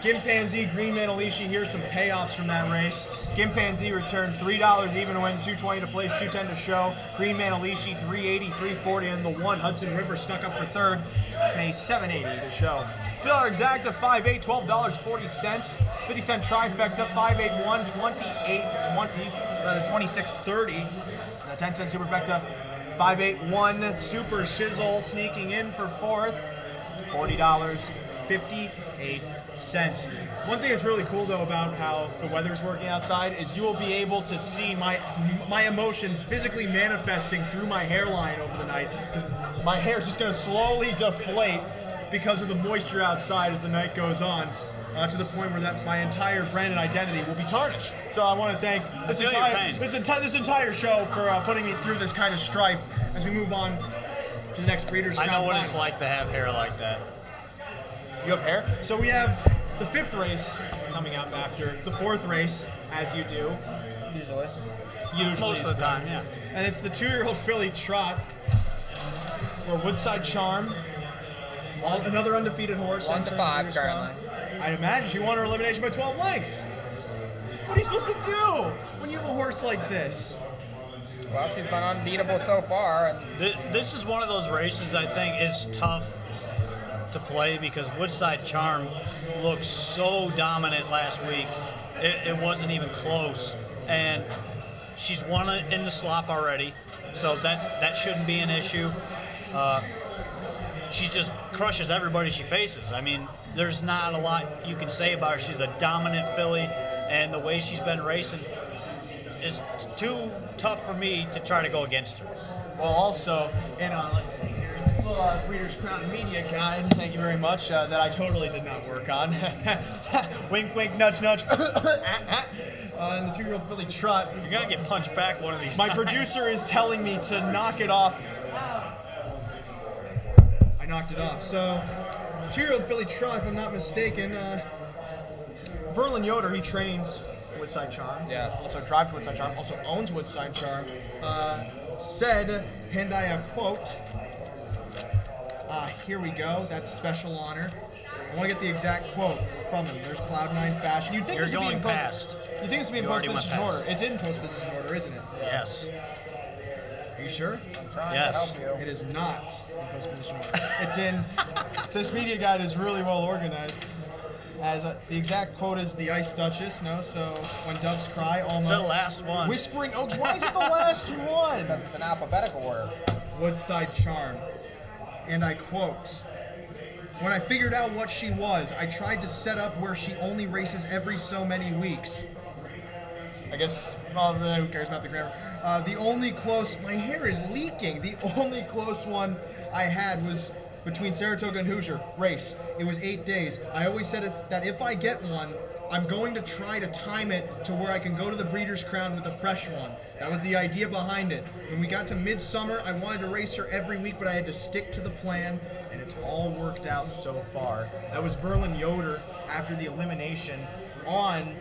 Gimpanzee, Green Man Alicia, here's some payoffs from that race. Gimpanzee returned $3 even to win, $2.20 to place, $2.10 to show. Green Man Alicia, $3.80, $3.40, and the 1. Hudson River snuck up for third, pay $7.80 to show. $2 exacta, $5.8, $12.40. 50-cent trifecta, $5.8, $1, $28.20, $26.30. The 10-cent superfecta, $5.8, $1. Super Shizzle sneaking in for fourth, $40.58. One thing that's really cool though about how the weather's working outside is you will be able to see my emotions physically manifesting through my hairline over the night. My hair is just going to slowly deflate because of the moisture outside as the night goes on. To the point where my entire brand and identity will be tarnished. So I want to thank this entire show for putting me through this kind of strife as we move on to the next Breeders' Crown. I know what it's like to have hair like that. You have hair? So we have the 5th race coming up after the 4th race, as you do. Usually. Most of the time, yeah. And it's the 2-year-old filly Trot, or Woodside Charm. Another undefeated horse. 1-5 currently. I imagine she won her elimination by 12 lengths. What are you supposed to do when you have a horse like this? Well, she's been unbeatable so far. And This is one of those races I think is tough to play because Woodside Charm looked so dominant last week. It wasn't even close. And she's won it in the slop already, so that shouldn't be an issue. She just crushes everybody she faces. I mean, there's not a lot you can say about her. She's a dominant filly, and the way she's been racing is too tough for me to try to go against her. Well, also, and let's see here, this little Breeders' Crown media guide, thank you very much, that I totally did not work on. Wink, wink, nudge, nudge. And the 2-year-old filly Trot. You're going to get punched back one of these My times. producer is telling me to knock it off. I knocked it off. So, 2-year-old filly Trot, if I'm not mistaken, Verlin Yoder, he trains Woodside Charm. Yeah. Also drives Woodside Charm. Also owns Woodside Charm. Said, and I quote, here we go. That's special honor. I want to get the exact quote from him. There's Cloud9 Fashion. You'd think You're this would be in going past. You think this would be in You already went post-position order. past. It's in post-position order, isn't it? Yes. Are you sure? I'm trying Yes. to help you. It is not in post-position order. It's in. This media guide is really well organized. As the exact quote is the Ice Duchess. No, so when doves cry, almost. It's the last one. Whispering oaks. Why is it the last one? Because it's an alphabetical order. Woodside Charm, and I quote. When I figured out what she was, I tried to set up where she only races every so many weeks. I guess, well, who cares about the grammar? The only close, my hair is leaking. The only close one I had was between Saratoga and Hoosier race. It was 8 days. I always said that if I get one, I'm going to try to time it to where I can go to the Breeders' Crown with a fresh one. That was the idea behind it. When we got to midsummer, I wanted to race her every week, but I had to stick to the plan, and it's all worked out so far. That was Verlin Yoder after the elimination on.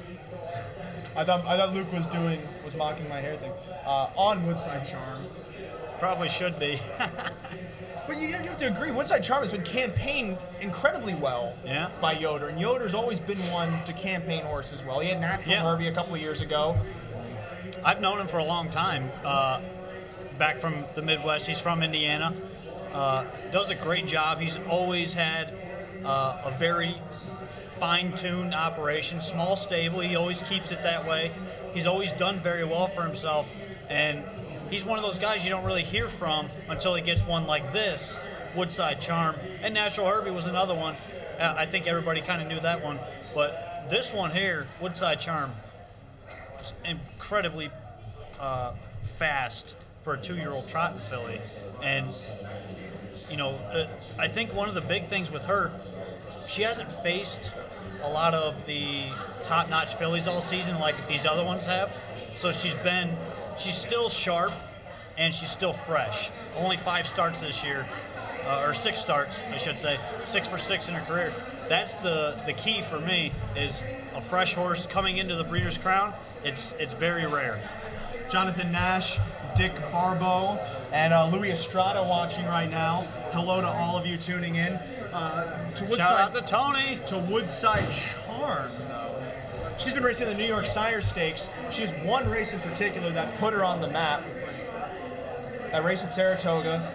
I thought Luke was mocking my hair thing on Woodside Charm. Probably should be. But you have to agree, Woodside Charm has been campaigned incredibly well by Yoder, and Yoder's always been one to campaign horses well. He had Natural Herbie a couple of years ago. I've known him for a long time. Back from the Midwest, he's from Indiana. Does a great job. He's always had a very fine-tuned operation, small stable. He always keeps it that way. He's always done very well for himself, and he's one of those guys you don't really hear from until he gets one like this, Woodside Charm. And Natural Herbie was another one. I think everybody kind of knew that one. But this one here, Woodside Charm, is incredibly fast for a 2-year-old trotting filly. And, you know, I think one of the big things with her, she hasn't faced a lot of the top-notch fillies all season like these other ones have. So she's still sharp, and she's still fresh. Only 5 starts this year, or 6 starts, I should say. 6 for 6 in her career. That's the key for me, is a fresh horse coming into the Breeders' Crown. It's very rare. Jonathan Nash, Dick Barbeau, and Louis Estrada watching right now. Hello to all of you tuning in. Shout out to Tony. To Woodside Charm, though. She's been racing the New York Sire Stakes. She has one race in particular that put her on the map. That race at Saratoga.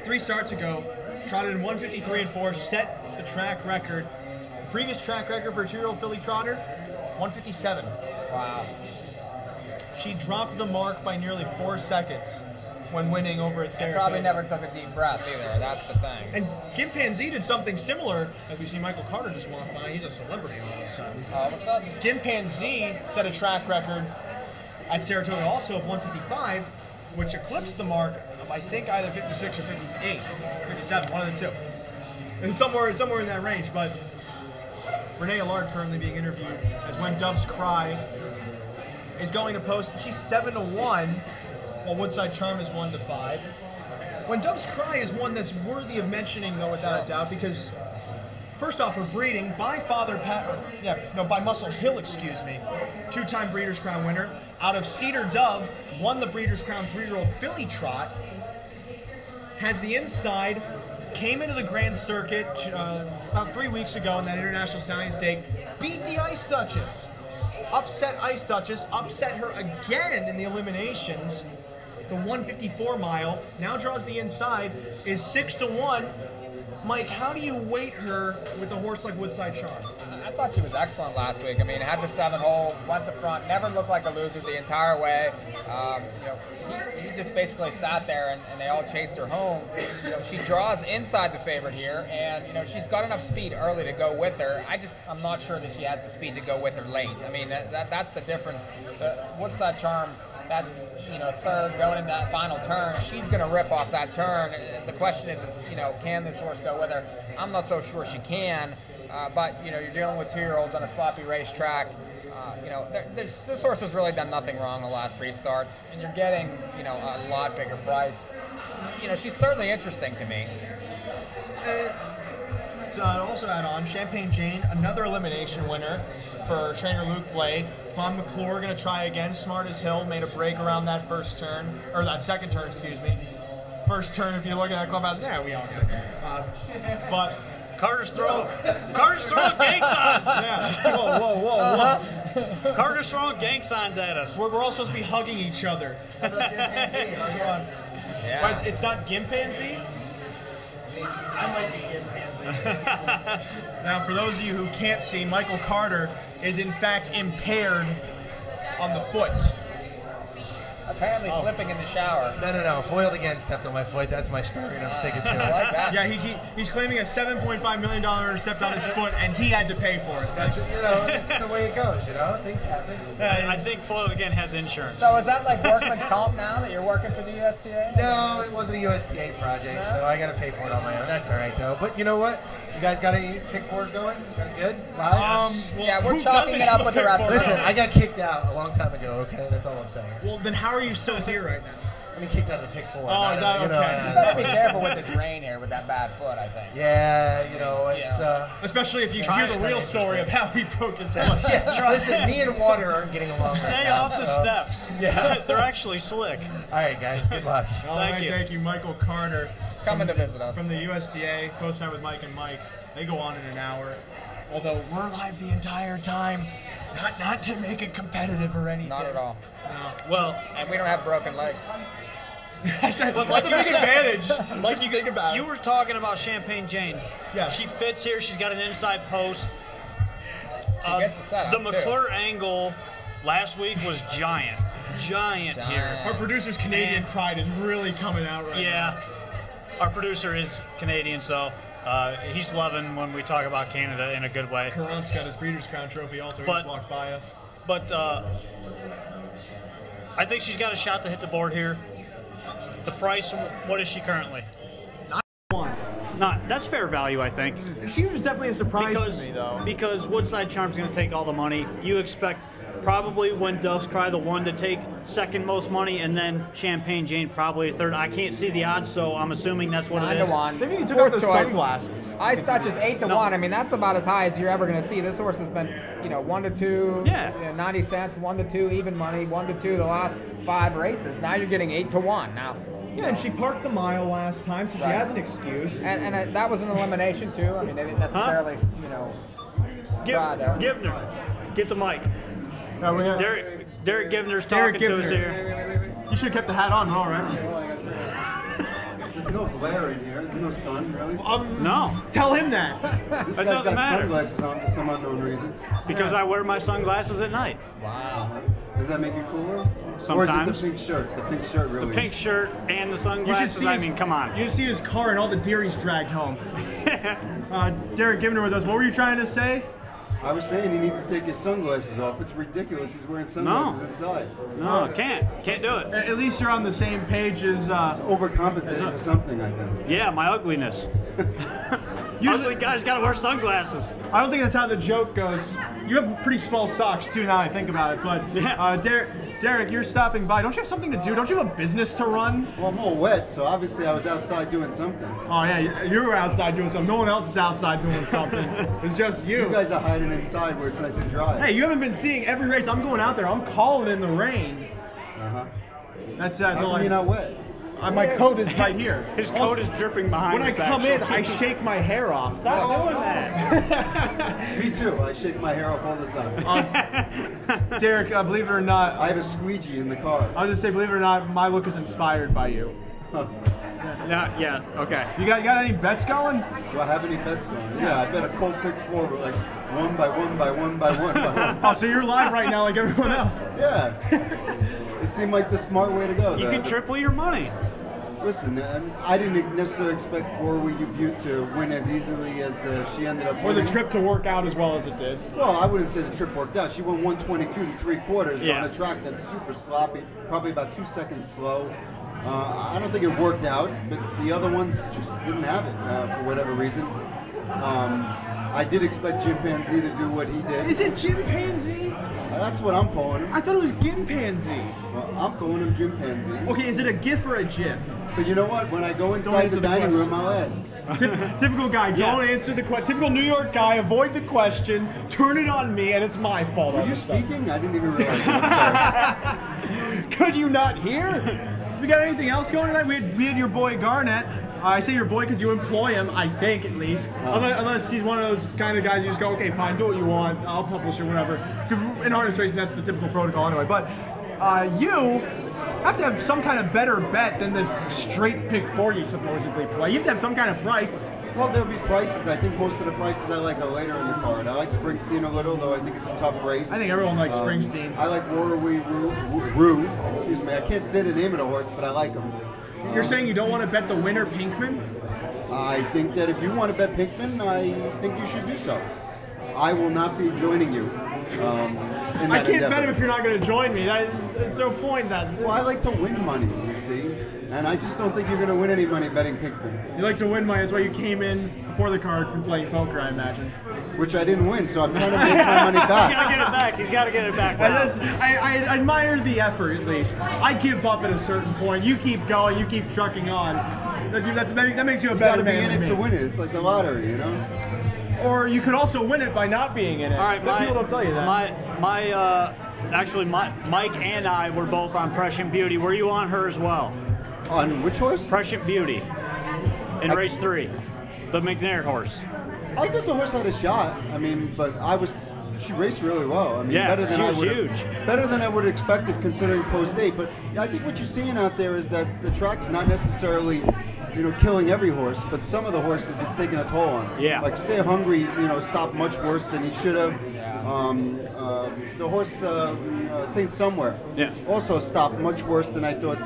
3 starts ago, trotted in 153 and 4, set the track record. The previous track record for a 2-year-old filly trotter, 157. Wow. She dropped the mark by nearly 4 seconds when winning over at Saratoga. Probably never took a deep breath either. That's the thing. And Gimpanzee did something similar, as we see Michael Carter just walk by. He's a celebrity all of a sudden. All of a sudden. Gimpanzee set a track record at Saratoga also of 155, which eclipsed the mark of, I think, either 56 or 58, 57, one of the two. It's somewhere in that range, but Renee Allard currently being interviewed as When Doves Cry is going to post. She's 7-1, while Woodside Charm is 1-5. When Doves Cry is one that's worthy of mentioning, though, without a doubt, because First off, her breeding by by Muscle Hill, excuse me, 2-time Breeders' Crown winner. Out of Cedar Dove, won the Breeders' Crown 3-year-old filly trot. Has the inside, came into the Grand Circuit about 3 weeks ago in that International Stallion Stake, beat the Ice Duchess. Upset Ice Duchess, upset her again in the eliminations. The 154 mile, now draws the inside, is 6-1. Mike, how do you weight her with a horse like Woodside Charm? I thought she was excellent last week. I mean, had the 7-hole, went the front, never looked like a loser the entire way. He just basically sat there and they all chased her home. She draws inside the favorite here, and she's got enough speed early to go with her. I'm not sure that she has the speed to go with her late. I mean, that's the difference. The Woodside Charm, that third going in that final turn, she's going to rip off that turn. The question is can this horse go with her? I'm not so sure she can. But you're dealing with 2-year-olds on a sloppy racetrack. This horse has really done nothing wrong the last 3 starts, and you're getting a lot bigger price. She's certainly interesting to me. To also add on, Champagne Jane, another elimination winner for trainer Luke Blade. Bob McClure going to try again. Smart as Hill made a break around that that second turn, excuse me. First turn, if you're looking at clubhouse, we all get it. But Carter's throwing gang signs. Yeah. Whoa. Carter's throwing gang signs at us. We're all supposed to be hugging each other. Yeah. It's not Gimpanzee? I might be Gimpanzee. Now, for those of you who can't see, Michael Carter is in fact impaired on the foot. Apparently slipping in the shower. No. Foiled again, stepped on my foot. That's my story, and I'm sticking to it. I like that. Yeah, he's claiming a $7.5 million stepped on his foot, and he had to pay for it. That's it's the way it goes. Things happen. I think Foiled again has insurance. So is that like workman's comp now that you're working for the USTA? No, it wasn't a USTA project, so I got to pay for it on my own. That's all right, though. But you know what? You guys got any pick 4s going? You guys good? Live? We're chalking it up with the rest of Listen, I got kicked out a long time ago, okay? That's all I'm saying. Well, then how are you still here right now? I mean, kicked out of the pick 4. Oh, okay. You better be careful with this rain here with that bad foot, I think. Yeah, it's... Especially if you hear the real story of how he broke his foot. Listen, me and water aren't getting along. Stay off the steps. Yeah. They're actually slick. All right, guys. Good luck. Thank you, Michael Carter. Coming to visit us. From the USDA, Post Time with Mike and Mike. They go on in an hour. Although we're live the entire time. Not to make it competitive or anything. Not at all. No. Well, and we don't have broken legs. That's a big advantage. Like you think about it. You were talking about Champagne Jane. Yeah. She fits here. She's got an inside post. She gets the setup, the McClure angle last week was giant here. Our producer's Canadian pride is really coming out right now. Yeah. Our producer is Canadian, so he's loving when we talk about Canada in a good way. Currant's got his Breeders' Crown trophy also. He just walked by us. But I think she's got a shot to hit the board here. The price, what is she currently? That's fair value, I think. She was definitely a surprise to me, though. Because Woodside Charm's going to take all the money. You expect probably when Doves Cry the one to take second most money, and then Champagne Jane probably third. I can't see the odds, so I'm assuming that's what it is. 9-1. Maybe you took out the sunglasses. Ice Touch is 8-1. I mean, that's about as high as you're ever going to see. This horse has been, 1-2, 90 cents, 1-2, even money, 1-2 the last 5 races. Now you're getting 8-1. Now. Yeah, and she parked the mile last time, so she has an excuse. And that was an elimination, too. I mean, they didn't necessarily, Givner, get the mic. Derek Givner's talking to us here. You should have kept the hat on, all right. There's no glare in here. There's no sun, really. No. Tell him that. This It guy's doesn't got matter. sunglasses on for some unknown reason. Because I wear my sunglasses at night. Wow. Does that make you cooler? Sometimes. Or is it the pink shirt? The pink shirt really. The pink shirt and the sunglasses, come on. You should see his car and all the deer he's dragged home. Derek Givner with us. What were you trying to say? I was saying he needs to take his sunglasses off. It's ridiculous. He's wearing sunglasses inside. No, can't do it. At least you're on the same page as... overcompensating for something, I think. Yeah, my ugliness. Usually guys gotta wear sunglasses. I don't think that's how the joke goes. You have pretty small socks too. Now I think about it, but Derek, you're stopping by. Don't you have something to do? Don't you have a business to run? Well, I'm all wet, so obviously I was outside doing something. Oh yeah, you were outside doing something. No one else is outside doing something. It's just you. You guys are hiding inside where it's nice and dry. Hey, you haven't been seeing every race. I'm going out there. I'm calling in the rain. That's How all. come you're not wet? My coat is right here. His coat is dripping behind When us, I come in, actually. I shake my hair off. Stop doing that. Me too. I shake my hair off all the time. Derek, believe it or not, I have a squeegee in the car. I was gonna say, believe it or not, my look is inspired by you. Yeah. Okay. You got any bets going? Do I have any bets going? Yeah, I bet a cold pick 4, but like one by one by one by one by one. Oh, so you're live right now like everyone else? Yeah. It seemed like the smart way to go. You can triple your money. Listen, I didn't necessarily expect Warwick Butte to win as easily as she ended up winning. Or the trip to work out as well as it did. Well, I wouldn't say the trip worked out. She won 122 3/4 Yeah. on a track that's super sloppy, probably about 2 seconds slow. I don't think it worked out, but the other ones just didn't have it for whatever reason. I did expect Chimpanzee to do what he did. Is it Chimpanzee? That's what I'm calling him. I thought it was Gimpanzee. Well, I'm calling him Chimpanzee. Okay, is it a GIF or a GIF? But you know what? When I go inside the dining room, I'll ask. Typical guy, don't answer the question. Typical New York guy, avoid the question, turn it on me, and it's my fault. Were you speaking? I didn't even realize. I'm sorry. Could you not hear? We got anything else going tonight? We had your boy Garnett. I say your boy because you employ him, I think at least. Unless he's one of those kind of guys you just go, okay, fine, do what you want, I'll publish or whatever. 'Cause in harness racing, that's the typical protocol anyway. But you have to have some kind of better bet than this straight pick 4 you supposedly play. You have to have some kind of price. Well, there'll be prices. I think most of the prices I like are later in the card. I like Springsteen a little, though I think it's a tough race. I think everyone likes Springsteen. I like Rue. Excuse me. I can't say the name of the horse, but I like him. You're saying you don't want to bet the winner, Pinkman? I think that if you want to bet Pinkman, I think you should do so. I will not be joining you. I can't bet him if you're not going to join me. It's no point that. Well, I like to win money, you see. And I just don't think you're going to win any money betting Pinkman. You like to win money. That's why you came in before the card from playing poker, I imagine. Which I didn't win, so I'm trying to make my money back. He's got to get it back. He's got to get it back. I admire the effort, at least. I give up at a certain point. You keep going. You keep trucking on. That makes you a better man. You got to be in it to win it. It's like the lottery, you know? Or you could also win it by not being in it. All right, people don't tell you that. Actually, Mike and I were both on Prescient Beauty. Were you on her as well? On which horse? Prescient Beauty. In race 3. The McNair horse. I thought the horse had a shot. I mean, but she raced really well. I mean, Yeah, better than she I was would huge. Better than I would have expected considering post 8. But I think what you're seeing out there is that the track's not necessarily, killing every horse, but some of the horses it's taking a toll on. Yeah. Like Stay Hungry, stopped much worse than he should have. The horse Saint Somewhere also stopped much worse than I thought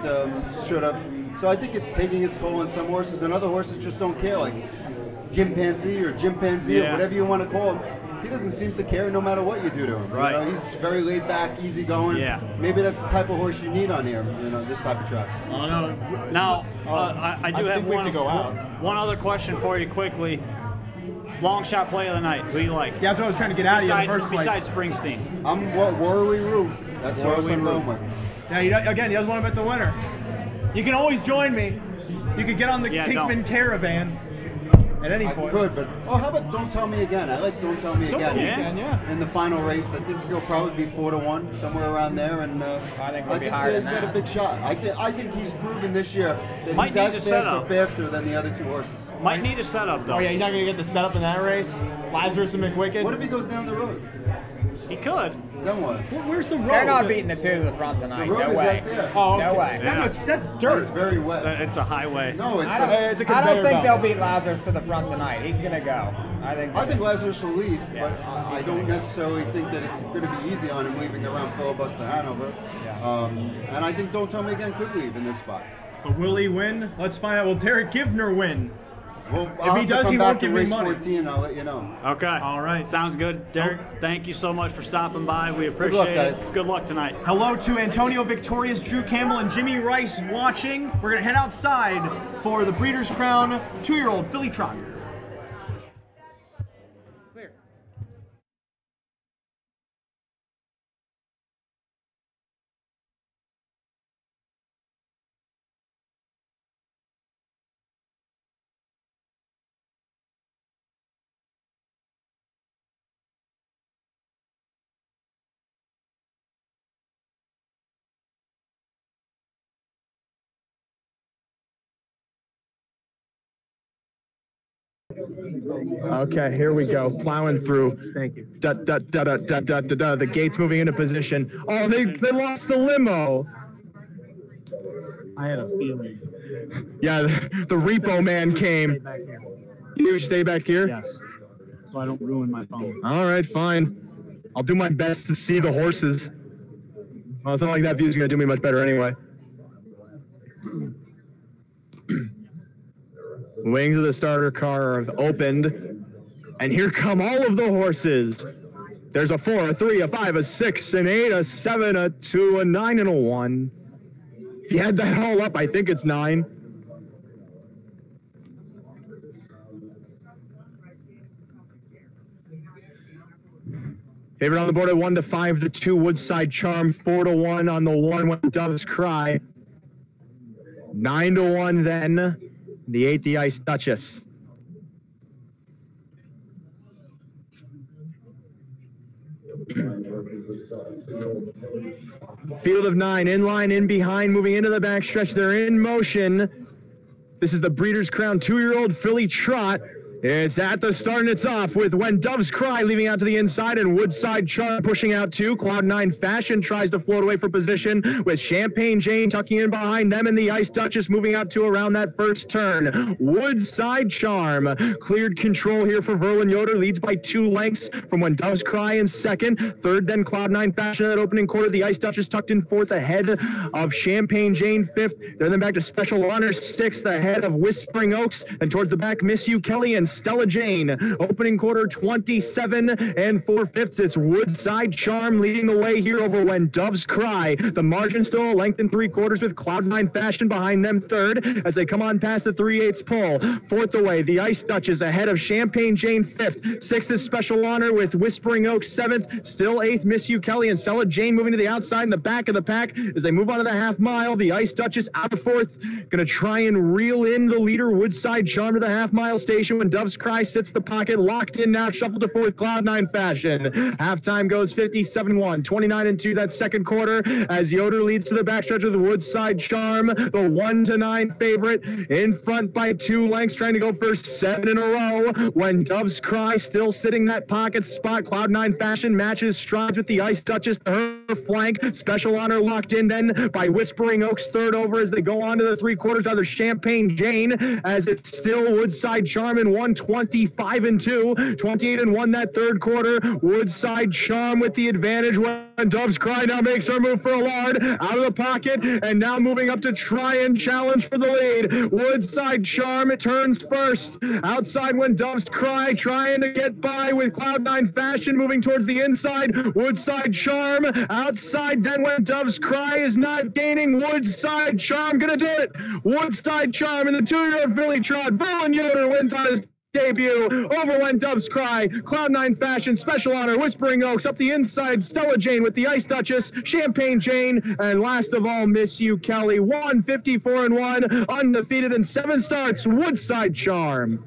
should have. So I think it's taking its toll on some horses, and other horses just don't care, like Gimpanzee or Chimpanzee or whatever you want to call him. He doesn't seem to care no matter what you do to him. Right. He's very laid back, easy going. Yeah. Maybe that's the type of horse you need on here, this type of track. Oh, no. Now, I do have one other question for you quickly. Long shot play of the night. Who do you like? Yeah, that's what I was trying to get out of you in the first place. Besides Springsteen. I'm Warwick Rue. That's the horse I'm going with. Yeah, again, he doesn't want to bet the winner. You can always join me. You could get on the Pinkman Caravan at any point. I could, but how about Don't Tell Me Again? I like Don't Tell Me Don't Again. Tell Me Again, yeah. In the final race, I think he'll probably be 4-1, somewhere around there, and I think he's got a big shot. I think he's proven this year that Might he's need as to fast set or up. faster than the other two horses. Might need a setup, though. Oh, yeah, he's not going to get the setup in that race? Lazarus and McWicked? What if he goes down the road? He could. Then what? Where's the road? They're not beating the 2 to the front tonight. The road No is way. out there. Oh, okay. No way. That's dirt. It's very wet. It's a highway. No, it's I it's a don't conveyor think belt. they'll beat Lazarus to the front tonight. He's going to go. I think Lazarus will leave, but I don't necessarily think that it's going to be easy on him leaving around filibuster Hanover. And I think Don't Tell Me Again could leave in this spot. But will he win? Let's find out. Will Derek Givner win? Well, if he does, he won't give me race money. 14, I'll let you know. Okay. All right. Sounds good. Derek, thank you so much for stopping by. We appreciate luck, guys. it. Good luck tonight. Hello to Antonio Victorious, Drew Campbell, and Jimmy Rice watching. We're going to head outside for the Breeders' Crown 2-year-old filly trot. Okay, here we go. Plowing through. Thank you. The gate's moving into position. Oh, they lost the limo. I had a feeling. Yeah, the repo man came. Stay back here. You stay back here? Yes. So I don't ruin my phone. All right, fine. I'll do my best to see the horses. Well, it's not like that view's going to do me much better anyway. Wings of the starter car have opened, and here come all of the horses. There's a 4, a 3, a 5, a 6, an 8, a 7, a 2, a 9, and a 1. If you add that all up, I think it's 9. Favorite on the board at 1 to 5, the 2, Woodside Charm, 4 to 1 on the 1, When Doves Cry. 9 to 1 then, the 8, the Ice Duchess. Field of 9, in line, in behind, moving into the backstretch. They're in motion. This is the Breeders' Crown 2-year-old filly trot. It's at the start and it's off with When Doves Cry leaving out to the inside and Woodside Charm pushing out too. Cloud9 Fashion tries to float away for position with Champagne Jane tucking in behind them and the Ice Duchess moving out to around that first turn. Woodside Charm cleared control here for Verlin Yoder, leads by 2 lengths from When Doves Cry in second. Third then Cloud9 Fashion in that opening quarter. The Ice Duchess tucked in fourth ahead of Champagne Jane fifth. Then back to Special Honor sixth ahead of Whispering Oaks, and towards the back Miss You Kelly and Stella Jane. Opening quarter 27 and 4/5. It's Woodside Charm leading the way here over When Doves Cry. The margin still a length and 3/4 with Cloud9 Fashion behind them third as they come on past the 3/8 pull. Fourth away, the Ice Duchess ahead of Champagne Jane fifth. Sixth is Special Honor with Whispering Oaks seventh. Still eighth, Miss You Kelly and Stella Jane moving to the outside in the back of the pack as they move on to the half mile. The Ice Duchess out of fourth. Going to try and reel in the leader Woodside Charm to the half mile station. When Doves Cry sits the pocket, locked in now, shuffled to fourth, Cloud9 Fashion. Halftime goes 57-1, 29-2 that second quarter as Yoder leads to the backstretch of the Woodside Charm, the 1-9 favorite, in front by 2 lengths, trying to go for 7 in a row. When Doves Cry still sitting that pocket spot, Cloud9 Fashion matches strides with the Ice Duchess to her flank. Special Honor locked in then by Whispering Oaks third over as they go on to the 3/4, either Champagne Jane as it's still Woodside Charm in 125-2, 28-1 that third quarter. Woodside Charm with the advantage when Doves Cry now makes her move for a Lard out of the pocket and now moving up to try and challenge for the lead. Woodside Charm turns first outside When Doves Cry, trying to get by with Cloud9 Fashion moving towards the inside. Woodside Charm outside, then When Doves Cry is not gaining. Woodside Charm gonna do it. Woodside Charm in the 2-year-old filly trot. Verlin Yoder wins on his debut over When Doves Cry. Cloud9 Fashion, Special Honor, Whispering Oaks up the inside. Stella Jane with the Ice Duchess, Champagne Jane, and last of all, Miss You Kelly. 154-1, undefeated in 7 starts. Woodside Charm.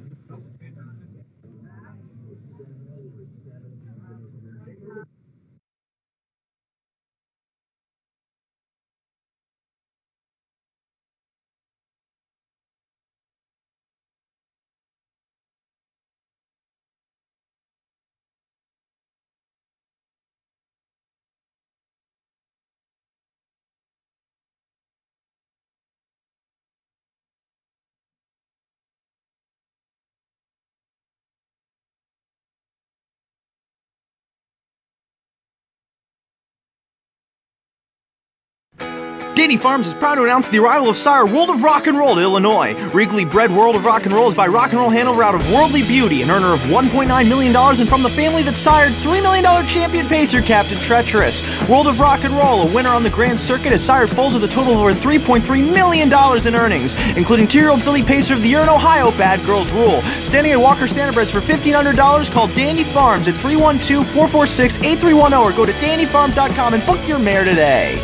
Danny Farms is proud to announce the arrival of Sire World of Rock and Roll to Illinois. Regally bred World of Rock and Roll is by Rock and Roll Hanover out of Worldly Beauty, an earner of $1.9 million and from the family that sired $3 million champion pacer Captain Treacherous. World of Rock and Roll, a winner on the Grand Circuit, has sired foals with a total of over $3.3 million in earnings, including 2-year-old filly pacer of the year in Ohio, Bad Girls Rule. Standing at Walker Standardbreds for $1,500, call Danny Farms at 312-446-8310 or go to dannyfarm.com and book your mare today.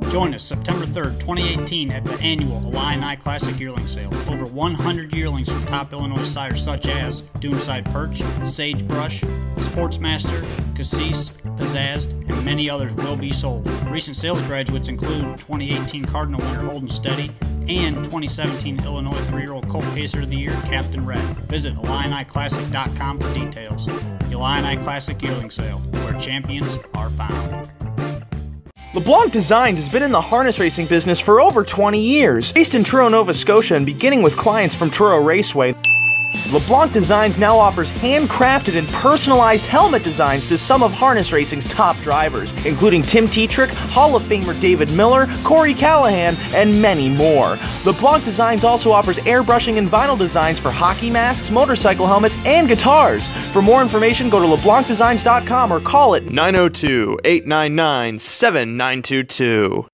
Join us September 3rd, 2018 at the annual Illini Classic Yearling Sale. Over 100 yearlings from top Illinois sires such as Doomside Perch, Sagebrush, Sportsmaster, Cassis, Pizzazzed, and many others will be sold. Recent sales graduates include 2018 Cardinal winner Holden Steady, and 2017 Illinois 3-year-old Colt Pacer of the Year, Captain Red. Visit IlliniClassic.com for details. The Illini Classic Yearling Sale, where champions are found. LeBlanc Designs has been in the harness racing business for over 20 years. Based in Truro, Nova Scotia, and beginning with clients from Truro Raceway, LeBlanc Designs now offers handcrafted and personalized helmet designs to some of harness racing's top drivers, including Tim Tetrick, Hall of Famer David Miller, Corey Callahan, and many more. LeBlanc Designs also offers airbrushing and vinyl designs for hockey masks, motorcycle helmets, and guitars. For more information, go to LeBlancDesigns.com or call it 902-899-7922.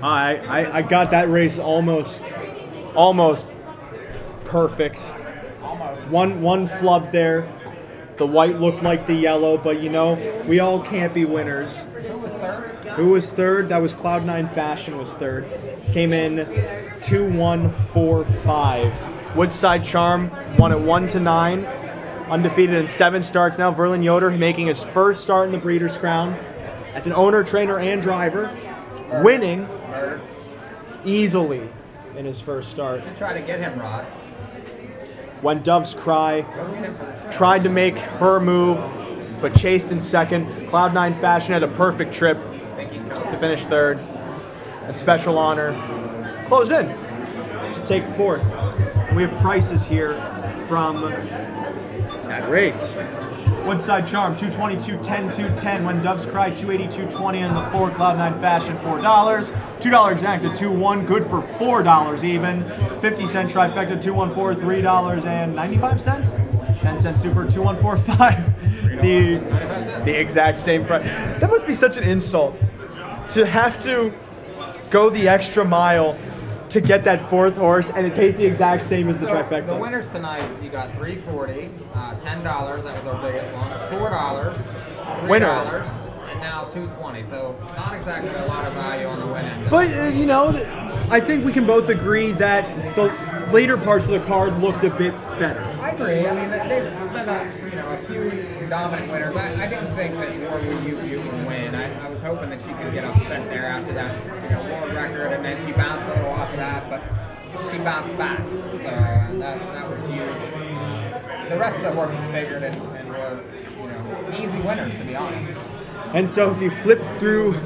I got that race almost perfect. One flub there. The white looked like the yellow, but we all can't be winners. Who was third? That was Cloud9 Fashion was third. Came in 2-1-4-5. Woodside Charm won at 1-9. Undefeated in 7 starts now. Verlin Yoder making his first start in the Breeders' Crown as an owner, trainer, and driver. Winning easily in his first start. Try to get him, Rod. When Doves Cry tried to make her move, but chased in second. Cloud9 Fashion had a perfect trip to finish third. And Special Honor closed in to take fourth. And we have prices here from that race. Woodside Charm, 222.10, 210. When Doves Cry, 282.20 in the 4. Cloud9 Fashion, $4. $2 exacta, 2-1, good for $4 even. 50-cent trifecta, 214, $3.95. 10-cent super, 2145. The exact same price. That must be such an insult to have to go the extra mile to get that fourth horse, and it pays the exact same as the trifecta. The winners tonight, you got $3.40, $10, that was our biggest one, $4, $3, Winner. and now $2.20. So not exactly a lot of value on the win end. But I think we can both agree that the later parts of the card looked a bit better. I agree. I mean, there's been a few dominant winners. I didn't think that Morgan you would win. I was hoping that she could get upset there after that world record, and then she bounced a little off of that, but she bounced back. So that was huge. The rest of the horses figured and were easy winners, to be honest. And so if you flip through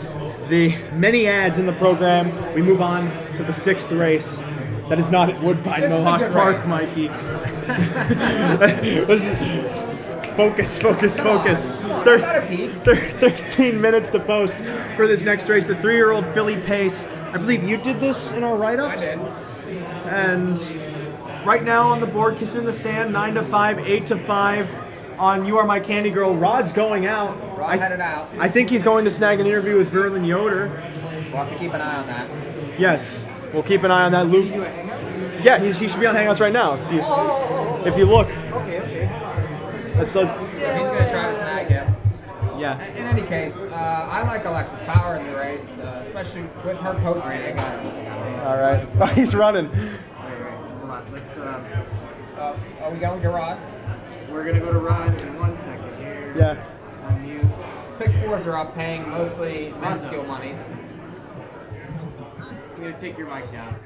the many ads in the program, we move on to the 6th race. That is not at Woodbine Mohawk Park, race. Mikey. Focus. 13 minutes to post for this next race. The 3-year-old filly pace. I believe you did this in our write-ups. I did. And right now on the board, Kissing in the Sand, 9-5, 8-5. On You Are My Candy Girl, Rod's going out. Rod headed out. I think he's going to snag an interview with Verlin Yoder. We'll have to keep an eye on that. Yes, we'll keep an eye on that. Luke. Yeah, he should be on Hangouts right now. If you look. Okay. That's the. Yeah, he's going to try to snag him. Yeah. In any case, I like Alexis Power in the race, especially with her post rating. All right. Oh, he's running. Hold on. Let's. Are we going to Rod? We're going to go to Rod in 1 second here. Yeah. Unmute. Pick 4s are up, paying mostly minuscule monies. I'm going to take your mic down.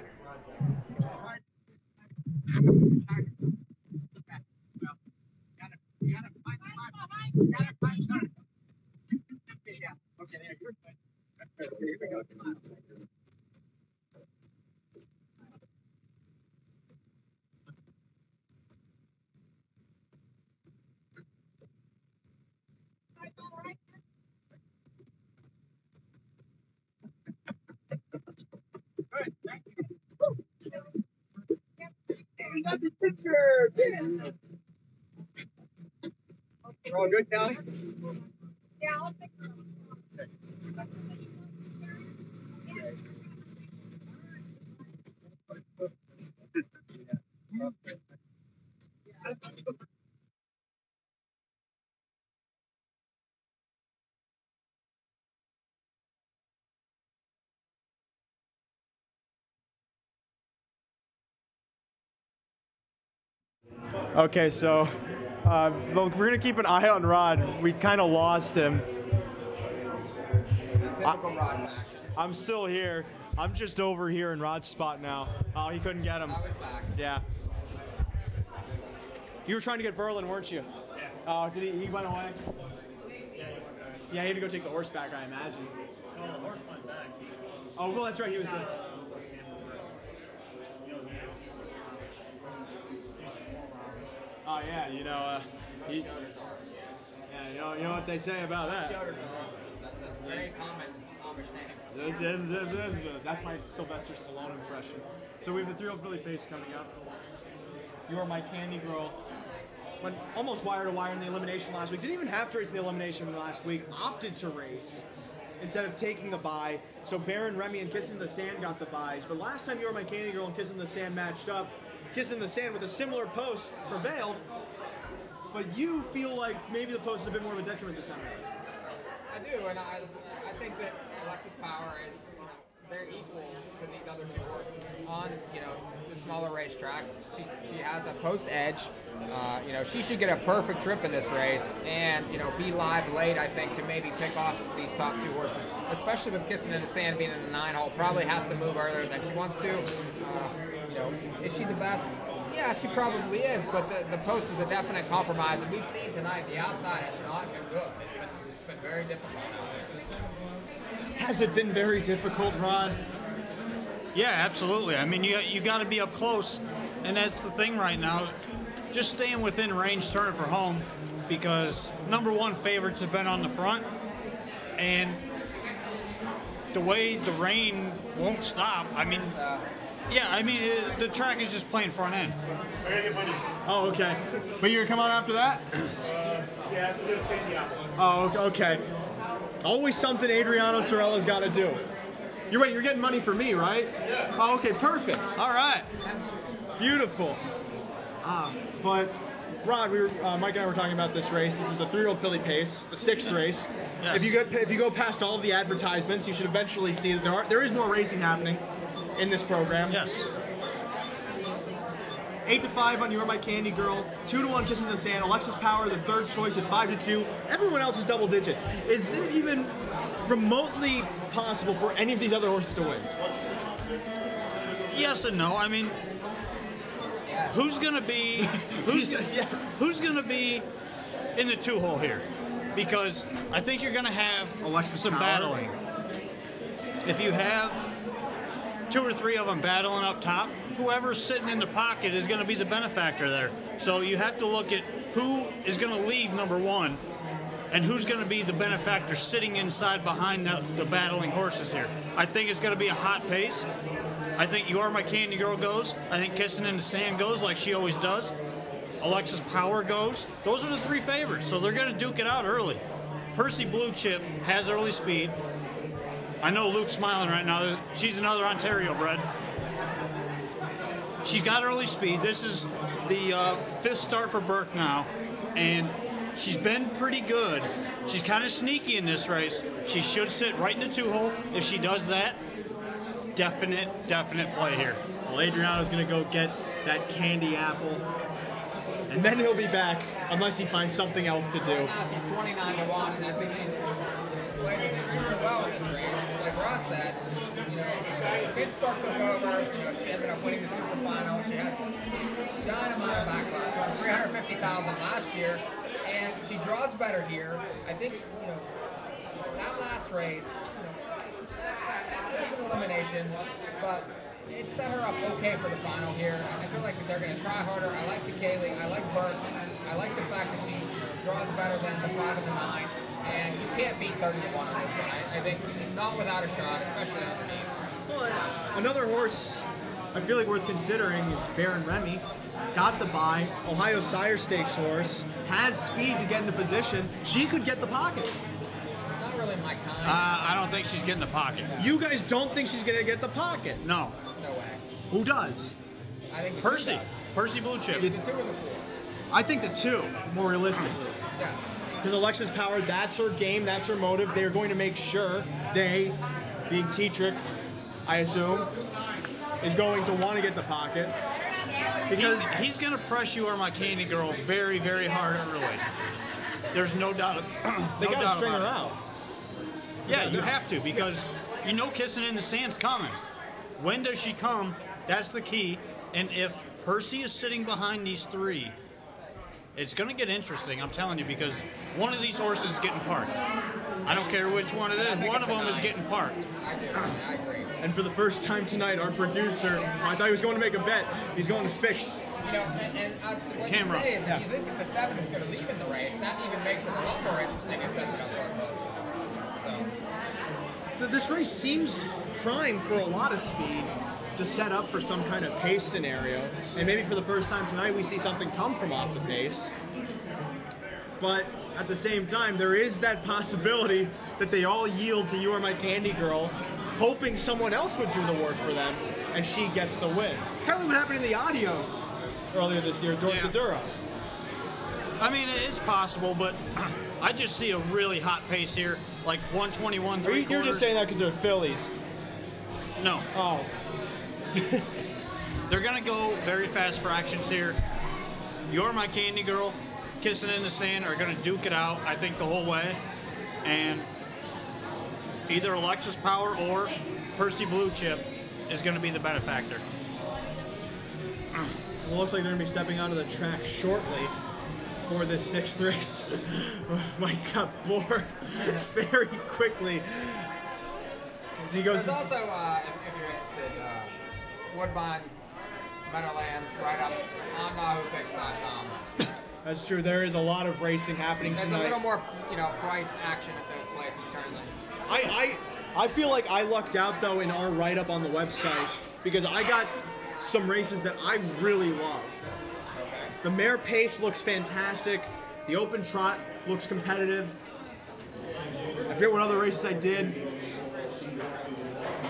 We're all good, Callie? Yeah, I'll pick her up. Okay, so we're going to keep an eye on Rod. We kind of lost him. Typical Rod fashion. I'm still here. I'm just over here in Rod's spot now. Oh, he couldn't get him. I was back. Yeah. You were trying to get Verlin, weren't you? Yeah. Oh, did he went away? Yeah, he had to go take the horse back, I imagine. No, the horse went back. Oh, well, that's right. He was the. Oh yeah, you know, yeah, you know what they say about that. That's a very common Amish name. That's my Sylvester Stallone impression. So we have the 3-year-old Philly Pace coming up. You are my candy girl. Went almost wire to wire in the elimination last week. Didn't even have to race in the elimination last week. Opted to race instead of taking the bye. So Baron, Remy, and Kissing the Sand got the byes. But last time You Are My Candy Girl and Kissing the Sand matched up, Kissing the Sand with a similar post prevailed. But you feel like maybe the post is a bit more of a detriment this time. I do, and I think that Alexis Power is, they're equal to these other two horses on, the smaller racetrack. She has a post edge. She should get a perfect trip in this race and, be live late, I think, to maybe pick off these top two horses, especially with Kissing in the Sand being in the 9-hole. Probably has to move earlier than she wants to. Is she the best? Yeah, she probably is, but the post is a definite compromise, and we've seen tonight the outside has not been good. It's been very difficult. Has it been very difficult, Rod? Yeah, absolutely. I mean, you got to be up close, and that's the thing right now. Just staying within range, turning for home, because number one favorites have been on the front, and the way the rain won't stop. I mean, the track is just plain front end. I gotta get money. Oh, okay. But you're gonna come on after that? Yeah, it's a little candy apple. Oh, okay. Always something Adriano Sorella's got to do. You're getting money for me, right? Yeah. Oh, okay, perfect. All right. Beautiful. But Rod, Mike and I were talking about this race. This is the 3-year-old Philly Pace, the 6th race. Yes. If you go past all of the advertisements, you should eventually see that there is more racing happening in this program. Yes. 8-5 on You Are My Candy Girl, 2-1 Kissing the Sand, Alexis Power, the third choice at 5-2. Everyone else is double digits. Is it even remotely possible for any of these other horses to win? Yes and no. I mean, who's gonna be who's gonna be in the 2-hole here? Because I think you're gonna have Alexis some Power. battling. If you have 2 or 3 of them battling up top, whoever's sitting in the pocket is going to be the benefactor there. So you have to look at who is going to leave number one and who's going to be the benefactor sitting inside behind the battling horses here. I think it's going to be a hot pace. I think You Are My Candy Girl goes. I think Kissing in the Sand goes like she always does. Alexis Power goes. Those are the 3 favorites, so they're going to duke it out early. Percy Blue Chip has early speed. I know Luke's smiling right now. She's another Ontario bred. She's got early speed. This is the 5th start for Burke now, and she's been pretty good. She's kind of sneaky in this race. She should sit right in the 2-hole. If she does that, definite play here. Well, Adriano's going to go get that candy apple, and then he'll be back unless he finds something else to do. Right now she's 29-1, and I think she's plays extremely well in this race. Like Rod said, since Burke took over, she ended up winning the Super Final. She has a giant amount of backlash, won 350,000 last year, and she draws better here. I think, that last race, it's an elimination, but it set her up okay for the final here. I feel like they're going to try harder. I like the Kaylee. I like Burke. I like the fact that she draws better than the 5 and the 9. And you can't beat 30-1 on this one. I think not without a shot, especially underneath. Well, another horse I feel like worth considering is Baron Remy. Got the bye. Ohio Sire Stakes horse. Has speed to get into position. She could get the pocket. Not really my kind. I don't think she's getting the pocket. You guys don't think she's going to get the pocket? No. No way. Who does? I think the Percy. 2 does. Percy Blue Chip. The 2 or the 4? I think the 2, more realistically. Yes. Because Alexis Power, that's her game, that's her motive. They're going to make sure they, being Tetrick, I assume, is going to want to get the pocket. Because he's going to press You Are My Candy Girl very, very hard early. There's no doubt. They got to string her out. Yeah, you have to, because you know Kissing in the Sand's coming. When does she come? That's the key. And if Percy is sitting behind these three, it's going to get interesting, I'm telling you, because one of these horses is getting parked. I don't care which one it is. One of them is getting parked. I agree. And for the first time tonight, our producer, I thought he was going to make a bet. He's going to fix. You know, what Camera. you say is if you think that the 7 is going to leave in the race, that even makes it a lot more interesting and sets it up for a closer. So. This race seems primed for a lot of speed to set up for some kind of pace scenario. And maybe for the first time tonight, we see something come from off the pace. But at the same time, there is that possibility that they all yield to You Are My Candy Girl, hoping someone else would do the work for them, and she gets the win. Kind of what happened in the Adios earlier this year, Dorsadura. I mean, it is possible, but I just see a really hot pace here, like 121, 3/4. You're just saying that because they're fillies. No. Oh. They're going to go very fast fractions here. You're My Candy Girl, Kissing in the Sand are going to duke it out, I think, the whole way. And either Alexis Power or Percy Blue Chip is going to be the benefactor. Well, it looks like they're going to be stepping onto the track shortly for this 6th race. Mike got bored very quickly. As he goes There's also, if you're interested, Woodbine, Meadowlands, write-ups on NAHUpicks.com. That's true. There is a lot of racing happening There's tonight. a little more, price action at those places currently. I feel like I lucked out, though, in our write-up on the website because I got some races that I really love. Okay. The mare pace looks fantastic. The open trot looks competitive. I forget what other races I did.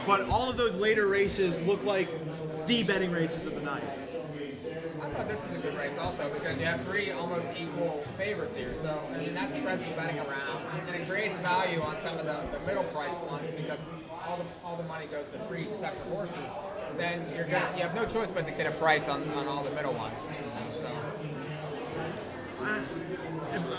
But all of those later races look like the betting races of the night. I thought this was a good race also because you have 3 almost equal favorites here. So, I mean, that spreads the betting around and it creates value on some of the middle priced ones because all the money goes to 3 separate horses. Then you have no choice but to get a price on all the middle ones. So.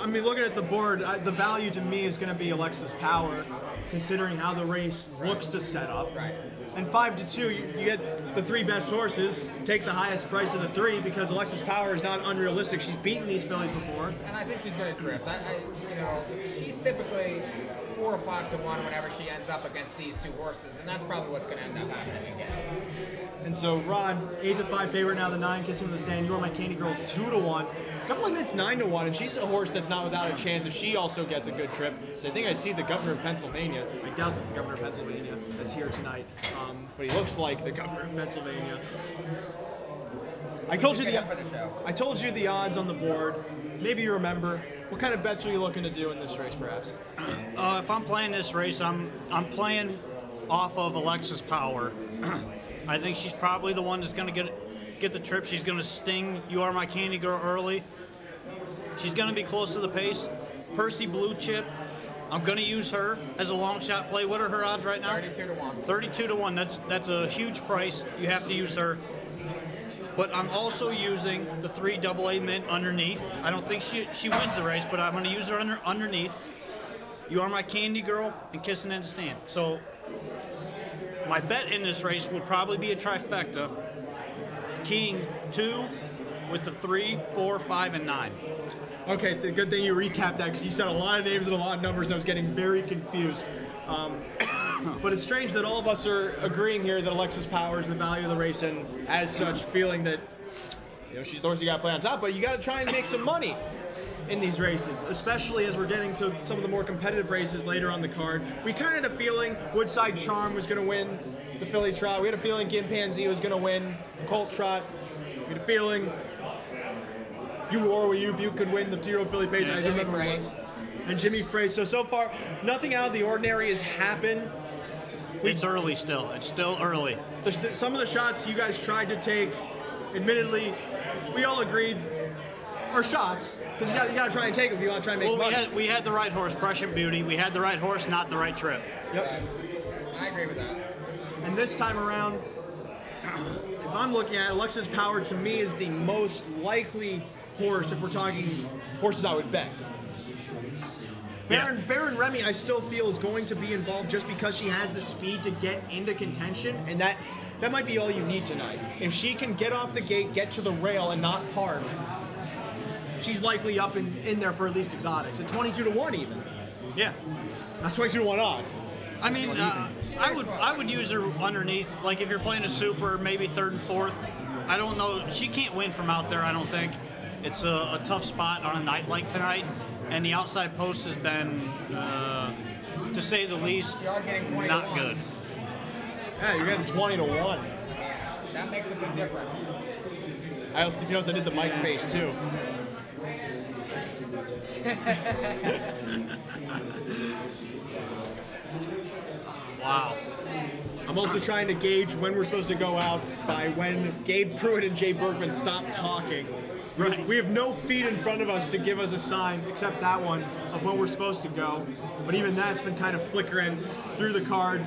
I mean, looking at the board, the value to me is going to be Alexis Power, considering how the race looks to set up. Right. And 5-2, you get the 3 best horses, take the highest price of the 3 because Alexis Power is not unrealistic. She's beaten these fillies before. And I think she's going to drift. She's typically 4 or 5 to 1 whenever she ends up against these 2 horses, and that's probably what's going to end up happening again. And so, Rod, 8-5 favorite now. The 9 Kissing in the Sand. You Are My Candy Girl's 2-1. Double Admit's 9-1, and she's a horse that's not without a chance if she also gets a good trip. So I think I see the Governor of Pennsylvania. I doubt that's the Governor of Pennsylvania that's here tonight, but he looks like the Governor of Pennsylvania. I told you the odds on the board. Maybe you remember. What kind of bets are you looking to do in this race, perhaps? If I'm playing this race, I'm playing off of Alexis Power. I think she's probably the one that's going to get the trip. She's going to sting You Are My Candy Girl early. She's going to be close to the pace. Percy Blue Chip, I'm going to use her as a long shot play. What are her odds right now? 32-1. 32-1. That's a huge price. You have to use her. But I'm also using the 3 AA Mint underneath. I don't think she wins the race, but I'm going to use her underneath. You Are My Candy Girl and Kissing in the Stand. So my bet in this race would probably be a trifecta. Keying 2 with the 3, 4, 5, and 9. Okay, the good thing you recapped that because you said a lot of names and a lot of numbers and I was getting very confused. But it's strange that all of us are agreeing here that Alexis Power is the value of the race and as such feeling that she's the horse you got to play on top, but you got to try and make some money in these races, especially as we're getting to some of the more competitive races later on the card. We kind of had a feeling Woodside Charm was going to win the Philly Trot. We had a feeling Gimpanzee was going to win the Colt Trot. We had a feeling You could win the 2-year-old Philly Pace. I didn't remember what it was. And Jimmy Frey. So far, nothing out of the ordinary has happened. It's early still. It's still early. Some of the shots you guys tried to take, admittedly, we all agreed are shots. Because you got to try and take them if you want to try and make money. We had the right horse, Prussian Beauty. We had the right horse, not the right trip. Yep. I agree with that. And this time around, if I'm looking at it, Alexis Power to me is the most likely horse if we're talking horses I would bet. Baron Remy, I still feel is going to be involved just because she has the speed to get into contention, and that might be all you need tonight. If she can get off the gate, get to the rail, and not park, she's likely up in there for at least exotics at 22-1 even. Yeah, not 22-1 odd. I mean, I would use her underneath. Like if you're playing a super, maybe third and fourth. I don't know. She can't win from out there. I don't think. It's a tough spot on a night like tonight, and the outside post has been, to say the least, not good. Yeah, you're getting 20-1. That makes a big difference. I also, if you notice, I did the mic face too. Wow. I'm also trying to gauge when we're supposed to go out by when Gabe Pruitt and Jay Bergman stop talking. Right. We have no feet in front of us to give us a sign, except that one, of when we're supposed to go. But even that's been kind of flickering through the card.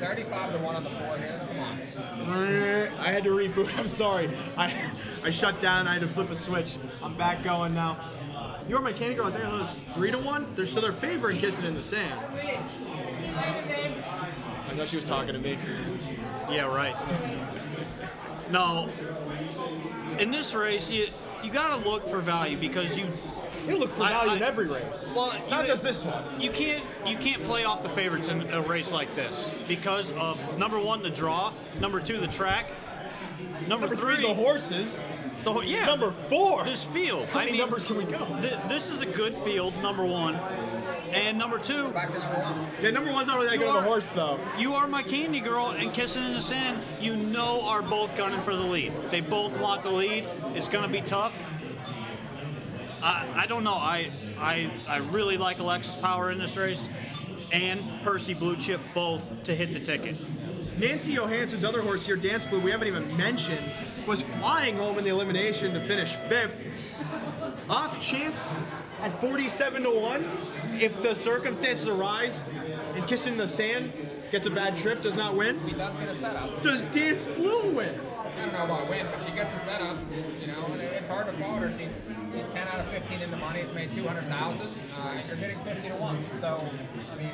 35-1 on the floor here. Come on. I had to reboot. I'm sorry. I shut down. I had to flip a switch. I'm back going now. You are my candy girl. I think it was 3-1. They're favoring Kissing in the Sand. I thought she was talking to me. Yeah, right. No, in this race, you got to look for value because you look for value in every race. Well, not just this one. You can't play off the favorites in a race like this because of number one, the draw, number two, the track, number three, the horses. Yeah. Number four. This field. How many numbers can we go? This is a good field, number one. And number two. Back to number one. Yeah, number one's not really that good of a horse, though. You Are My Candy Girl and Kissing in the Sand, you know, are both gunning for the lead. They both want the lead. It's going to be tough. I don't know. I really like Alexis Power in this race and Percy Blue Chip both to hit the ticket. Nancy Johansson's other horse here, Dance Blue, we haven't even mentioned, was flying home in the elimination to finish 5th. Off chance at 47-1, if the circumstances arise and Kissing in the Sand gets a bad trip, does not win. She does get a setup. Does Dance Blue win? I don't know about win, but she gets a setup. You know, it's hard to fault her. She's 10 out of 15 in the money. It's made 200,000. And you're hitting 50-1. So, I mean,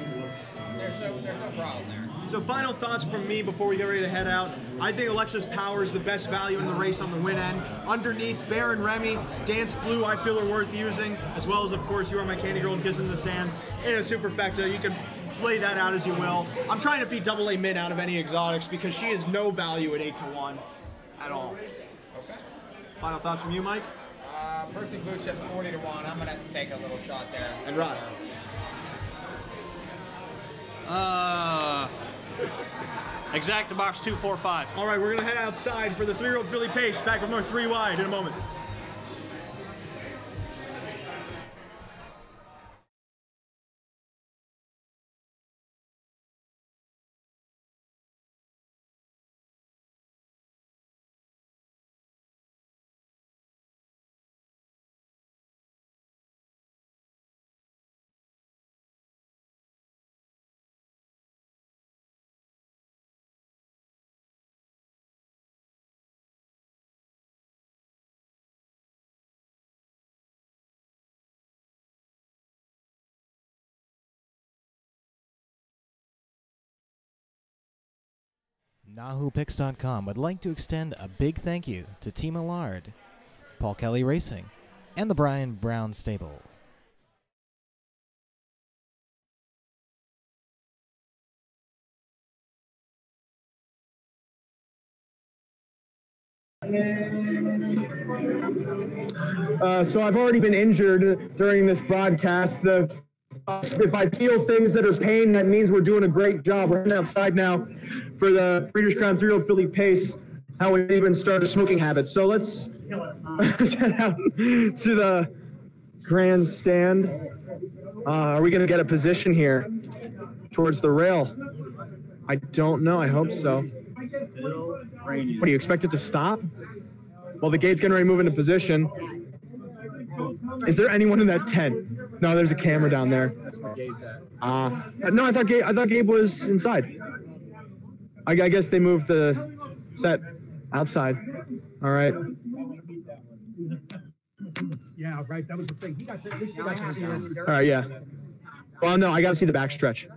there's no problem there. So final thoughts from me before we get ready to head out. I think Alexis Power is the best value in the race on the win end. Underneath, Baron Remy, Dance Blue, I feel are worth using, as well as, of course, You Are My Candy Girl and Kissing in the Sand in a superfecta. You can play that out as you will. I'm trying to beat Double A Min out of any exotics because she has no value at 8-1 at all. Okay. Final thoughts from you, Mike? Percy Blue Chip's 40-1. I'm going to take a little shot there. And Rod? Exact box 245. All right, we're going to head outside for the 3-year-old Philly Pace. Back with more 3 wide in a moment. NAHUPicks.com would like to extend a big thank you to Team Allard, Paul Kelly Racing, and the Brian Brown Stable. So I've already been injured during this broadcast. If I feel things that are pain, that means we're doing a great job. We're heading outside now for the Breeders' Crown 3-year-old Philly Pace. How we even start a smoking habit. So let's head out to the grandstand. Are we going to get a position here towards the rail? I don't know. I hope so. What do you expect it to stop? Well, the gate's getting ready to move into position. Is there anyone in that tent? No, there's a camera down there. No, I thought Gabe was inside. I guess they moved the set outside. All right. Yeah, right. That was the thing. He got this. All right, yeah. Well, no, I got to see the backstretch.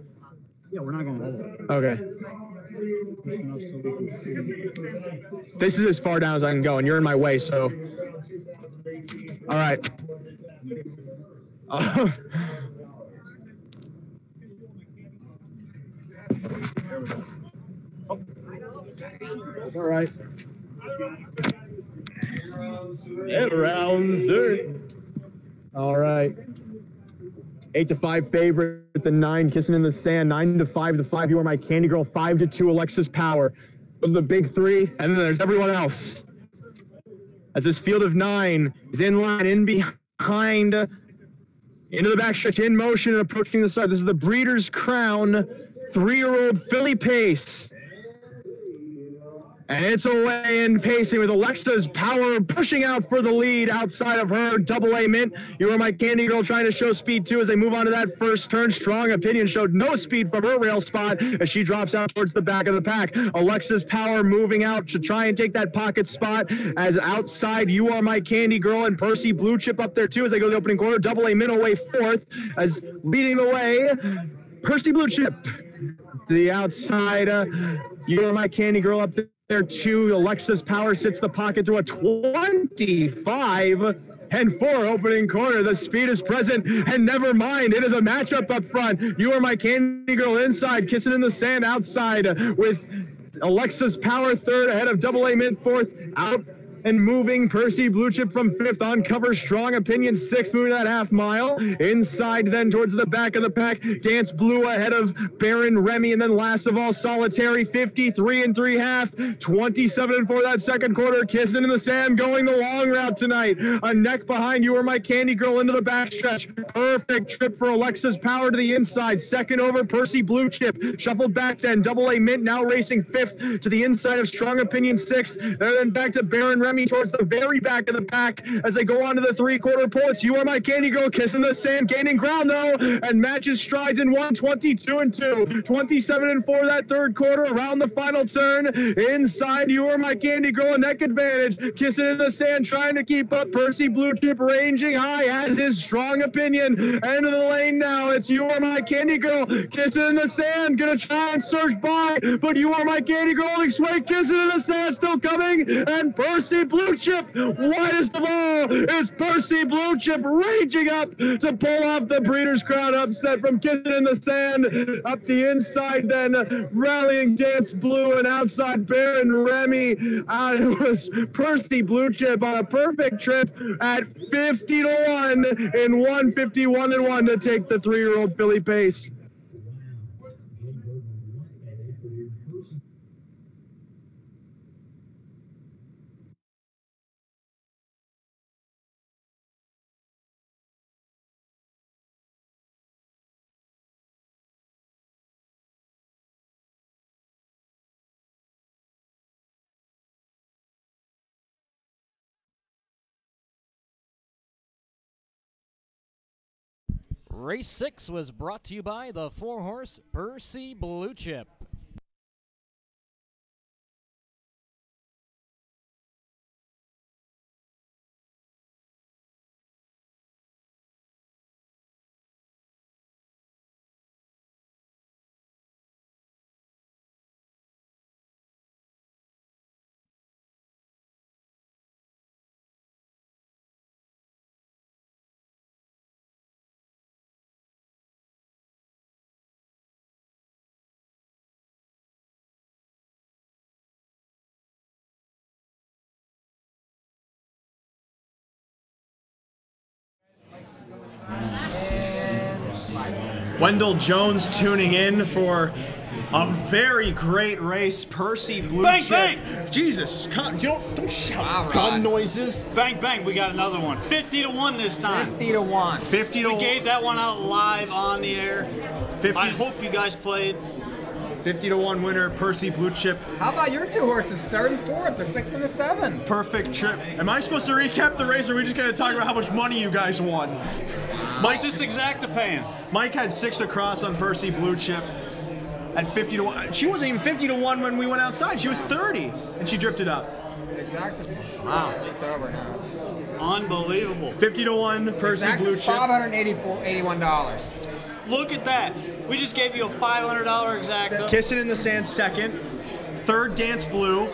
Yeah, we're not going to. Okay. This is as far down as I can go, and you're in my way, so. All right. That's all right. And round two. All right. 8-5 favorite, the 9 Kissing in the Sand. 9-5, the 5 You Are My Candy Girl. 5-2 Alexis Power. Those are the big 3, and then there's everyone else. As this field of 9 is in line, in behind, into the backstretch, in motion, and approaching the start. This is the Breeders' Crown 3-year-old filly pace. And it's away and pacing with Alexa's Power pushing out for the lead outside of her. Double A Mint. You Are My Candy Girl trying to show speed too as they move on to that first turn. Strong Opinion showed no speed from her rail spot as she drops out towards the back of the pack. Alexa's Power moving out to try and take that pocket spot as outside You Are My Candy Girl and Percy Blue Chip up there too as they go to the opening quarter. Double A Mint away fourth as leading the way. Percy Blue Chip to the outside. You Are My Candy Girl up there too. Alexa's Power sits the pocket through a 25-4 opening quarter. The speed is present, and never mind, it is a matchup up front. You Are My Candy Girl inside, Kissing in the Sand outside with Alexa's Power third ahead of Double A Mint fourth. Out and moving, Percy Blue Chip from fifth on cover. Strong Opinion sixth, moving that half mile. Inside then towards the back of the pack. Dance Blue ahead of Baron Remy, and then last of all, Solitary 53 3/2. 27-4 that second quarter. Kissing in the Sand going the long route tonight. A neck behind You Are My Candy Girl into the backstretch. Perfect trip for Alexa's Power to the inside. Second over, Percy Blue Chip. Shuffled back then. Double A Mint now racing fifth to the inside of Strong Opinion sixth. Then back to Baron Remy towards the very back of the pack as they go on to the three-quarter pull. It's You Are My Candy Girl Kissing the Sand, gaining ground though, and matches strides in 1:22-2. 27-4 that third quarter. Around the final turn, inside You Are My Candy Girl, a neck advantage. Kissing in the Sand trying to keep up. Percy Blue Chip ranging high as is Strong Opinion. End of the lane now. It's You Are My Candy Girl Kissing in the Sand, gonna try and surge by, but You Are My Candy Girl holding sway. Kissing in the Sand still coming, and Percy Blue Chip, widest of all, is Percy Blue Chip raging up to pull off the Breeders' Crown upset from Kissing in the Sand. Up the inside then, rallying Dance Blue, and outside Baron Remy. It was Percy Blue Chip on a perfect trip at 50-1 in 1:51-1 to take the 3-year-old filly pace. Race 6 was brought to you by the 4-horse Percy Blue Chip. Wendell Jones tuning in for a very great race. Percy Blue Bang, Chip. bang! Jesus, don't shout gun noises. Bang, bang, we got another one. 50-1 this time. 50-1. 50 to We gave that one out live on the air. 50. I hope you guys played. 50-1 winner, Percy Blue Chip. How about your two horses, third and fourth, the 6 and the 7? Perfect trip. Am I supposed to recap the race, or are we just going to talk about how much money you guys won? Mike just exacta paying. Mike had 6 across on Percy Blue Chip. at 50 to 1. She wasn't even 50 to 1 when we went outside. She was 30, and she drifted up. Exact. Wow. It's over now. Unbelievable. 50 to 1, Percy Blue Chip. $581. Look at that. We just gave you a $500 exacta. Kissing in the Sand second. Third, Dance Blue.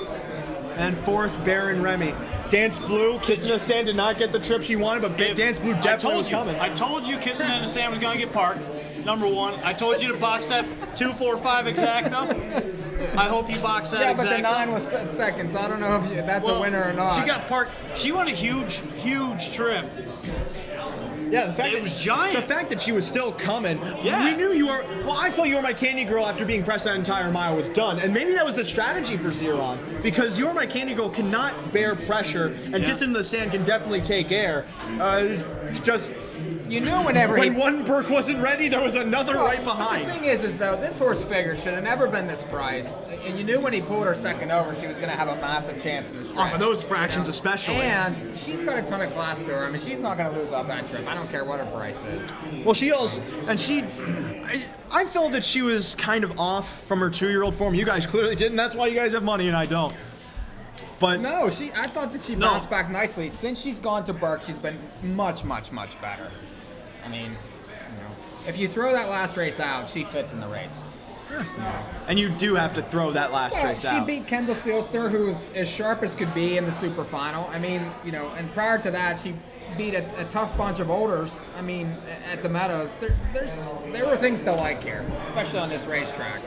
And fourth, Baron Remy. Dance Blue, Kissing in the Sand did not get the trip she wanted, but Dance Blue definitely was coming. I told you Kissing in the Sand was going to get parked. Number one. I told you to box that 245 exacta. I hope you box that exacta. Yeah, but the 9 was second, so I don't know if that's a winner or not. She got parked. She won a huge trip. Yeah, the fact it was giant. The fact that she was still coming. Yeah. We knew you were. Well, I felt You Were My Candy Girl after being pressed that entire mile was done, and maybe that was the strategy for Zeron, because You Were My Candy Girl cannot bear pressure, and Kissing in the Sand can definitely take air. Just. You knew whenever when one Burke wasn't ready, there was another right behind. The thing is though, this horse figured should have never been this price, and you knew when he pulled her second over, she was going to have a massive chance in the stretch. Off of those fractions, especially. And she's got a ton of class to her. I mean, she's not going to lose off that trip. I don't care what her price is. Well, she also, and I felt that she was kind of off from her 2-year-old form. You guys clearly didn't. That's why you guys have money and I don't. But no, I thought that she bounced back nicely. Since she's gone to Burke, she's been much, much, much better. I mean, if you throw that last race out, she fits in the race. And you do have to throw that last race out. She beat Kendall Sealster, who was as sharp as could be in the super final. I mean, and prior to that, she beat a tough bunch of olders. I mean, at the Meadows, there were things to like here, especially on this racetrack.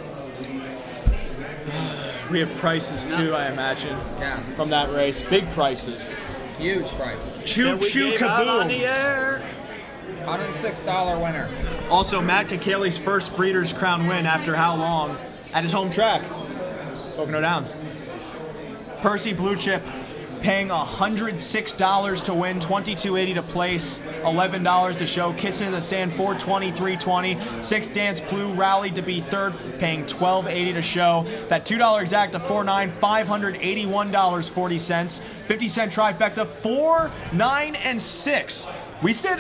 We have prices too, I imagine. Yeah. From that race, big prices. Huge prices. Choo kaboom. $106 winner. Also, Matt Kakali's first Breeders' Crown win after how long? At his home track, Pocono Downs. Percy Blue Chip paying $106 to win, $22.80 to place, $11 to show. Kissing in the Sand, $420, $320. 6 Dance Blue rallied to be third, paying $12.80 to show. That $2 exacta, $4.9, $581.40. 50-cent trifecta, $4, $9, and $6. We said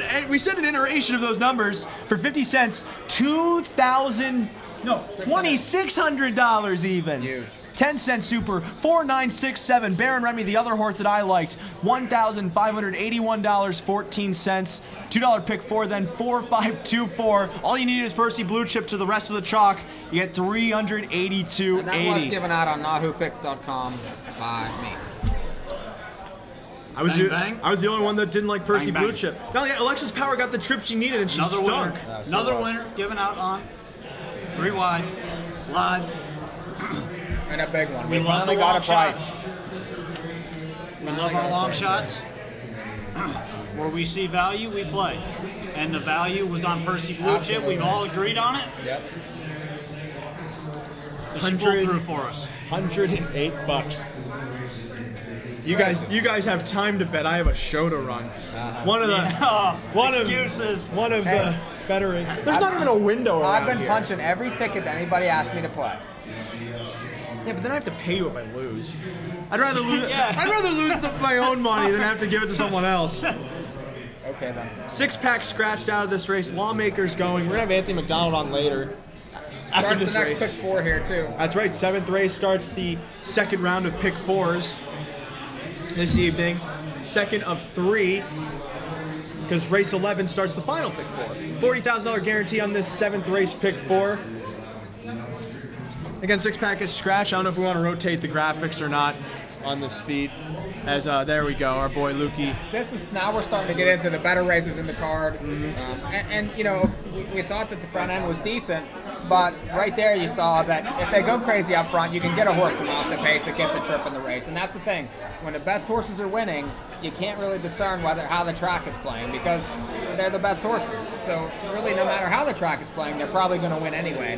an iteration of those numbers for 50 cents, $2,600 even. Huge. 10-cent super, $4,967. Baron Remy, the other horse that I liked, $1,581.14. $2 pick 4, then 4,524. All you need is Percy Blue Chip to the rest of the chalk. You get $382.80. And that was given out on NAHUpicks.com by me. I was the only one that didn't like Percy Blue Chip. No, yeah, Alexis Power got the trip she needed and she stunk. Another winner given out on 3 Wide live. And a big one. We love the long shots. We love our long shots. Where we see value, we play. And the value was on Percy Blue Chip. We've all agreed on it. Yep. She pulled through for us. $108. You guys have time to bet. I have a show to run. One of the excuses. One of the better. There's not even a window around I've been here. punching every ticket that anybody asked me to play. Yeah, but then I have to pay you if I lose. I'd rather lose. I'd rather lose my own money than have to give it to someone else. Okay then. 6-pack scratched out of this race. Lawmakers going. We're gonna have Anthony McDonald on later. After Starts this the next race. pick 4 here too. That's right. 7th race starts the second round of pick 4s this evening. Second of 3. Because race 11 starts the final pick 4. $40,000 guarantee on this 7th race pick 4. Again, 6-pack is scratch. I don't know if we want to rotate the graphics or not on this feed. As there we go, our boy Lukey. Now we're starting to get into the better races in the card. And we thought that the front end was decent, but right there you saw that if they go crazy up front, you can get a horse from off the pace that gets a trip in the race. And that's the thing. When the best horses are winning, you can't really discern how the track is playing because they're the best horses. So really, no matter how the track is playing, they're probably going to win anyway.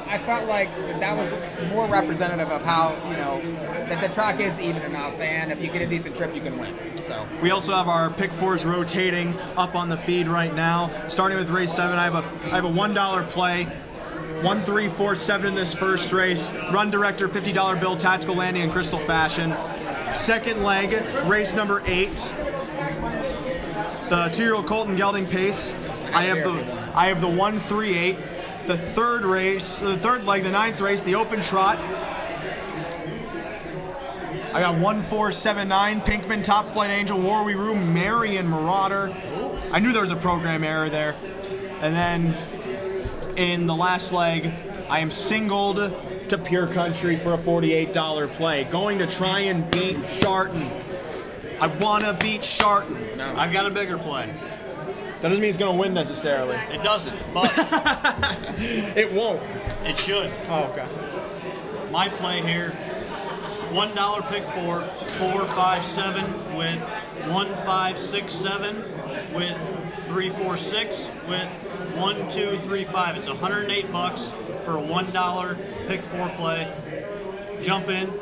I felt like that was more representative of how, that the track is even enough, and if you get a decent trip, you can win. So we also have our pick 4s rotating up on the feed right now. Starting with race 7, I have a $1 play. 1, 3, 4, 7 in this first race. Run director, $50 bill, tactical landing in crystal fashion. Second leg, race number 8. The 2-year-old Colton Gelding pace. I have the 138. the third leg, the 9th race, the open trot. I got 1479, Pinkman, Top Flight Angel, War We Room, Marion, Marauder. I knew there was a program error there. And then in the last leg, I am singled to Pure Country for a $48 play. Going to try and beat Sharton. I want to beat Sharton. No. I've got a bigger play. That doesn't mean it's going to win necessarily. It doesn't, but it won't. It should. Oh, okay. My play here, $1 pick 4, 457 with 1567 with 346 with 1235. It's $108 for a $1 pick 4 play. Jump in,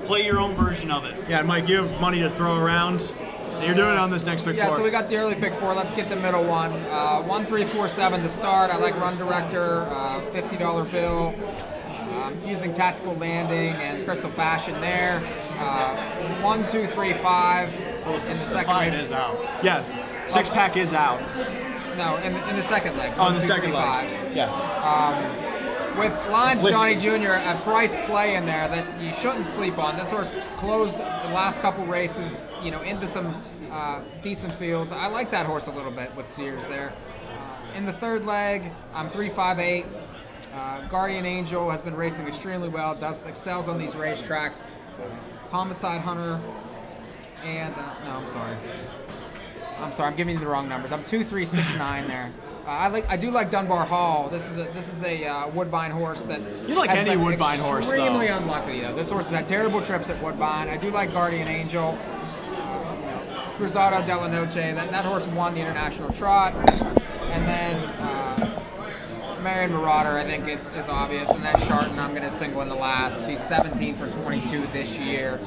play your own version of it. Yeah, Mike, you have money to throw around. You're doing it on this next pick 4. Yeah, so we got the early pick 4. Let's get the middle one. 1347 to start. I like Run Director, $50 bill. Using Tactical Landing and Crystal Fashion there. 1, 2, 3, 5 in the second race. 5 is out. Yeah, 6-pack is out. No, in the second leg. Oh, in the second leg. Yes. With Lines Johnny Jr., a price play in there that you shouldn't sleep on. This horse closed the last couple races, into some decent fields. I like that horse a little bit with Sears there. In the third leg, I'm 358. Guardian Angel has been racing extremely well, excels on these racetracks. Homicide Hunter, and I'm sorry, I'm giving you the wrong numbers. I'm 2369 there. I do like Dunbar Hall. This is a Woodbine horse that you like any Woodbine horse though. Extremely unlucky though. This horse has had terrible trips at Woodbine. I do like Guardian Angel. Cruzado de la Noche. That horse won the International Trot, and then. Marion Marauder, I think, is obvious. And then Sharton, I'm going to single in the last. She's 17 for 22 this year.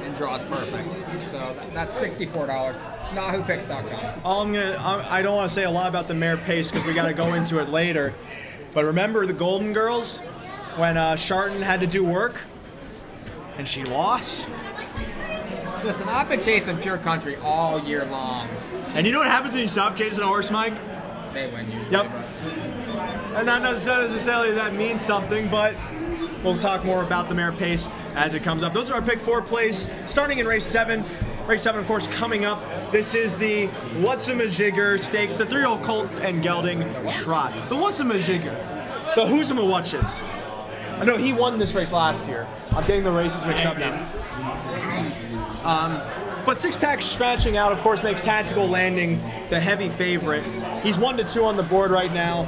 And draws perfect. So that's $64. NAHUpicks.com. I don't want to say a lot about the mare Pace because we got to go into it later. But remember the Golden Girls when Sharton had to do work and she lost? Listen, I've been chasing Pure Country all year long. And you know what happens when you stop chasing a horse, Mike? They win usually. Yep. And not necessarily that means something, but we'll talk more about the mare Pace as it comes up. Those are our pick 4 plays starting in race 7. Race 7, of course, coming up. This is the Whatsamajigger Stakes, the 3-year-old Colt and Gelding Trot. The Whatsamajigger. The Who'samawatchits. I know he won this race last year. I'm getting the races mixed up now. But 6-pack scratching out, of course, makes Tactical Landing the heavy favorite. He's 1-2 on the board right now.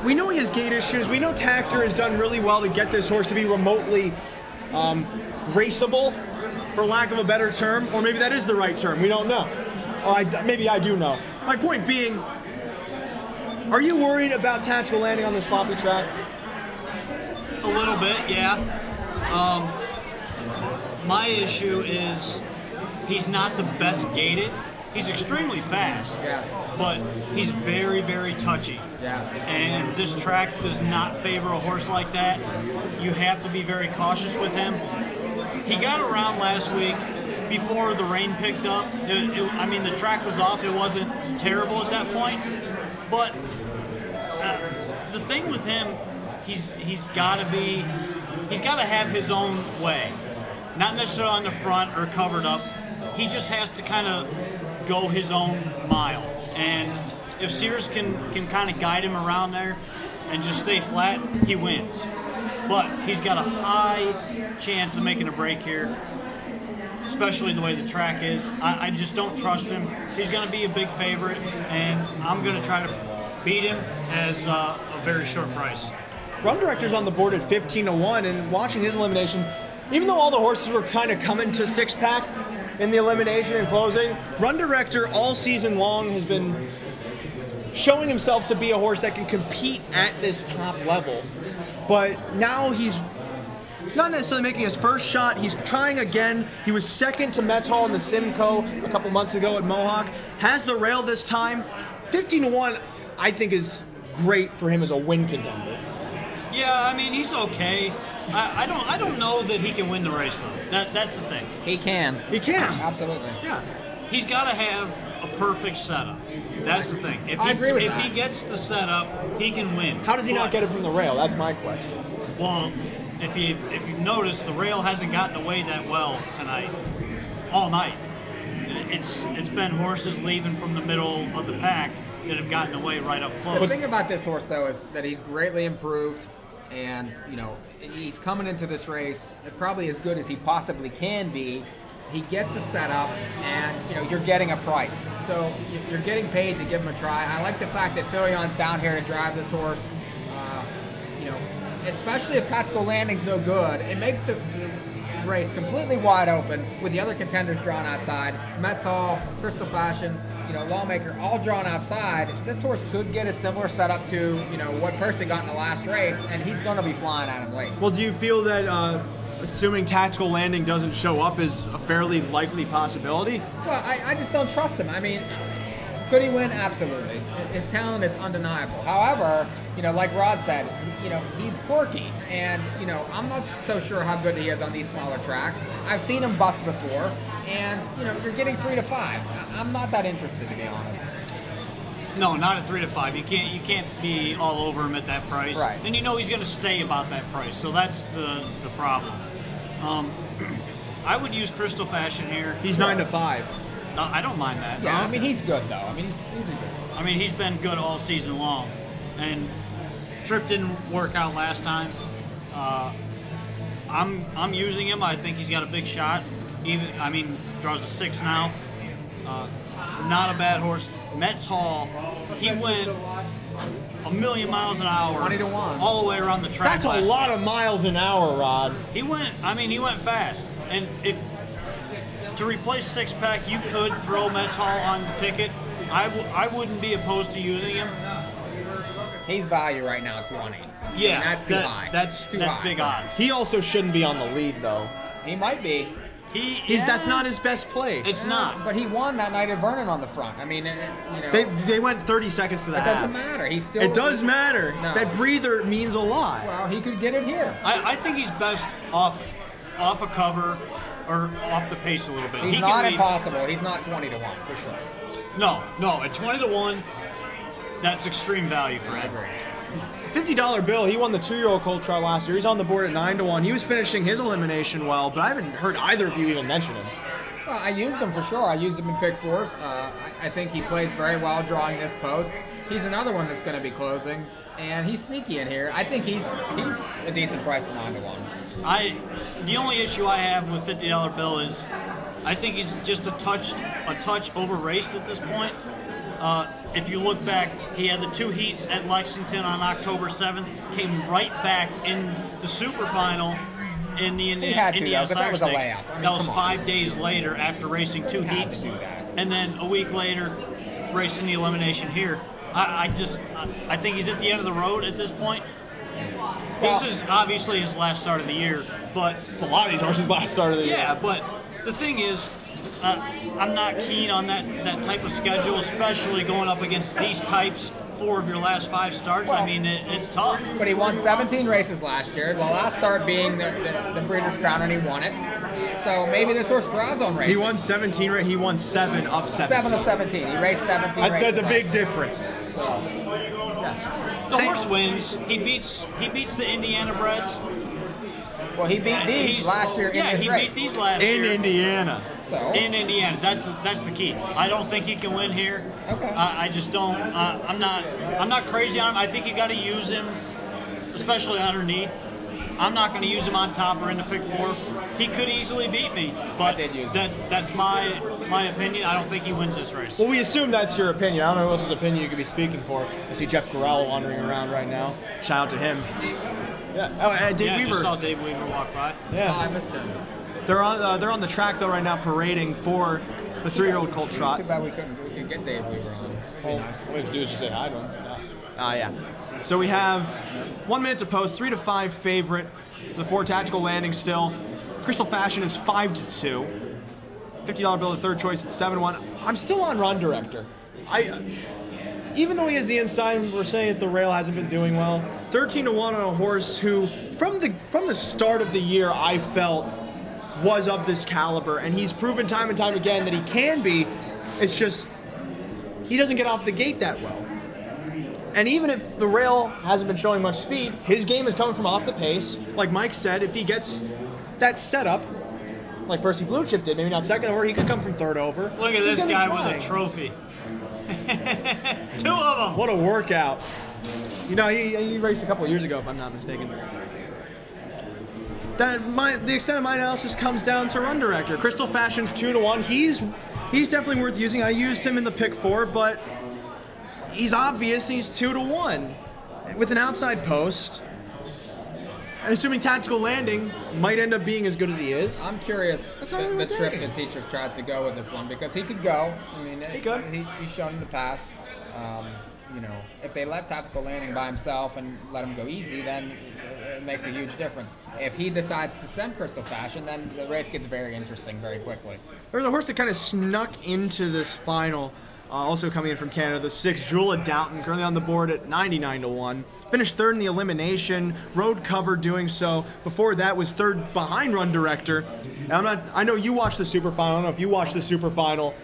We know he has gait issues. We know Tactor has done really well to get this horse to be remotely raceable, for lack of a better term. Or maybe that is the right term. We don't know. Or maybe I do know. My point being, are you worried about Tactical Landing on this sloppy track? A little bit, yeah. My issue is he's not the best gated. He's extremely fast, yes, but he's very, very touchy. Yes. And this track does not favor a horse like that. You have to be very cautious with him. He got around last week before the rain picked up. The track was off. It wasn't terrible at that point. But the thing with him, he's got to have his own way. Not necessarily on the front or covered up. He just has to kind of go his own mile. And if Sears can kind of guide him around there and just stay flat, he wins. But he's got a high chance of making a break here, especially the way the track is. I just don't trust him. He's going to be a big favorite, and I'm going to try to beat him as a very short price. Run Director's on the board at 15-1, and watching his elimination, even though all the horses were kind of coming to 6-pack in the elimination and closing, Run Director all season long has been showing himself to be a horse that can compete at this top level. But now he's not necessarily making his first shot. He's trying again. He was second to Metal in the Simcoe a couple months ago at Mohawk. Has the rail this time. 15-1, I think, is great for him as a win contender. Yeah, he's okay. I don't know that he can win the race though. That's the thing. He can. He can. Absolutely. Yeah. He's got to have a perfect setup. That's the thing. If I agree with if that. he gets the setup, he can win. How does he not get it from the rail? That's my question. Well, if you've noticed, the rail hasn't gotten away that well tonight, all night. It's been horses leaving from the middle of the pack that have gotten away right up close. The thing about this horse, though, is that he's greatly improved, and he's coming into this race probably as good as he possibly can be. He gets a setup, and you're getting a price, so you're getting paid to give him a try. I like the fact that Philion's down here to drive this horse. Especially if Tactical Landing's no good, it makes the race completely wide open with the other contenders drawn outside. Metz Hall, Crystal Fashion, Lawmaker, all drawn outside. This horse could get a similar setup to what Percy got in the last race, and he's going to be flying at him late. Well, do you feel that assuming Tactical Landing doesn't show up is a fairly likely possibility? Well, I just don't trust him. I mean, could he win? Absolutely. His talent is undeniable. However, like Rod said, he's quirky, and I'm not so sure how good he is on these smaller tracks. I've seen him bust before, and you're getting 3 to 5. I'm not that interested, to be honest. No, not at 3 to 5. You can't be all over him at that price. Right. And he's going to stay about that price. So that's the problem. I would use Crystal Fashion here. He's 9 to 5. No, I don't mind that. Yeah, I mean, he's good, though. I mean, he's a good. I mean, he's been good all season long. And Trip didn't work out last time. I'm using him. I think he's got a big shot. Draws a 6 now. Not a bad horse. Metz Hall, he went a million miles an hour. 20 to 1. All the way around the track. That's a lot of miles an hour, Rod. He went fast. And to replace Six Pack, you could throw Metz Hall on the ticket. I wouldn't be opposed to using him. He's value right now, 20. Yeah, and that's too high. That's big odds. He also shouldn't be on the lead, though. He might be. That's not his best place. It's not. But he won that night at Vernon on the front. I mean, They went 30 seconds to the half. It doesn't matter. It does matter. No. That breather means a lot. Well, he could get it here. I think he's best off a cover or off the pace a little bit. He's not impossible. He's not 20 to 1 for sure. No, at 20 to 1, that's extreme value for him. $50 bill. He won the 2-year-old colt trial last year. He's on the board at 9 to 1. He was finishing his elimination well, but I haven't heard either of you even mention him. Well, I used him for sure. I used him in pick fours. I think he plays very well drawing this post. He's another one that's going to be closing, and he's sneaky in here. I think he's a decent price at 9 to 1. The only issue I have with $50 bill is I think he's just a touch over raced at this point. If you look back, he had the 2 heats at Lexington on October 7th, came right back in the super final in the Indiana Sire Stakes. That was 5 days later after racing 2 heats, and then a week later racing the elimination here. I think he's at the end of the road at this point. This is obviously his last start of the year, but it's a lot of these horses' last start of the year. Yeah, but the thing is, I'm not keen on that type of schedule, especially going up against these types. 4 of your last 5 starts. Well, I mean, it's tough. But he won 17 races last year. The last start being the Breeders' Crown, and he won it. So maybe this horse draws on racing. He won 17. He won 7 of 17. 7 of 17. He raced 17 races. That's a big difference. So, yes. The horse wins. He beats the Indiana breds. Well, he beat these last year in this race. Yeah, he beat these last year. In Indiana. So? In Indiana. That's the key. I don't think he can win here. Okay. I just don't. I'm not crazy on him. I think you got to use him, especially underneath. I'm not going to use him on top or into pick 4. He could easily beat me, but that's my opinion. I don't think he wins this race. Well, we assume that's your opinion. I don't know who else's opinion you could be speaking for. I see Jeff Corral wandering around right now. Shout out to him. Yeah. Oh, and Dave Weaver. Just saw Dave Weaver walk by. Yeah. Oh, I missed him. They're on the track though right now, parading for the 3-year-old colt trot. Too bad we could get Dave Weaver on. All we have to do is just say hi to him. Yeah. So we have 1 minute to post. 3 to 5 favorite. The 4 Tactical Landing still. Crystal Fashion is 5 to 2. $50 bill, the third choice at 7-1. I'm still on Run Director. Even though he has the inside, we're saying that the rail hasn't been doing well. 13 to 1 on a horse who, from the start of the year, I felt was of this caliber, and he's proven time and time again that he can be. It's just he doesn't get off the gate that well. And even if the rail hasn't been showing much speed, his game is coming from off the pace. Like Mike said, if he gets that setup, like Percy Blue Chip did, maybe not second over, he could come from third over. Look at this guy with a trophy. 2 of them. What a workout. You know, he raced a couple of years ago, if I'm not mistaken. The extent of my analysis comes down to Run Director. Crystal Fashion's 2-1. He's definitely worth using. I used him in the pick 4, but he's obvious. He's 2-1 with an outside post. And assuming tactical landing might end up being as good as he is. I'm curious the trip that Teacher tries to go with this one, because he could go. I mean, he could. He's shown in the past. You know, if they let tactical landing by himself and let him go easy, then it makes a huge difference. If he decides to send Crystal Fashion, then the race gets very interesting very quickly. There's a horse that kind of snuck into this final, also coming in from Canada, the 6, Jula Downton, currently on the board at 99-1. Finished third in the elimination, road cover doing so. Before that was third behind Run Director. And I know you watched the Super Final. I don't know if you watched the Super Final,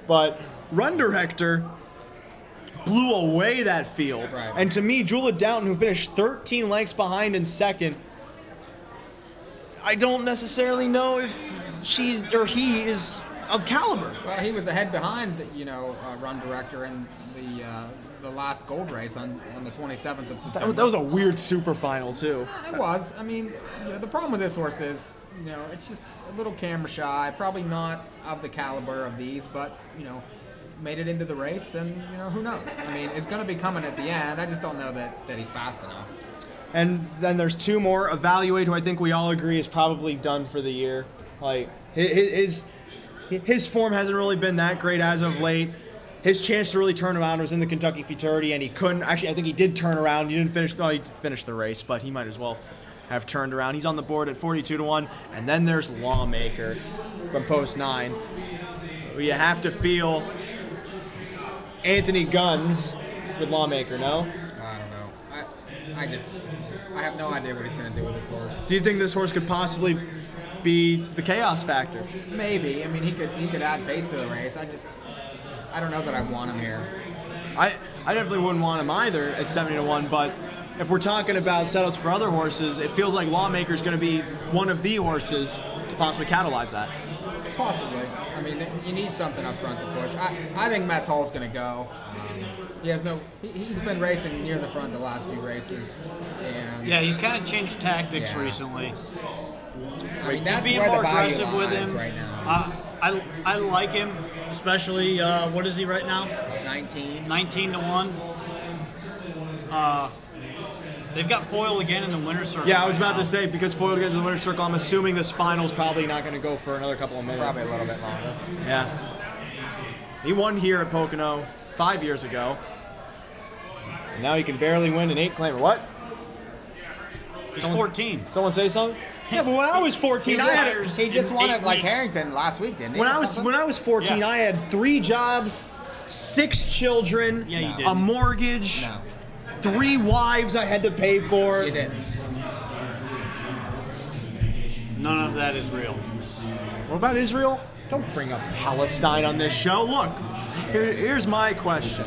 but Run Director blew away that field. Right. And to me, Jula Downton, who finished 13 lengths behind in second, I don't necessarily know if she or he is of caliber. Well, he was ahead behind, Run Director in the last gold race on the 27th of September. That was a weird Super Final, too. It was. I mean, the problem with this horse is, it's just a little camera shy, probably not of the caliber of these, but, made it into the race, and who knows? I mean, it's going to be coming at the end. I just don't know that he's fast enough. And then there's 2 more. Evaluate, who I think we all agree is probably done for the year. Like his form hasn't really been that great as of late. His chance to really turn around was in the Kentucky Futurity, and he couldn't. Actually, I think he did turn around. He didn't finish. No, he finished the race, but he might as well have turned around. He's on the board at 42-1, and then there's Lawmaker from Post 9. Where you have to feel Anthony Guns with Lawmaker, no? I don't know. I have no idea what he's going to do with this horse. Do you think this horse could possibly be the chaos factor? Maybe. I mean, he could add pace to the race. I don't know that I want him here. I definitely wouldn't want him either at 70-1, but if we're talking about setups for other horses, it feels like Lawmaker is going to be one of the horses to possibly catalyze that. Possibly. I mean, you need something up front to push. I think Matt Hall's going to go. He's been racing near the front the last few races. And yeah, he's kind of changed tactics recently. I mean, he's being more aggressive with him. Right now. I like him, especially, what is he right now? 19. 19-1. They've got Foyle again in the winner's circle. Yeah, I was about to say, because Foyle gets in the winner's circle, I'm assuming this final's probably not going to go for another couple of minutes. Probably a little bit longer. Yeah. He won here at Pocono 5 years ago. And now he can barely win an 8-claimer. What? He's 14. Someone say something? Yeah, but when I was 14, he just won it like Harrington last week, didn't he? When I was 14, I had 3 jobs, 6 children, a mortgage. No. 3 wives I had to pay for. You didn't. None of that is real. What about Israel? Don't bring up Palestine on this show. Look, here's my question.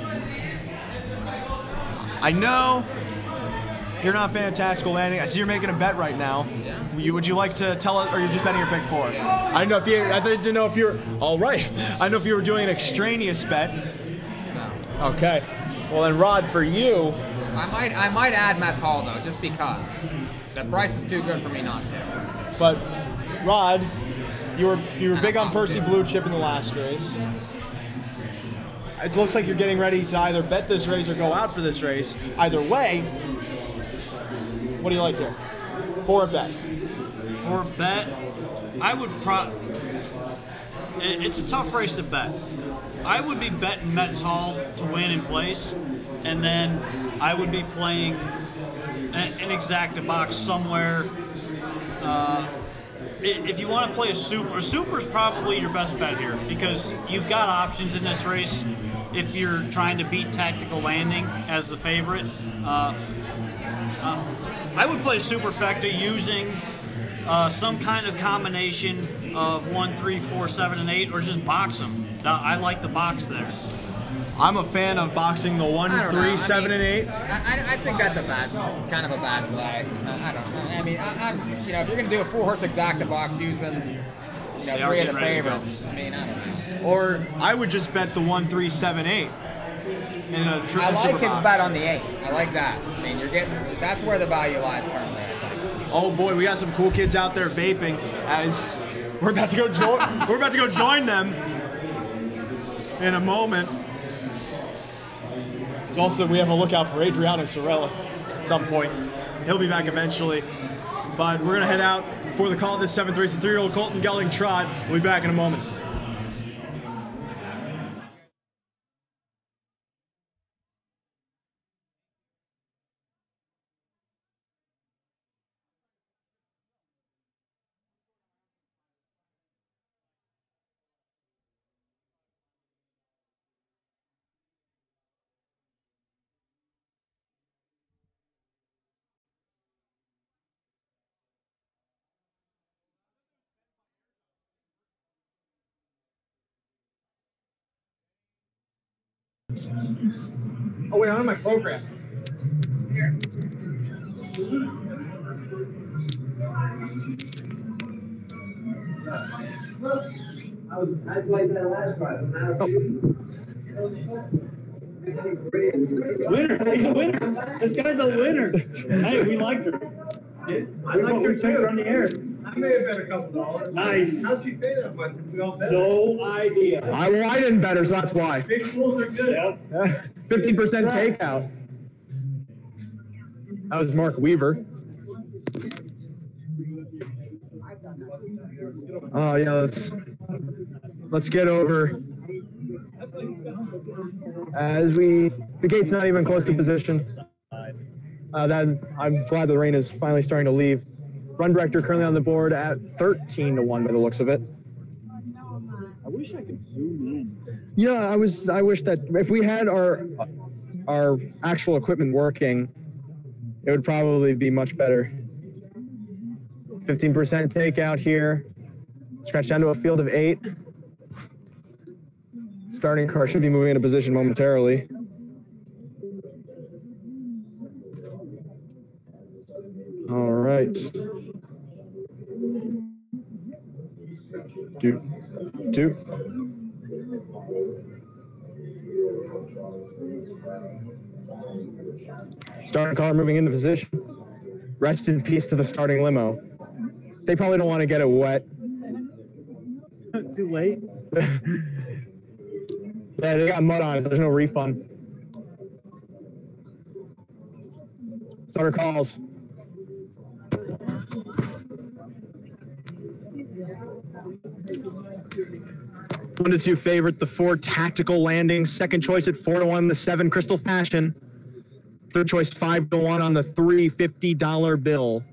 I know you're not a fan of tactical landing. I see you're making a bet right now. Yeah. Would you like to tell it, or you're just betting your pick 4? Yeah. I didn't know if you're all right. I know if you were doing an extraneous bet. No. Okay. Well, then, Rod, for you. I might add Matt Hall, though, just because. The price is too good for me not to. But, Rod, you were big on Percy Blue Chip in the last race. It looks like you're getting ready to either bet this race or go out for this race. Either way, what do you like here? For a bet. For a bet, I would it's a tough race to bet. I would be betting Metz Hall to win in place, and then I would be playing an exacta box somewhere. If you want to play a super's probably your best bet here, because you've got options in this race if you're trying to beat tactical landing as the favorite. I would play superfecta using some kind of combination of 1, 3, 4, 7, and 8, or just box them. I like the box there. I'm a fan of boxing the 1, 3, 7, and 8. I think that's kind of a bad play. I don't know. I mean, if you're going to do a 4-horse exacta box using, 3 of the favorites, I mean, I don't know. Or I would just bet the 1, 3, 7, 8. I like his bet on the 8. I like that. I mean, that's where the value lies currently, I think. Oh boy, we got some cool kids out there vaping as we're about to go join them in a moment. So also we have a lookout for Adriano Sorella at some point. He'll be back eventually. But we're gonna head out before the call of this 7th race, the 3-year-old Colton Gelding Trot. We'll be back in a moment. Oh wait, I'm on my program. Here. I played that last time. Winner! He's a winner! This guy's a winner! Hey, we liked her. I like her too. On the air. I may have bet a couple dollars. Nice. How'd you pay that much if we all bet? No idea. I didn't bet her, so that's why. Big schools are good. Yep. 50% takeout. That was Mark Weaver. Oh yeah, let's get over. The gate's not even close to position. Then I'm glad the rain is finally starting to leave. Run director currently on the board at 13-1 by the looks of it. I wish I could zoom in. Yeah, I wish that if we had our actual equipment working, it would probably be much better. 15% takeout here. Scratch down to a field of 8. Starting car should be moving into position momentarily. All right. Two. Starting car moving into position. Rest in peace to the starting limo. They probably don't want to get it wet. Too late. Yeah, they got mud on it. There's no refund. Starter calls. One to 2 favorite, the 4 Tactical Landing. Second choice at 4-1, the 7 Crystal Fashion. Third choice 5-1 on the 3 $50 bill.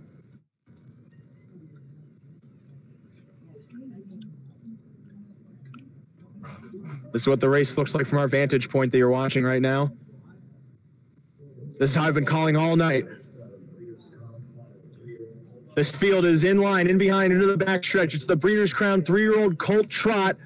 This is what the race looks like from our vantage point that you're watching right now. This is how I've been calling all night. This field is in line, in behind, into the backstretch. It's the Breeders' Crown 3-year-old Colt Trot.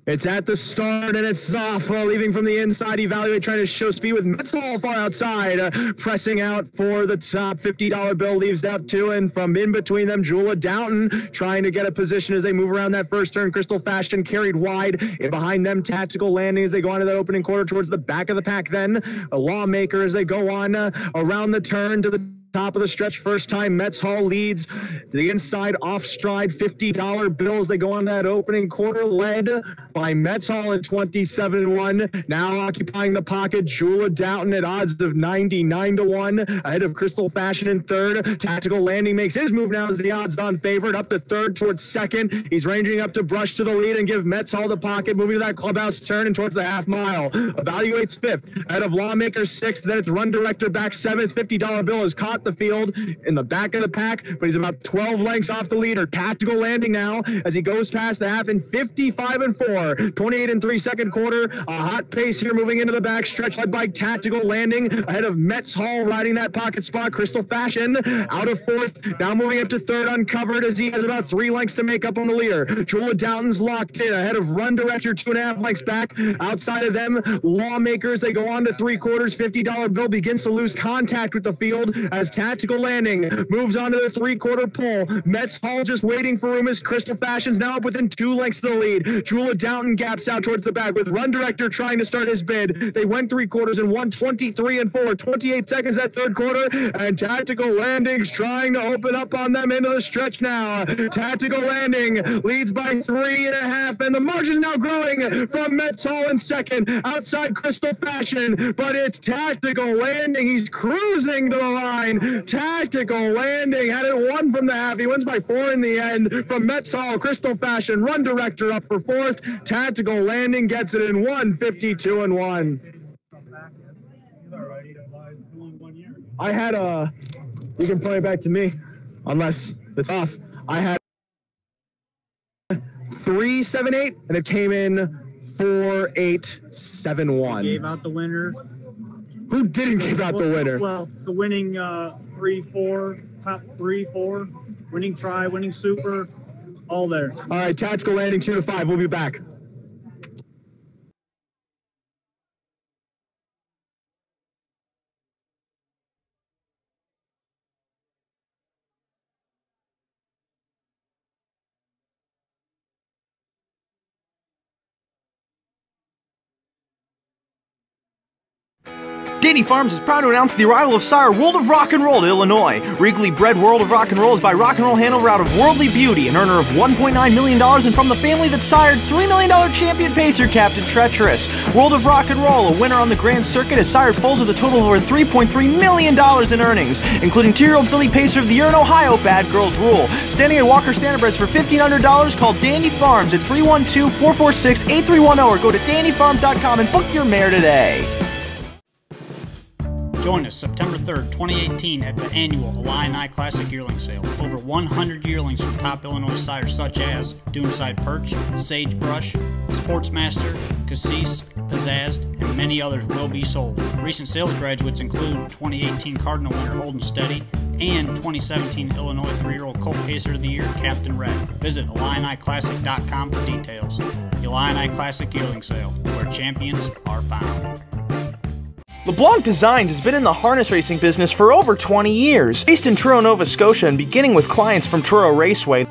It's at the start, and it's Zaffa leaving from the inside. Evaluate, trying to show speed with Metzl far outside. Pressing out for the top $50 bill, leaves out 2, and from in between them, Jula Downton trying to get a position as they move around that first turn. Crystal Fashion carried wide. And behind them, Tactical Landing as they go on to that opening quarter towards the back of the pack. Then a Lawmaker as they go on around the turn to the top of the stretch. First time Metz Hall leads to the inside off stride $50 bills. They go on that opening quarter, led by Metz Hall at 27-1. Now occupying the pocket, Jula Downton at odds of 99-1 ahead of Crystal Fashion in third. Tactical Landing makes his move now as the odds-on favorite, up to third towards second. He's ranging up to brush to the lead and give Metz Hall the pocket, moving to that clubhouse turn and towards the half mile. Evaluates fifth ahead of Lawmaker sixth. Then it's Run Director back seventh. $50 bill is caught cut the field in the back of the pack, but he's about 12 lengths off the leader. Tactical Landing now as he goes past the half in 55-4, 28-3 second quarter. A hot pace here moving into the back stretch, led by Tactical Landing ahead of Metz Hall riding that pocket spot. Crystal Fashion out of fourth, now moving up to third uncovered as he has about 3 lengths to make up on the leader. Jewel Downton's locked in ahead of Run Director, 2.5 lengths back. Outside of them, Lawmakers, they go on to 3/4. $50 bill begins to lose contact with the field as Tactical Landing moves on to the 3/4 pole. Metz Hall just waiting for room as Crystal Fashion's now up within 2 lengths of the lead. Jewel Downton gaps out towards the back with Run Director trying to start his bid. They went 3/4 and won 23-4, 28 seconds at third quarter, and Tactical Landing's trying to open up on them into the stretch now. Tactical Landing leads by 3.5, and the margin now growing from Metz Hall in second, outside Crystal Fashion, but it's Tactical Landing. He's cruising to the line. Tactical Landing had it won from the half. He wins by 4 in the end from Metz Hall. Crystal Fashion, Run Director up for fourth. Tactical Landing gets it in 1:52-1. I had you can play it back to me unless it's off. I had 3.78 and it came in 4.871. Gave out the winner. Who didn't give out the winner? Well, the winning 3-4, top 3-4, winning try, winning super, all there. All right, Tactical Landing 2-5. We'll be back. Dandy Farms is proud to announce the arrival of Sire World of Rock and Roll to Illinois. Regally bred World of Rock and Roll is by Rock and Roll Hanover out of Worldly Beauty, an earner of $1.9 million, and from the family that sired $3 million champion pacer Captain Treacherous. World of Rock and Roll, a winner on the Grand Circuit, has sired foals with a total of over $3.3 million in earnings, including 2-year-old filly pacer of the year in Ohio, Bad Girls Rule. Standing at Walker Standardbreds for $1,500, call Dandy Farms at 312-446-8310 or go to dandyfarms.com and book your mare today. Join us September 3rd, 2018 at the annual Illini Classic Yearling Sale. Over 100 yearlings from top Illinois sires such as Doomside Perch, Sagebrush, Sportsmaster, Cassis, Pizzazz, and many others will be sold. Recent sales graduates include 2018 Cardinal winner Holden Steady and 2017 Illinois 3-year-old Colt Pacer of the Year, Captain Red. Visit IlliniClassic.com for details. The Illini Classic Yearling Sale, where champions are found. LeBlanc Designs has been in the harness racing business for over 20 years. Based in Truro, Nova Scotia, and beginning with clients from Truro Raceway,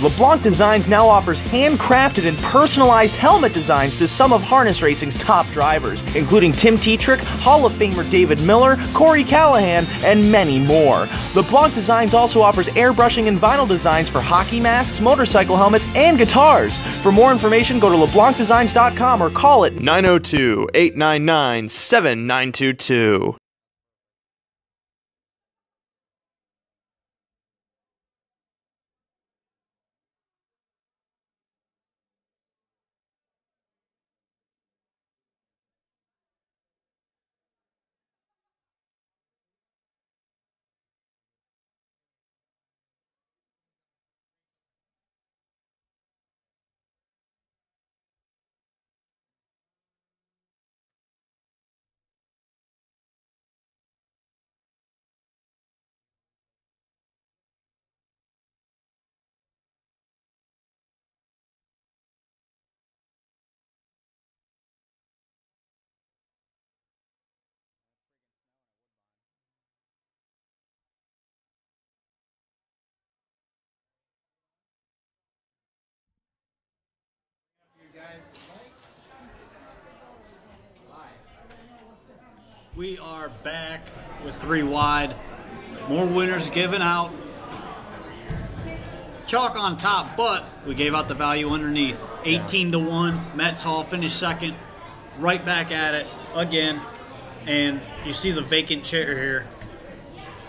LeBlanc Designs now offers handcrafted and personalized helmet designs to some of harness racing's top drivers, including Tim Tetrick, Hall of Famer David Miller, Corey Callahan, and many more. LeBlanc Designs also offers airbrushing and vinyl designs for hockey masks, motorcycle helmets, and guitars. For more information, go to LeBlancDesigns.com or call it 902-899-7922. We are back with 3 wide. More winners given out. Chalk on top, but we gave out the value underneath. 18-1. Metz Hall finished second. Right back at it again. And you see the vacant chair here.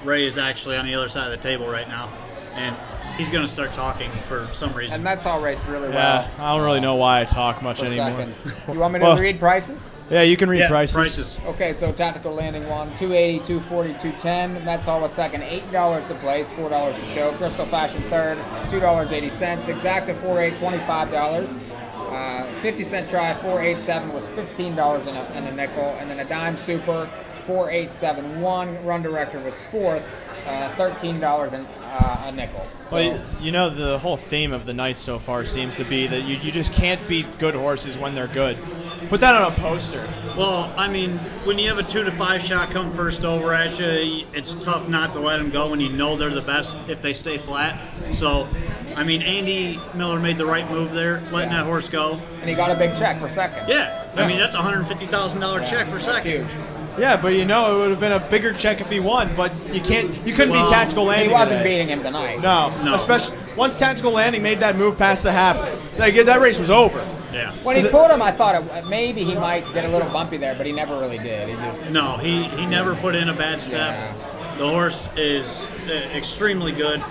Ray is actually on the other side of the table right now. And he's going to start talking for some reason. And Mets all raced really well. Yeah, I don't really know why I talk much For anymore. second. You want me to read prices? Yeah, you can read prices. Okay, so Tactical Landing won $280, $240, $210. Mets all was second, $8 to place, $4 to show. Crystal Fashion third, $2.80. Exacta 4.8, $25. 50-cent try 4.87 was $15 and a nickel, and then a dime super 4.871. Run Director was fourth, $13 and a nickel. So, Well, you know, the whole theme of the night so far seems to be that you just can't beat good horses when they're good. Put that on a poster. Well, I mean, when you have a 2 to 5 shot come first over at you, it's tough not to let them go when you know they're the best if they stay flat. So, I mean, Andy Miller made the right move there, letting that horse go. And he got a big check for second. Yeah, I mean, that's a $150,000 check for second. Yeah, but you know, it would have been a bigger check if he won, but you couldn't beat Tactical Landing. He wasn't today. beating him tonight. No, especially once Tactical Landing made that move past the half, that race was over. Yeah. When he pulled him, I thought maybe he might get a little bumpy there, but he never really did. No, he never put in a bad step. Yeah. The horse is extremely good.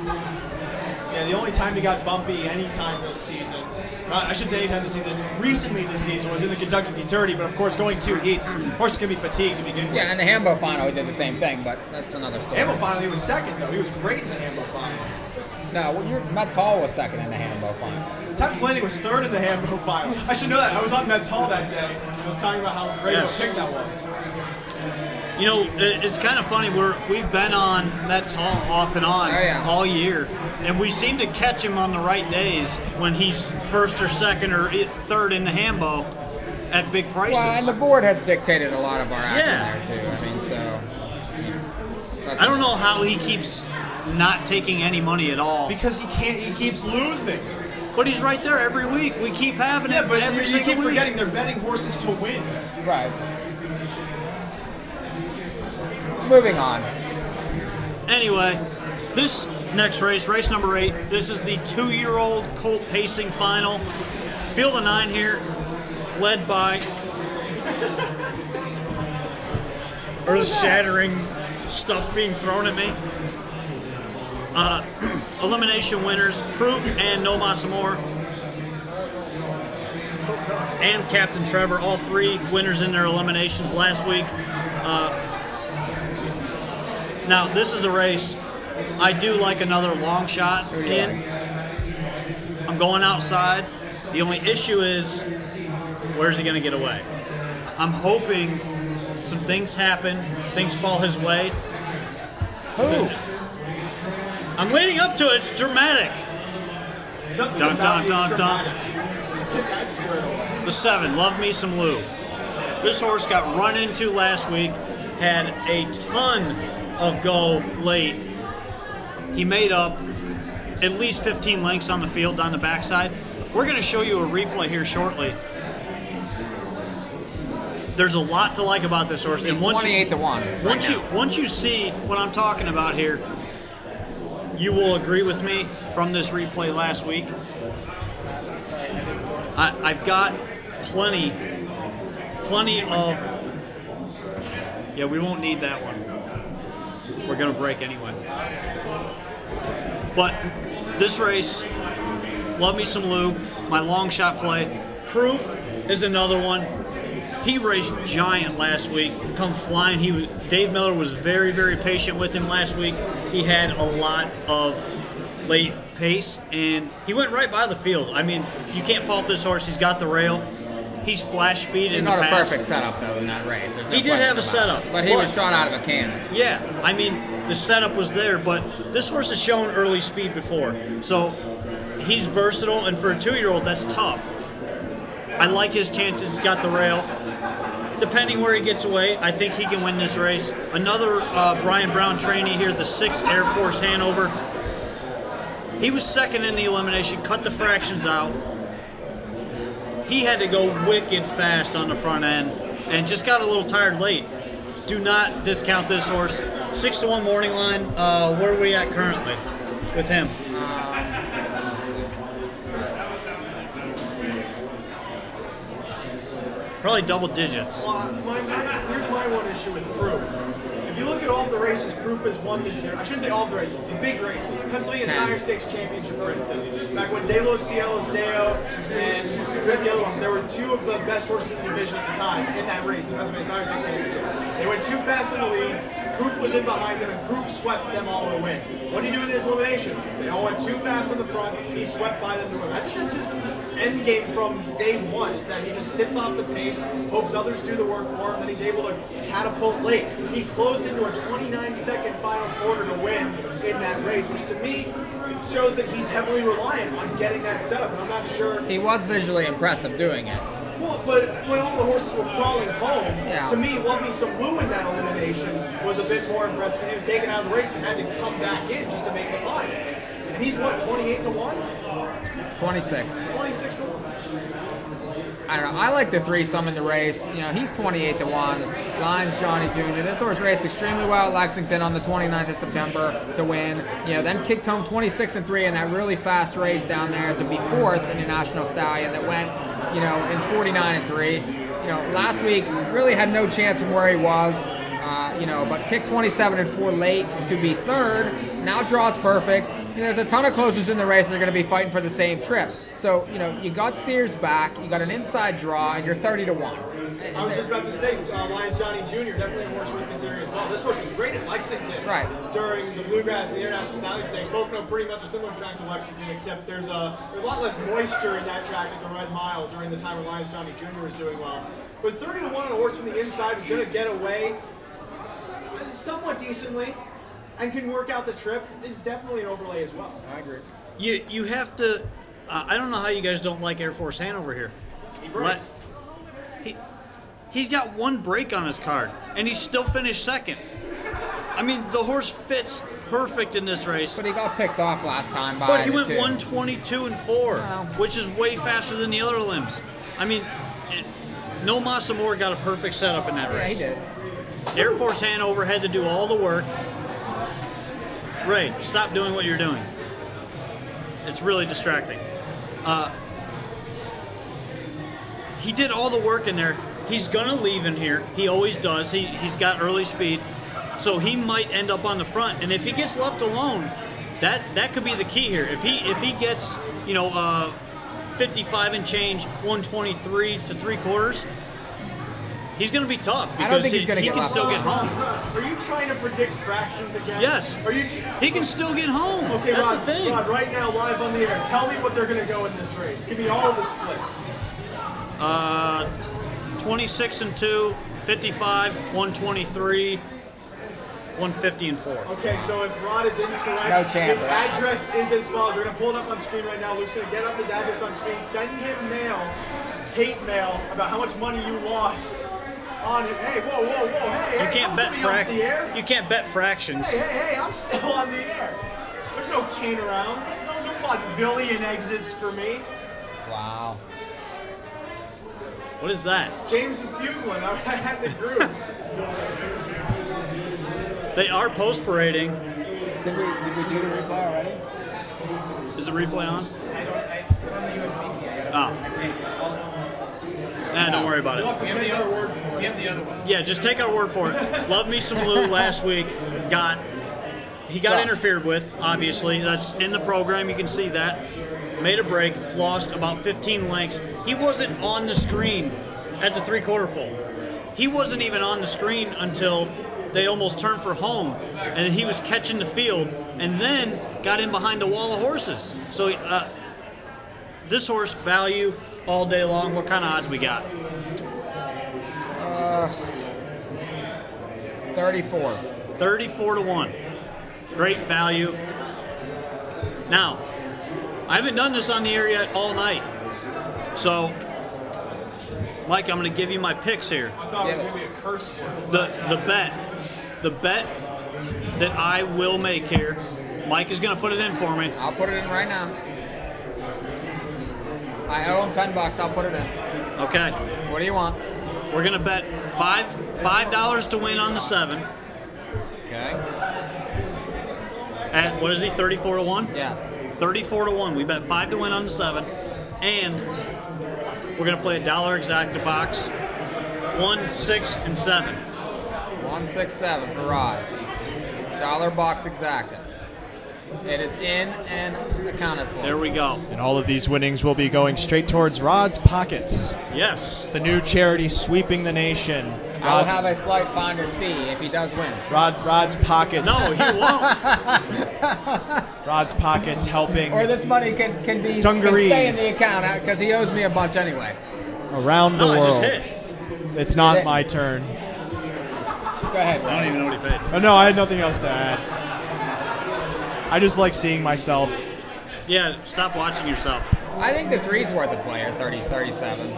Yeah, the only time he got bumpy any time this season, I should say any time this season, recently this season, was in the Kentucky Futurity, but of course going 2 heats, horses can be fatigued to begin with. Yeah, and the Hambo final he did the same thing, but that's another story. Hambo final, he was second though. He was great in the Hambo final. No, Mets Hall was second in the Hambo final. Tactical Landing was third in the Hambo final. I should know that. I was on Mets Hall that day. I was talking about how great of a pick that was. You know, it's kind of funny. We've been on Mets Hall off and on all year, and we seem to catch him on the right days when he's first or second or third in the Hambo at big prices. Well, and the board has dictated a lot of our action there too. I mean, so I don't know how he keeps not taking any money at all. Because he keeps losing. But he's right there every week. We keep having it but every you single keep week. forgetting they're betting horses to win. Right. Moving on. Anyway, this next race, race number 8, this is the 2-year-old colt pacing final. Field of 9 here, led by earth-shattering stuff being thrown at me. Elimination winners, Proof and No Mas Amor. And Captain Trevor, all 3 winners in their eliminations last week. Now, this is a race I do like another long shot in. I'm going outside. The only issue is, where's he going to get away? I'm hoping some things happen, things fall his way. Who? I'm leading up to it. It's dramatic. Dun, dun, dun, dun. Let's get that squared away. The 7, Love Me Some Lou. This horse got run into last week, had a ton of go late. He made up at least 15 lengths on the field on the backside. We're going to show you a replay here shortly. There's a lot to like about this horse. It's 28 to 1. Once you see what I'm talking about here, you will agree with me from this replay last week. I've got plenty of... Yeah, we won't need that one. We're going to break anyway. But this race, Love Me Some Lou, my long shot play. Proof is another one. He raced giant last week, come flying. Dave Miller was very, very patient with him last week. He had a lot of late pace, and he went right by the field. I mean, you can't fault this horse. He's got the rail. He's flash speed in the past. Not a perfect setup, though, in that race. He did have a setup. But he was shot out of a cannon. Yeah, I mean, the setup was there, but this horse has shown early speed before. So he's versatile, and for a 2-year-old, that's tough. I like his chances. He's got the rail. Depending where he gets away, I think he can win this race. Another Brian Brown trainee here, the 6th Air Force Hanover. He was second in the elimination, cut the fractions out. He had to go wicked fast on the front end and just got a little tired late. Do not discount this horse. 6 to 1 morning line. Where are we at currently with him? Probably double digits. Well, here's my one issue with Proof. If you look at all of the races Proof has won this year, I shouldn't say all of the races, the big races. Pennsylvania Sire Stakes Championship, for instance. Back when De Los Cielos, Deo, and the other one, there were two of the best horses in the division at the time in that race, the Pennsylvania Sire Stakes Championship. They went too fast in the lead. Proof was in behind them, and Proof swept them all to win. What do you do in his elimination? They all went too fast in the front. He swept by them to win. I think that's his end game from day one, is that he just sits off the pace, hopes others do the work for him, then he's able to catapult late. He closed into a 29-second final quarter to win in that race, which to me shows that he's heavily reliant on getting that setup, and I'm not sure. He was visually impressive doing it. Well, but when all the horses were crawling home, to me, Love Me Some Blue in that elimination was a bit more impressive because he was taken out of the race and had to come back in just to make the final. And he's what, 28 to 1? 26. 26 to 1. I don't know. I like the threesome in the race. You know, he's 28 to 1. Lions Johnny Jr. This horse raced extremely well at Lexington on the 29th of September to win. You know, then kicked home 26 and 3 in that really fast race down there to be fourth in the National Stallion that went, you know, in 49 and 3. You know, last week really had no chance from where he was. You know, but kicked 27 and 4 late to be third. Now draws perfect. You know, there's a ton of closers in the race that are going to be fighting for the same trip. So, you know, you got Sears back, you got an inside draw, and you're 30 to 1. I was just about to say, Lions Johnny Jr., definitely a horse worth considering as well. This horse was great at Lexington during the Bluegrass and the International Stallion Stakes. Pocono pretty much a similar track to Lexington, except there's a lot less moisture in that track at the Red Mile during the time when Lions Johnny Jr. was doing well. But 30 to 1 on a horse from the inside was going to get away somewhat decently and can work out the trip is definitely an overlay as well. I agree. You have to. I don't know how you guys don't like Air Force Hanover here. He breaks. He's got one break on his card, and he still finished second. I mean, the horse fits perfect in this race. But he got picked off last time by But he went 122 and 4, which is way faster than the other limbs. I mean, No Masamore got a perfect setup in that race. Yeah, he did. Air Force Hanover had to do all the work. Ray, stop doing what you're doing. It's really distracting. He did all the work in there. He's going to leave in here. He always does. He's got early speed. So he might end up on the front. And if he gets left alone, that could be the key here. If he gets, 55 and change, 123 to 3/4, he's going to be tough because he can still get home. Are you trying to predict fractions again? Yes. He can still get home. Okay, that's Rod, the thing. Rod, right now, live on the air, tell me what they're going to go in this race. Give me all of the splits. 26 and 2, 55, 123, 150 and 4. Okay, so if Rod is incorrect, No chance his address is as follows. We're going to pull it up on screen right now. Luke's going to get up his address on screen. Send him hate mail about how much money you lost on him. Hey, whoa, hey. You can't bet You can't bet fractions. Hey, I'm still on the air. There's no cane around. No vaudevillian exits for me. Wow. What is that? James is bugling. I had the groove. They are post parading. Did we do the replay already? Is the replay on? Oh. Nah, don't worry about it. We'll have to take our word for it. We have the other one. Yeah, just take our word for it. Love Me Some Lou last week got interfered with, obviously. That's in the program. You can see that. Made a break, lost about 15 lengths. He wasn't on the screen at the 3/4 pole. He wasn't even on the screen until they almost turned for home, and he was catching the field, and then got in behind the wall of horses. So this horse, value all day long. What kind of odds we got? 34. 34 to 1. Great value. Now, I haven't done this on the air yet all night. So, Mike, I'm going to give you my picks here. I thought it was going to be a curse word. The bet that I will make here, Mike is going to put it in for me. I'll put it in right now. I owe him $10. I'll put it in. Okay. What do you want? We're going to bet $5 to win on the 7. Okay. At, what is he, 34 to 1? Yes. 34 to 1. We bet 5 to win on the 7. And we're going to play a $1 exacta box 1, 6, and 7. 1, 6, 7 for Rod. Dollar box exacta. It is in and accounted for. There we go. And all of these winnings will be going straight towards Rod's pockets. Yes. The new charity sweeping the nation. I will have a slight finder's fee if he does win. Rod's pockets. No, he won't. Rod's pockets helping. Or this money can stay in the account because he owes me a bunch anyway. Around the world. I just hit. It's not my turn. Go ahead. I don't even know what he paid. Oh, no, I had nothing else to add. I just like seeing myself. Yeah, stop watching yourself. I think the 3's worth a play at 37.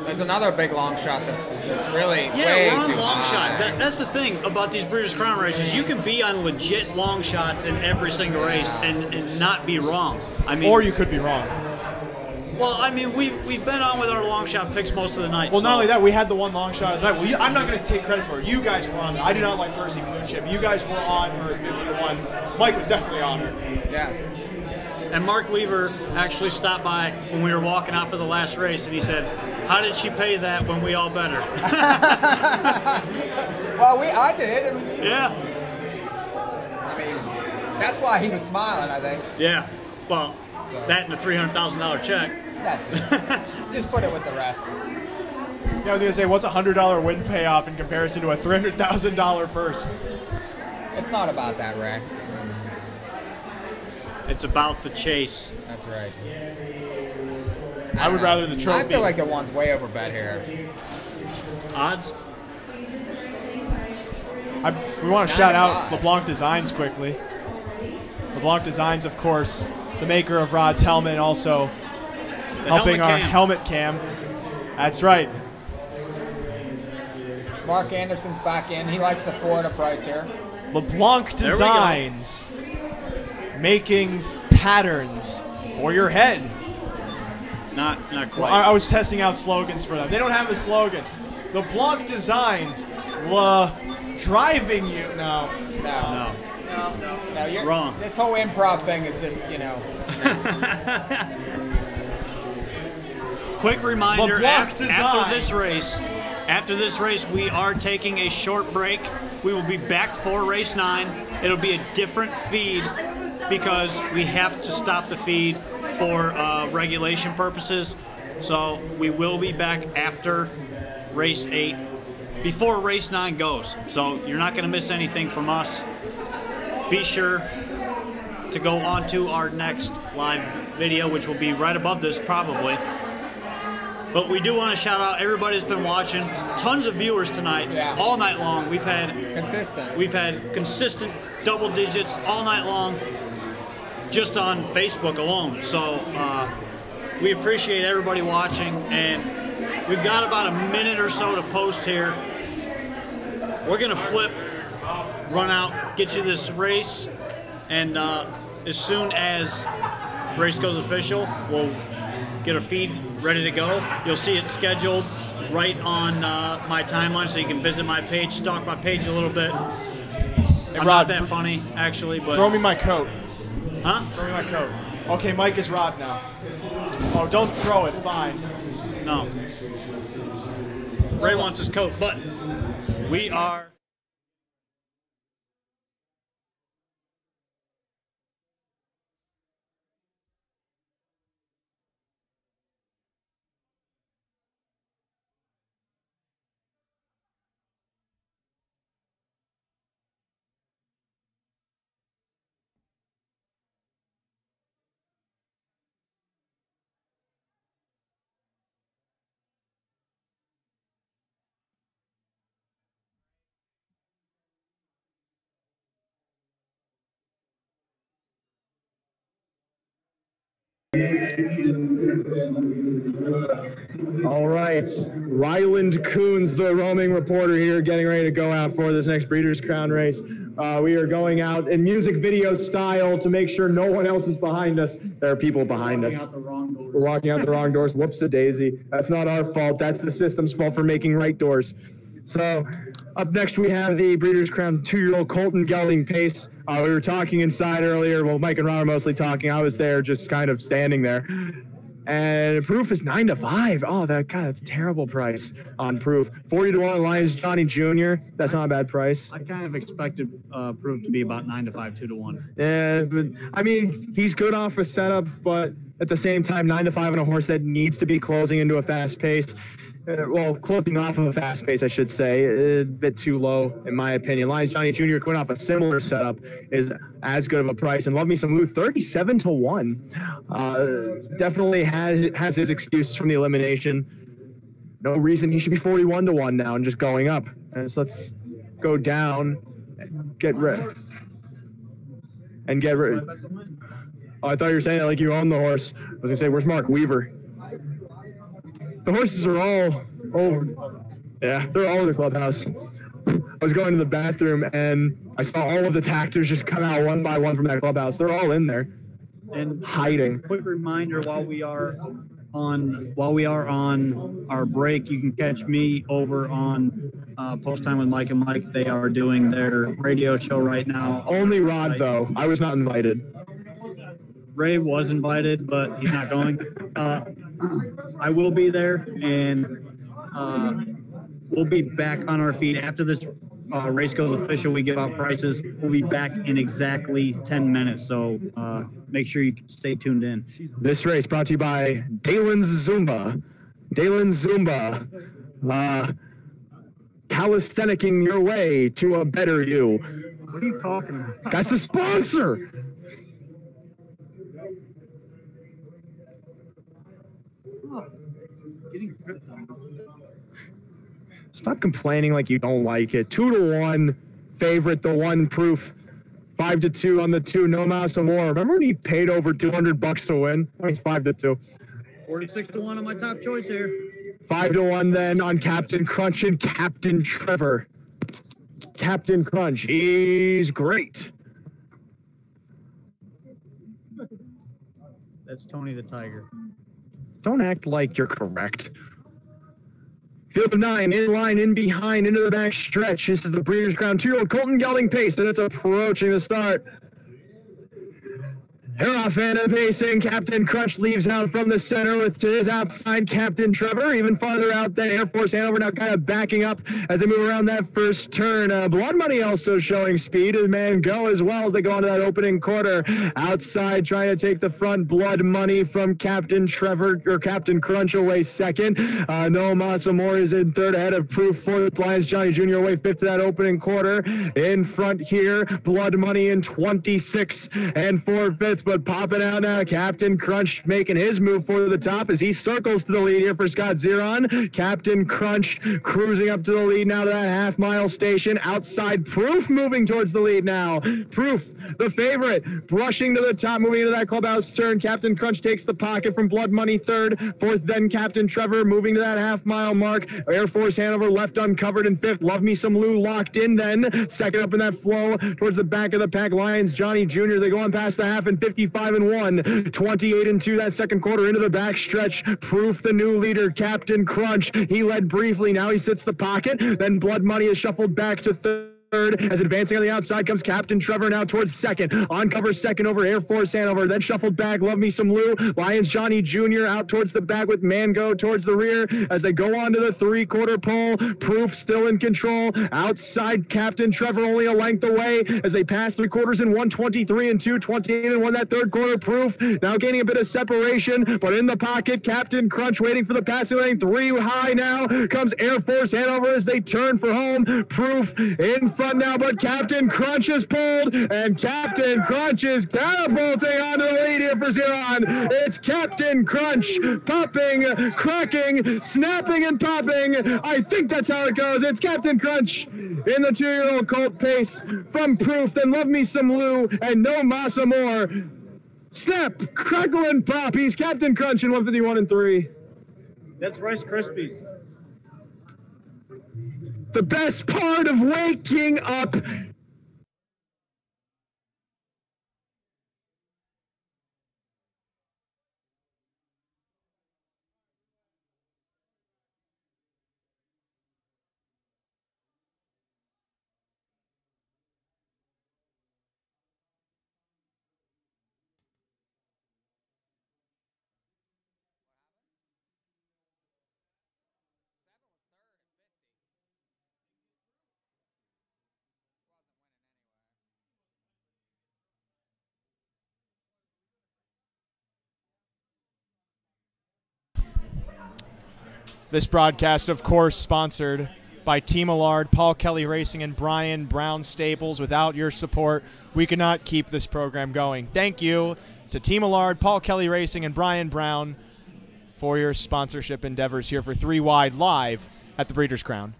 There's another big long shot that's really way we're on too long high. shot. That's the thing about these Breeders' Crown races. You can be on legit long shots in every single race and not be wrong. I mean, Or you could be wrong. Well, I mean, we've been on with our long shot picks most of the night. Well, so. not only that, we had the one long shot of the night. Well, I'm not going to take credit for it. You guys were on it. I did not like Percy Blue Chip. You guys were on her at 51. Mike was definitely on her. Yes. And Mark Weaver actually stopped by when we were walking out for the last race, and he said, "How did she pay that when we all bet her?" Well, I did. Yeah. I mean, that's why he was smiling, I think. Yeah. Well, that and a $300,000 check. That too. Just put it with the rest. Yeah, I was going to say, what's a $100 win payoff in comparison to a $300,000 purse? It's not about that, Ray. It's about the chase. That's right. I would rather the trophy. I feel like the one's way over bet here. Odds? We want to shout out LeBlanc Designs quickly. LeBlanc Designs, of course, the maker of Rod's helmet, and also helping our helmet cam. That's right. Mark Anderson's back in. He likes the Florida price here. LeBlanc Designs, making patterns for your head. Not quite. Well, I was testing out slogans for them. They don't have the slogan. LeBlanc Designs, driving you. No. No, you're wrong. This whole improv thing is just, Quick reminder, LeBlanc after this race, we are taking a short break. We will be back for race 9. It'll be a different feed because we have to stop the feed for regulation purposes. So we will be back after race 8, before race 9 goes. So you're not going to miss anything from us. Be sure to go on to our next live video, which will be right above this probably. But we do want to shout out everybody that's been watching. Tons of viewers tonight, all night long. We've had consistent double digits all night long, just on Facebook alone. So we appreciate everybody watching, and we've got about a minute or so to post here. We're gonna flip, run out, get you this race, and as soon as race goes official, we'll get a feed ready to go. You'll see it scheduled right on my timeline, so you can visit my page, stalk my page a little bit. Hey, I'm Rod, not that funny, actually, but... Throw me my coat. Huh? Throw me my coat. Okay, Mike is Rod now. Oh, don't throw it, fine. No. Ray wants his coat, but we are... All right, Ryland Coons, the roaming reporter here, getting ready to go out for this next Breeders' Crown race. We are going out in music video style to make sure no one else is behind us. There are people behind us. We're walking out the wrong doors. Whoops-a-daisy. That's not our fault. That's the system's fault for making right doors. So up next we have the Breeders' Crown 2-year-old Colton Gelding Pace. We were talking inside earlier. Well, Mike and Ron are mostly talking. I was there just kind of standing there. And Proof is 9-5. Oh, that's a terrible price on Proof. 40-1 Lions Johnny Jr. That's not a bad price. I kind of expected Proof to be about 9-5, 2-1. Yeah, but I mean, he's good off a setup, but at the same time, 9-5 on a horse that needs to be closing into a fast pace. Closing off of a fast pace, I should say, a bit too low, in my opinion. Lions Johnny Jr. going off a similar setup is as good of a price. And Love Me Some Lou, 37-1. Definitely has his excuses from the elimination. No reason he should be 41-1 now and just going up. And so let's go down and get rid. Oh, I thought you were saying that like you own the horse. I was going to say, where's Mark Weaver? The horses are all over. Yeah, they're all in the clubhouse. I was going to the bathroom and I saw all of the tactors just come out one by one from that clubhouse. They're all in there, and hiding. Quick reminder: while we are on our break, you can catch me over on Post Time with Mike and Mike. They are doing their radio show right now. Only Rod though. I was not invited. Ray was invited, but he's not going. I will be there, and we'll be back on our feet after this race goes official. We give out prices. We'll be back in exactly 10 minutes, so make sure you stay tuned in. This race brought to you by Dalen Zumba. Dalen Zumba. Calisthenicing your way to a better you. What are you talking about? That's the sponsor. Stop complaining like you don't like it. 2-1 favorite, the one Proof. 5-2 on the 2, no mouse and more. Remember when he paid over $200 to win? I mean, it's 5-2. 46-1 on my top choice here. 5-1 then on Captain Crunch and Captain Trevor. Captain Crunch, he's great. That's Tony the Tiger. Don't act like you're correct. Field of 9, in line, in behind, into the back stretch. This is the Breeders' Crown 2-year-old Colton Gelding pace, and it's approaching the start. Haroff and pacing. Captain Crunch leaves out from the center with to his outside Captain Trevor. Even farther out than Air Force Hanover, now kind of backing up as they move around that first turn. Blood Money also showing speed. And man, go as well as they go into that opening quarter. Outside trying to take the front. Blood Money from Captain Trevor or Captain Crunch away second. No Masamore is in third ahead of Proof. Fourth, Lions Johnny Jr. away fifth to that opening quarter. In front here, Blood Money in 26 and 4/5. But popping out now, Captain Crunch making his move for the top as he circles to the lead here for Scott Zeron. Captain Crunch cruising up to the lead now to that half-mile station. Outside, Proof moving towards the lead now. Proof, the favorite, brushing to the top, moving into that clubhouse turn. Captain Crunch takes the pocket from Blood Money third. Fourth, then Captain Trevor moving to that half-mile mark. Air Force Hanover left uncovered in fifth. Love Me Some Lou locked in then. Second up in that flow towards the back of the pack. Lions Johnny Jr. They go on past the half and 55-1, 28-2 that second quarter into the back stretch. Proof, the new leader, Captain Crunch. He led briefly. Now he sits the pocket. Then Blood Money is shuffled back to third. As advancing on the outside comes Captain Trevor now towards second. On cover second over Air Force Hanover. Then shuffled back. Love Me Some Lou. Lions Johnny Jr. out towards the back with Mango towards the rear as they go on to the three-quarter pole. Proof still in control. Outside Captain Trevor only a length away as they pass three quarters in 1:23 and 2:28 and 1 that third quarter. Proof now gaining a bit of separation, but in the pocket, Captain Crunch waiting for the passing lane. Three high now comes Air Force Hanover as they turn for home. Proof in front now, but Captain Crunch is pulled, and Captain Crunch is catapulting onto the lead here for Zeron. It's Captain Crunch popping, cracking, snapping, and popping. I think that's how it goes. It's Captain Crunch in the 2-year-old colt pace from Proof, then Love Me Some Lou, and No Masa More. Snap, crackle, and pop. He's Captain Crunch in 151 and 3. That's Rice Krispies. The best part of waking up. This broadcast, of course, sponsored by Team Allard, Paul Kelly Racing, and Brian Brown Stables. Without your support, we could not keep this program going. Thank you to Team Allard, Paul Kelly Racing, and Brian Brown for your sponsorship endeavors here for 3 Wide live at the Breeders' Crown.